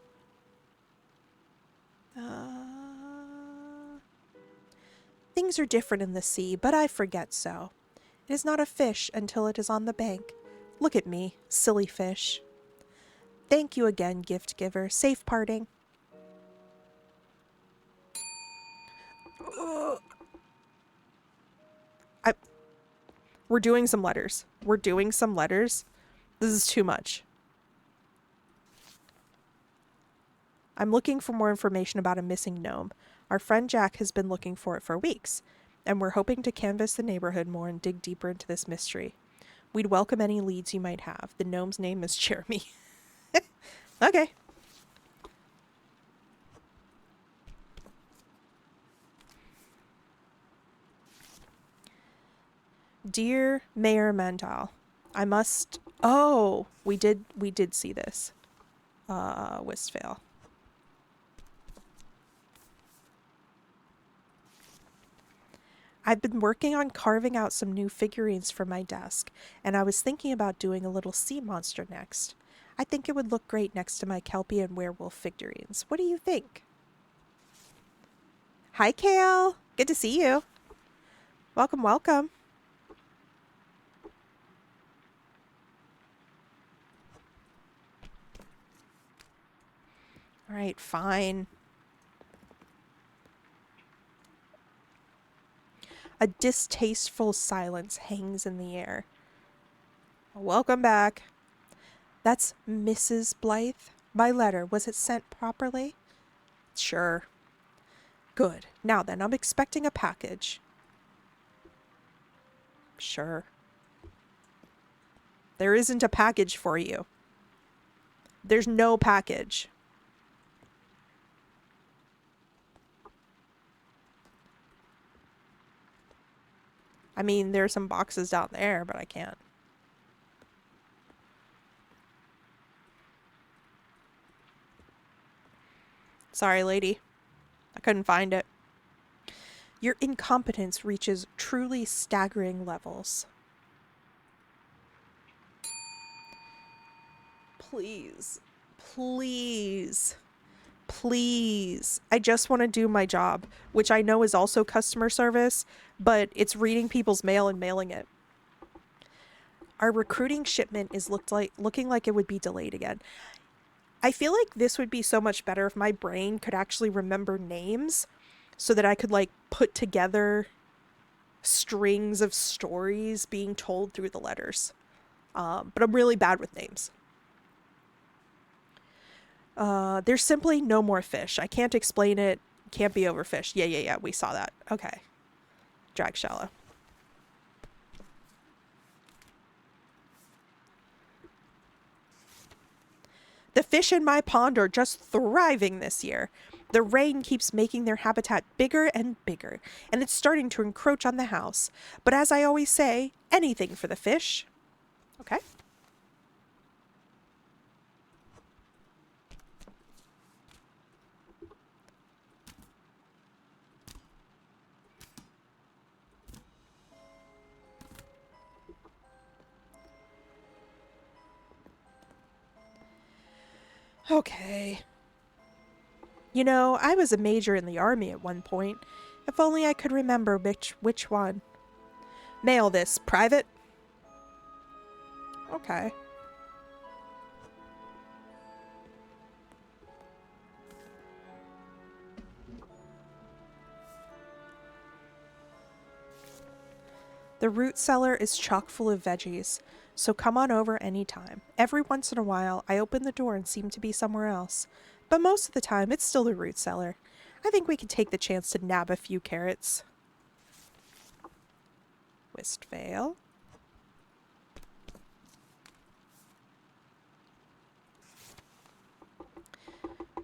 Things are different in the sea, but I forget so. It is not a fish until it is on the bank. Look at me, silly fish. Thank you again, gift giver. Safe parting. We're doing some letters. This is too much. I'm looking for more information about a missing gnome. Our friend Jack has been looking for it for weeks, and we're hoping to canvass the neighborhood more and dig deeper into this mystery. We'd welcome any leads you might have. The gnome's name is Jeremy. Okay. Dear Mayor Mandal, I must... Oh, we did see this. Westphal. I've been working on carving out some new figurines for my desk, and I was thinking about doing a little sea monster next. I think it would look great next to my Kelpie and werewolf figurines. What do you think? Hi, Kale. Good to see you. Welcome, welcome. All right, fine. A distasteful silence hangs in the air. Welcome back. That's Mrs. Blythe. My letter, was it sent properly? Sure. Good. Now then, I'm expecting a package. Sure. There isn't a package for you. There's no package. I mean, there's some boxes down there, but I can't. Sorry, lady. I couldn't find it. Your incompetence reaches truly staggering levels. Please. Please. Please. I just want to do my job, which I know is also customer service, but it's reading people's mail and mailing it. Our recruiting shipment is looking like it would be delayed again. I feel like this would be so much better if my brain could actually remember names so that I could, like, put together strings of stories being told through the letters. But I'm really bad with names. There's simply no more fish. I can't explain it. Can't be overfished. Yeah, we saw that. Okay. drag shallow. The fish in my pond are just thriving this year. The rain keeps making their habitat bigger and bigger, and it's starting to encroach on the house. But as I always say, anything for the fish. Okay. Okay. You know, I was a major in the army at one point. If only I could remember which one. Mail this. Private? Okay. The root cellar is chock full of veggies, so come on over anytime. Every once in a while, I open the door and seem to be somewhere else, but most of the time, it's still the root cellar. I think we could take the chance to nab a few carrots. Westvale.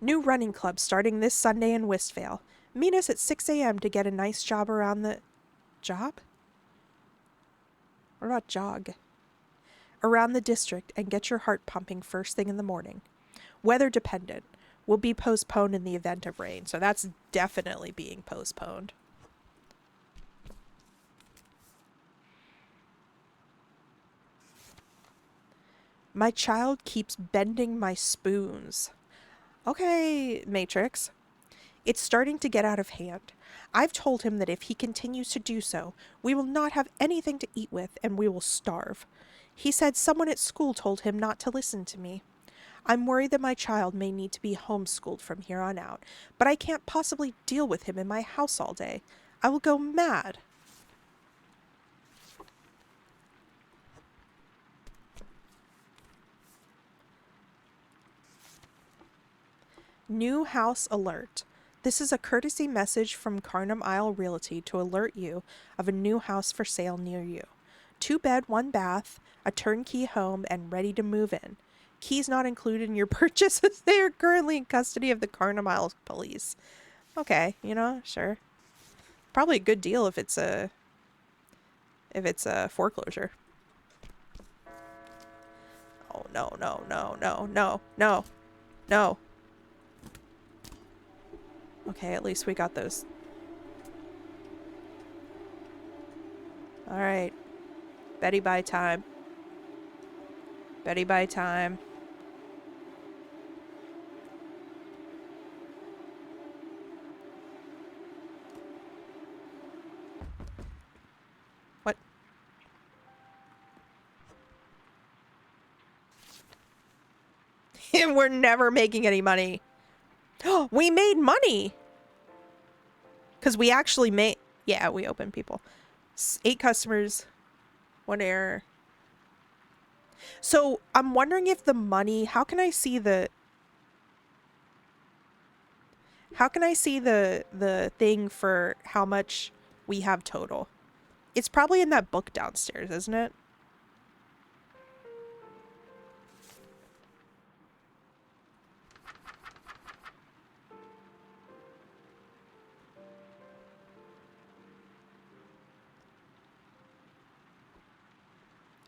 New running club starting this Sunday in Westvale. Meet us at 6 a.m. to get a nice job around the... Job? What about jog? Around the district and get your heart pumping first thing in the morning. Weather dependent. Will be postponed in the event of rain. So that's definitely being postponed. My child keeps bending my spoons. Okay, Matrix. It's starting to get out of hand. I've told him that if he continues to do so, we will not have anything to eat with and we will starve. He said someone at school told him not to listen to me. I'm worried that my child may need to be homeschooled from here on out, but I can't possibly deal with him in my house all day. I will go mad. New house alert. This is a courtesy message from Carnum Isle Realty to alert you of a new house for sale near you. 2-bed, 1-bath, a turnkey home, and ready to move in. Keys not included in your purchase as they are currently in custody of the Carnum Isle police. Okay, you know, sure. Probably a good deal if it's a foreclosure. Oh, no, no, no, no, no, no, no. Okay, at least we got those. Alright. Betty buy time. Betty buy time. What? We're never making any money. We made money! Because we actually made... Yeah, we opened people. 8 customers. 1 error. So, I'm wondering if the money... How can I see the... How can I see the thing for how much we have total? It's probably in that book downstairs, isn't it?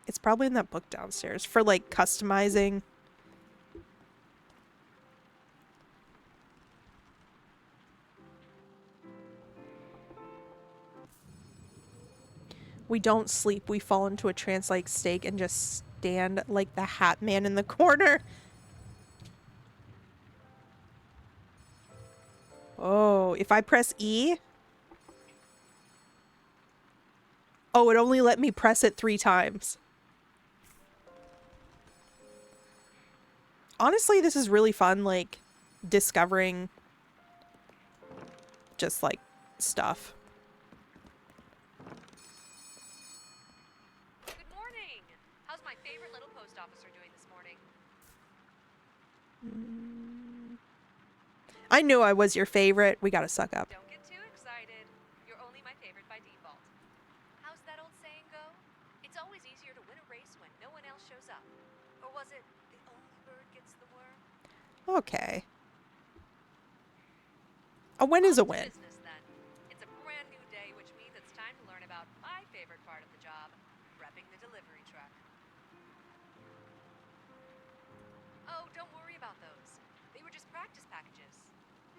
It's probably in that book downstairs for like customizing. We don't sleep. We fall into a trance-like state and just stand like the Hat Man in the corner. Oh, if I press E? Oh, it only let me press it 3 times. Honestly, this is really fun, like, discovering just, like, stuff. Good morning! How's my favorite little post officer doing this morning? I knew I was your favorite. We gotta suck up. Don't get too excited. You're only my favorite by default. always easier to win a race when no one else shows up. Or was it the only bird gets the worm? Okay. A win On is a to win. business then. It's a brand new day, which means it's time to learn about my favorite part of the job, prepping the delivery truck. Oh, don't worry about those. They were just practice packages.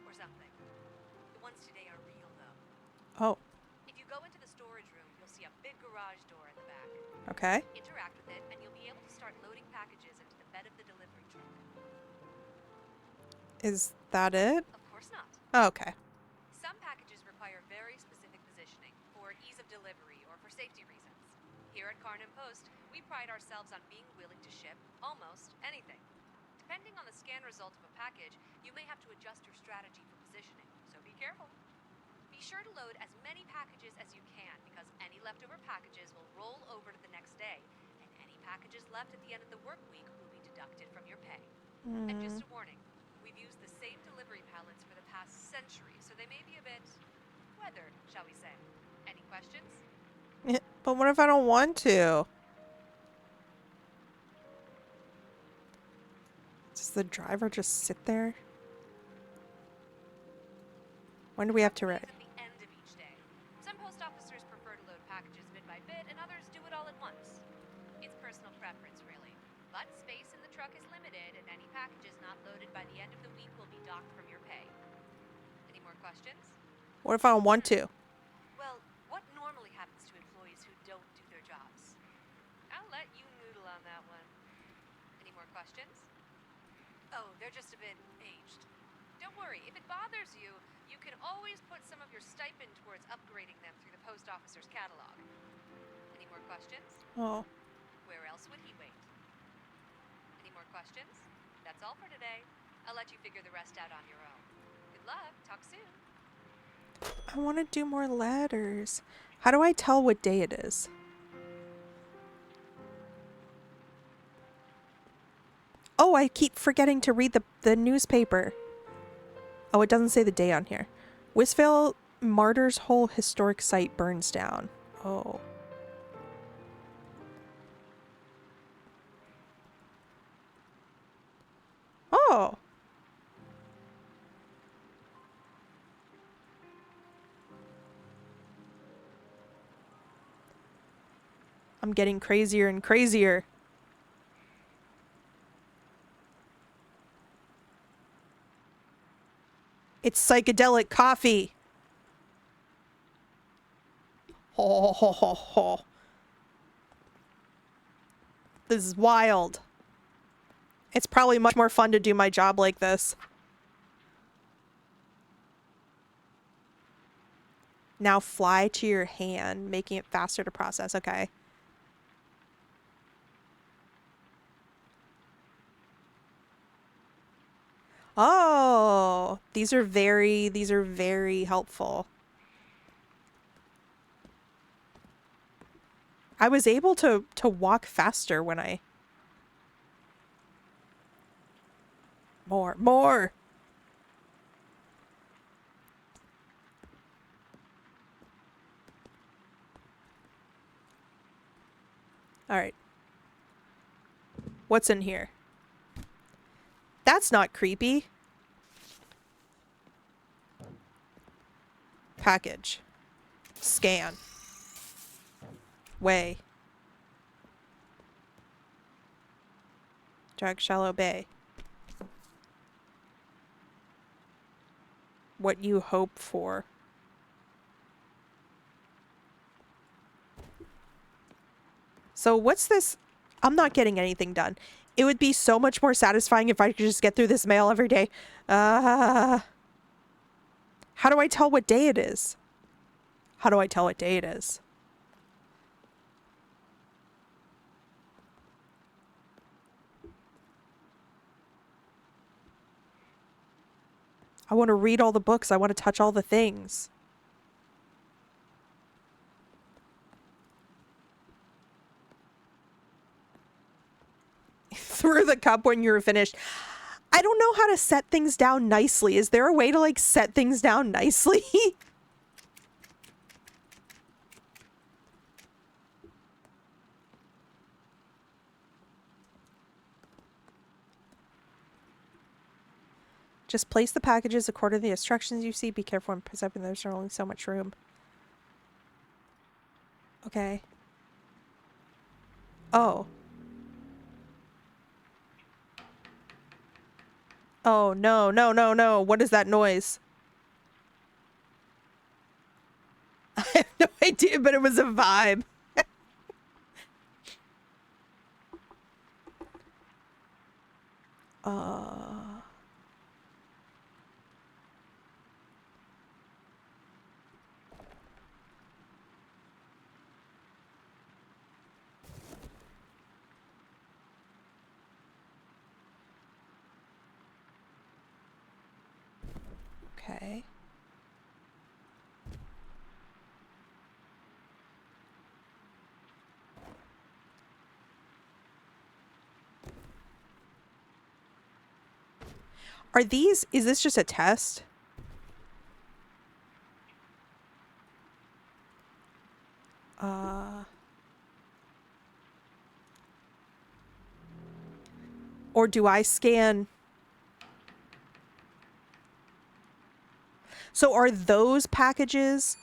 Or something. The ones today are real, though. Oh, If you go into the storage room, you'll see a big garage door in the back. okay. Interact with it, and you'll be able to start loading packages into the bed of the delivery truck. Is that it? Of course not. Oh, okay. Some packages require very specific positioning for ease of delivery or for safety reasons. Here at Carnan Post, we pride ourselves on being willing to ship almost anything. Depending on the scan result of a package, you may have to adjust your strategy for positioning, so be careful. Be sure to load as many packages as you can because any leftover packages will roll over to the next day, and any packages left at the end of the work week will be deducted from your pay. And just a warning, we've used the same delivery pallets for the past century, so they may be a bit weathered, shall we say. Any questions? But what if I don't want to? Does the driver just sit there? When do we have to Truck write? leaves at the end of each day. Some post officers prefer to load packages bit by bit, and others do it all at once. It's personal preference, really. But space in the truck is limited, and any packages not loaded by the end of the week will be docked from your pay. Any more questions? What if I don't want to? Well, what normally happens to employees who don't do their jobs? I'll let you noodle on that one. Any more questions? Oh, they're just a bit aged. Don't worry, if it bothers you, you can always put some of your stipend towards upgrading them through the post officer's catalog. Any more questions? Oh. Where else would he wait? Any more questions? That's all for today. I'll let you figure the rest out on your own. Good luck. Talk soon. I want to do more letters. How do I tell what day it is? Oh, I keep forgetting to read the newspaper. Oh, it doesn't say the day on here. Wisville Martyrs Hole Historic Site burns down. Oh. Oh. I'm getting crazier and crazier. It's psychedelic coffee. Ho ho ho ho. This is wild. It's probably much more fun to do my job like this. Now fly to your hand, making it faster to process. Okay. Oh, these are very helpful. I was able to walk faster when I more. All right. What's in here? That's not creepy. Package. Scan. Weigh. Drag shallow bay. What you hope for. So what's this? I'm not getting anything done. It would be so much more satisfying if I could just get through this mail every day. How do I tell what day it is? How do I tell what day it is? I want to read all the books. I want to touch all the things. Through the cup when you're finished. I don't know how to set things down nicely. Is there a way to like set things down nicely? Just place the packages according to the instructions you see. Be careful when presenting. There's only so much room. Okay. Oh. Oh, no, no, no, no. What is that noise? I have no idea, but it was a vibe. uh... Okay. Is this just a test? Or do I scan? So are those packages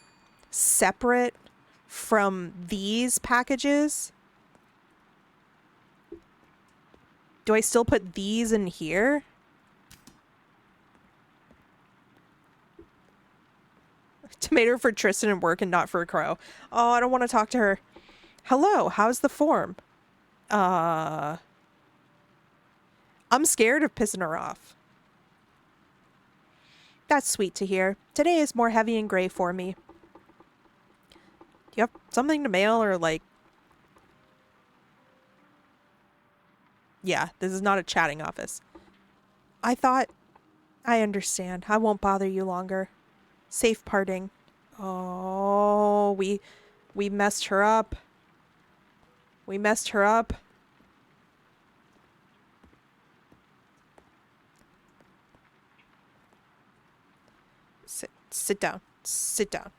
separate from these packages? Do I still put these in here? Tomato for Tristan and work and not for a crow. Oh, I don't want to talk to her. Hello, how's the form? I'm scared of pissing her off. That's sweet to hear. Today is more heavy and gray for me. Do you have something to mail or like... Yeah, this is not a chatting office. I thought... I understand. I won't bother you longer. Safe parting. Oh, we messed her up. We messed her up. Sit down. Sit down.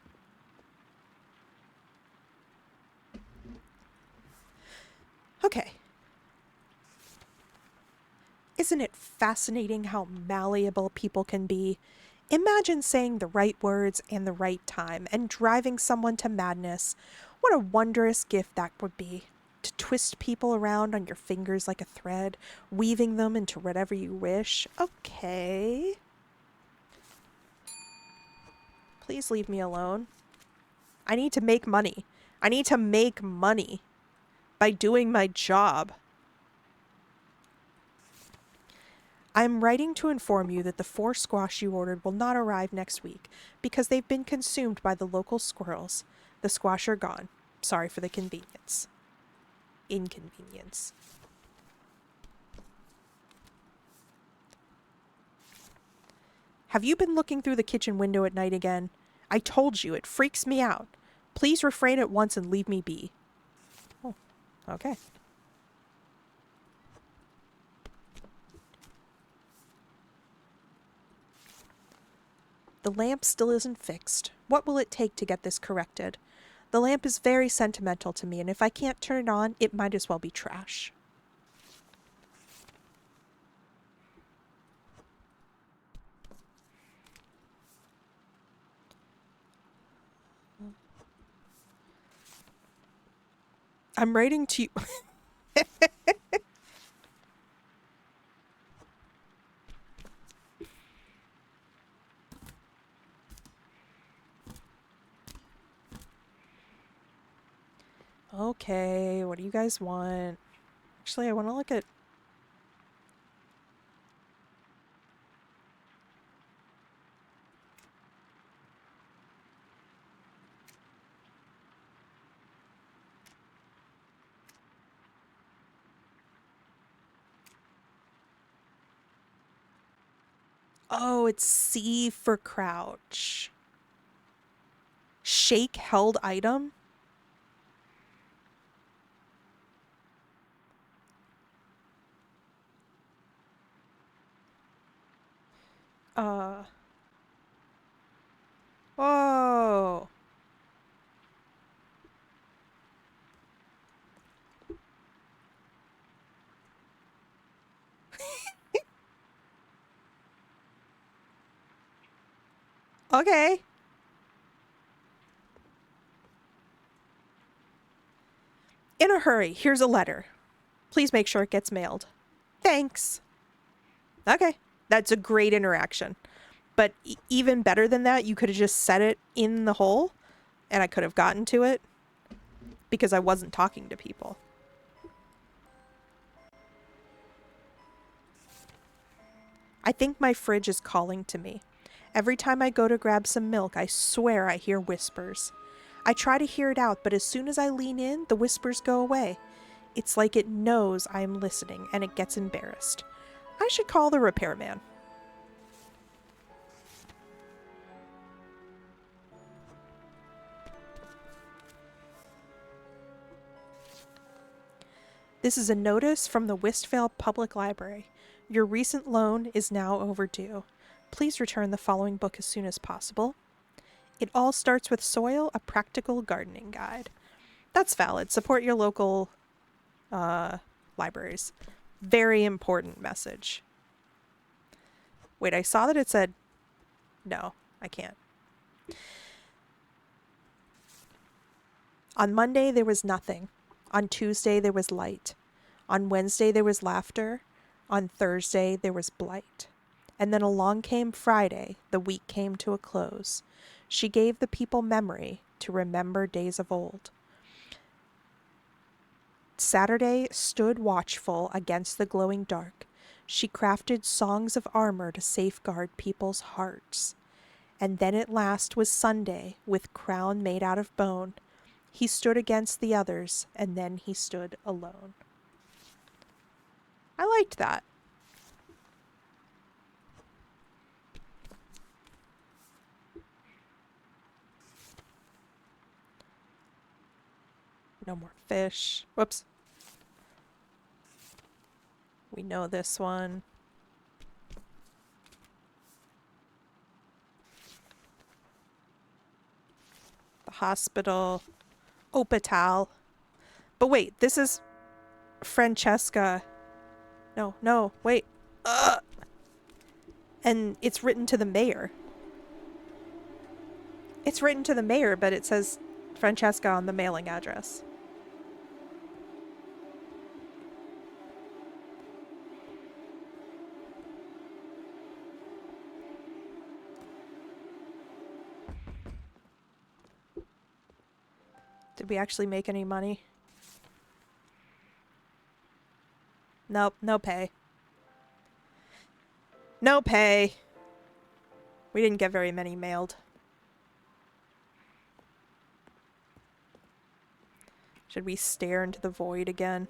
Okay. Isn't it fascinating how malleable people can be? Imagine saying the right words and the right time and driving someone to madness. What a wondrous gift that would be. To twist people around on your fingers like a thread, weaving them into whatever you wish. Okay. Please leave me alone. I need to make money. I need to make money by doing my job. I'm writing to inform you that the 4 squash you ordered will not arrive next week because they've been consumed by the local squirrels. The squash are gone. Sorry for the convenience. Inconvenience. Have you been looking through the kitchen window at night again? I told you, it freaks me out. Please refrain at once and leave me be. Oh, okay. The lamp still isn't fixed. What will it take to get this corrected? The lamp is very sentimental to me, and if I can't turn it on, it might as well be trash. I'm writing to you. Okay, what do you guys want? Actually, I want to look at... Oh, it's C for crouch. Shake held item? Uh... Whoa! Okay. In a hurry, here's a letter. Please make sure it gets mailed. Thanks. Okay. That's a great interaction. But even better than that, you could have just set it in the hole and I could have gotten to it because I wasn't talking to people. I think my fridge is calling to me. Every time I go to grab some milk, I swear I hear whispers. I try to hear it out, but as soon as I lean in, the whispers go away. It's like it knows I am listening and it gets embarrassed. I should call the repairman. This is a notice from the Westvale Public Library. Your recent loan is now overdue. Please return the following book as soon as possible. It all starts with soil, a practical gardening guide. That's valid. Support your local libraries. Very important message. Wait, I saw that it said, no, I can't. On Monday, there was nothing. On Tuesday, there was light. On Wednesday, there was laughter. On Thursday, there was blight. And then along came Friday. The week came to a close. She gave the people memory to remember days of old. Saturday stood watchful against the glowing dark. She crafted songs of armor to safeguard people's hearts. And then at last was Sunday, with crown made out of bone. He stood against the others, and then he stood alone. I liked that. No more fish. Whoops. We know this one. The hospital. Opital. But wait, this is Francesca. No, wait. And it's written to the mayor. It's written to the mayor, but it says Francesca on the mailing address. Did we actually make any money? Nope, no pay. No pay. We didn't get very many mailed. Should we stare into the void again?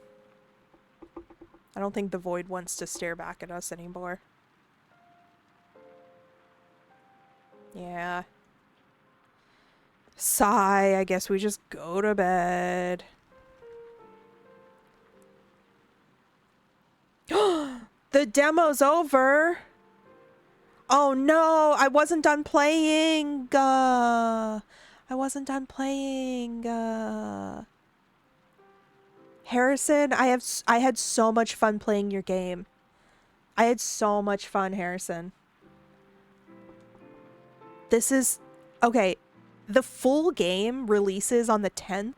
I don't think the void wants to stare back at us anymore. Yeah. Sigh, I guess we just go to bed. The demo's over. Oh no, I wasn't done playing. I wasn't done playing. Harrison, I had so much fun playing your game. I had so much fun, Harrison. This is okay. The full game releases on the 10th.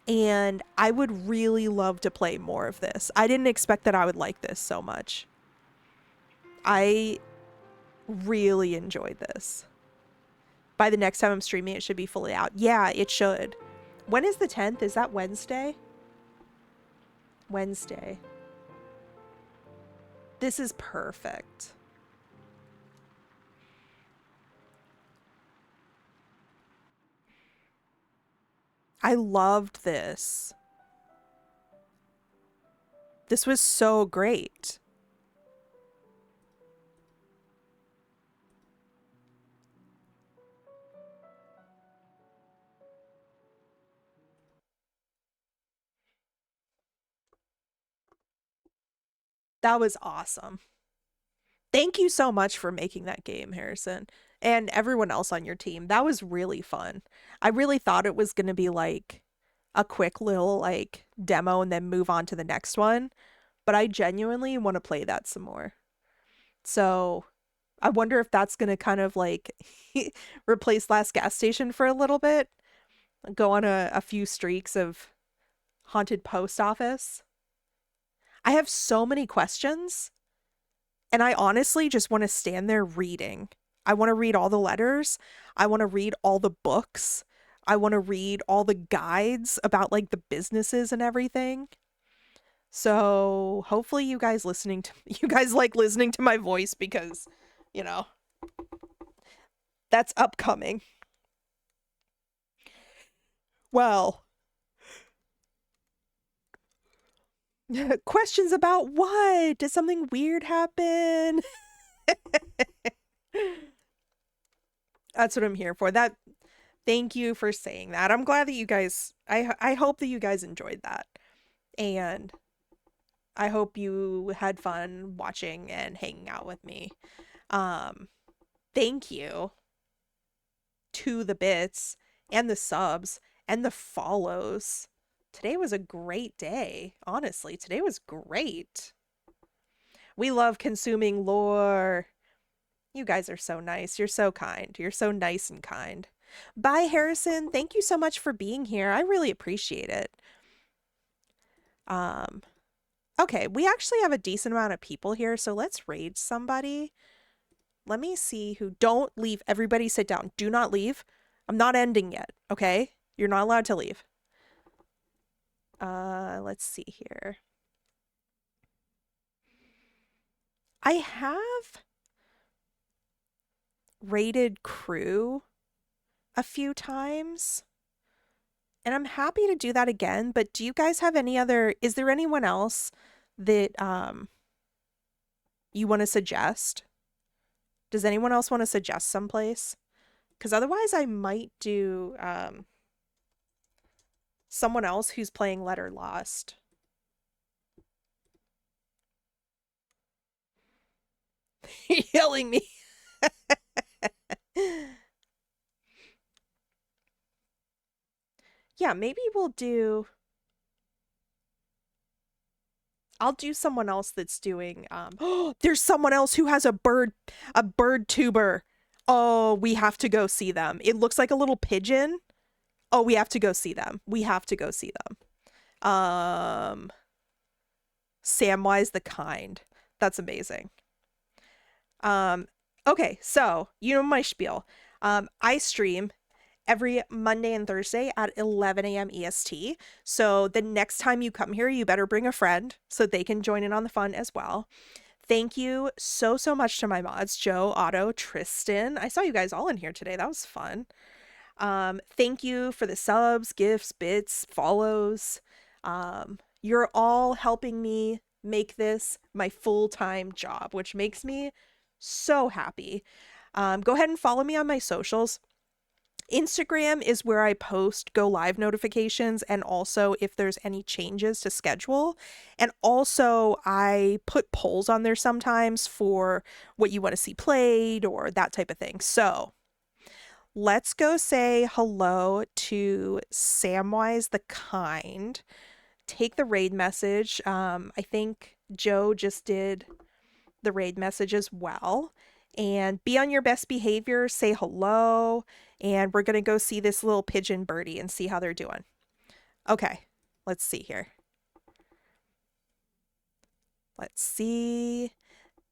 And I would really love to play more of this. I didn't expect that I would like this so much. I really enjoyed this. By the next time I'm streaming, it should be fully out. Yeah, it should. When is the 10th? Is that Wednesday? Wednesday. This is perfect. I loved this. This was so great. That was awesome. Thank you so much for making that game, Harrison, and everyone else on your team. That was really fun. I really thought it was going to be like a quick little like demo and then move on to the next one, but I genuinely want to play that some more. So I wonder if that's going to kind of like replace Last Gas Station for a little bit. Go on a few streaks of haunted post office. I have so many questions, and I honestly just want to stand there reading. I want to read all the letters. I want to read all the books. I want to read all the guides about like the businesses and everything. So hopefully you guys like listening to my voice because, you know, that's upcoming. Well, questions about what? Did something weird happen? That's what I'm here for. That thank you for saying that. I'm glad that you guys I hope that you guys enjoyed that. And I hope you had fun watching and hanging out with me. Um thank you to the bits and the subs and the follows. Today was a great day. Honestly, today was great. We love consuming lore. You guys are so nice. You're so kind. You're so nice and kind. Bye, Harrison. Thank you so much for being here. I really appreciate it. Um, okay, we actually have a decent amount of people here, so let's raid somebody. Let me see who. Don't leave. Everybody sit down. Do not leave. I'm not ending yet, okay? You're not allowed to leave. Let's see here. I have rated crew a few times, and I'm happy to do that again, but do you guys have any other, is there anyone else that you want to suggest? Does anyone else want to suggest someplace? Because otherwise I might do someone else who's playing Letter Lost. Yelling me. Yeah, maybe I'll do someone else that's doing there's someone else who has a bird tuber. Oh, we have to go see them. It looks like a little pigeon. Oh, we have to go see them. We have to go see them. Samwise the Kind. That's amazing. Okay, so you know my spiel. I stream every Monday and Thursday at 11 a.m. EST. So the next time you come here, you better bring a friend so they can join in on the fun as well. Thank you so, so much to my mods, Joe, Otto, Tristan. I saw you guys all in here today. That was fun. Thank you for the subs, gifts, bits, follows. You're all helping me make this my full-time job, which makes me so happy. Go ahead and follow me on my socials. Instagram is where I post go live notifications and also if there's any changes to schedule. And also I put polls on there sometimes for what you want to see played or that type of thing. So let's go say hello to Samwise the Kind. Take the raid message. I think Joe just did the raid message as well. And be on your best behavior, say hello, and we're going to go see this little pigeon birdie and see how they're doing. Okay, let's see here. Let's see.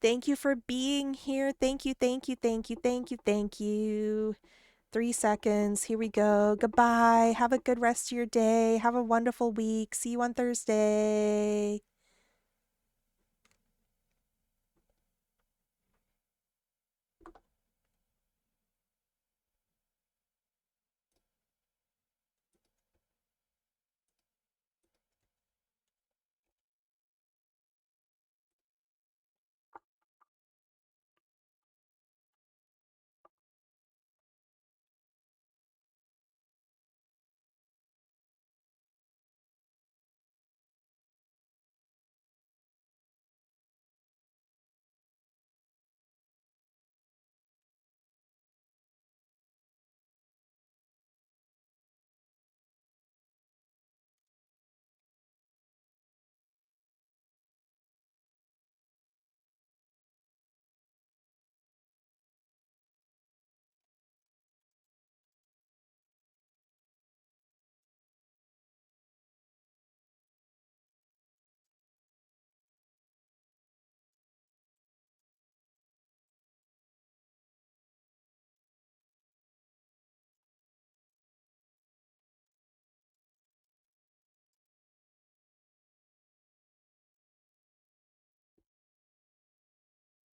Thank you for being here. Thank you, thank you, thank you, thank you, thank you. 3 seconds. Here we go. Goodbye. Have a good rest of your day. Have a wonderful week. See you on Thursday.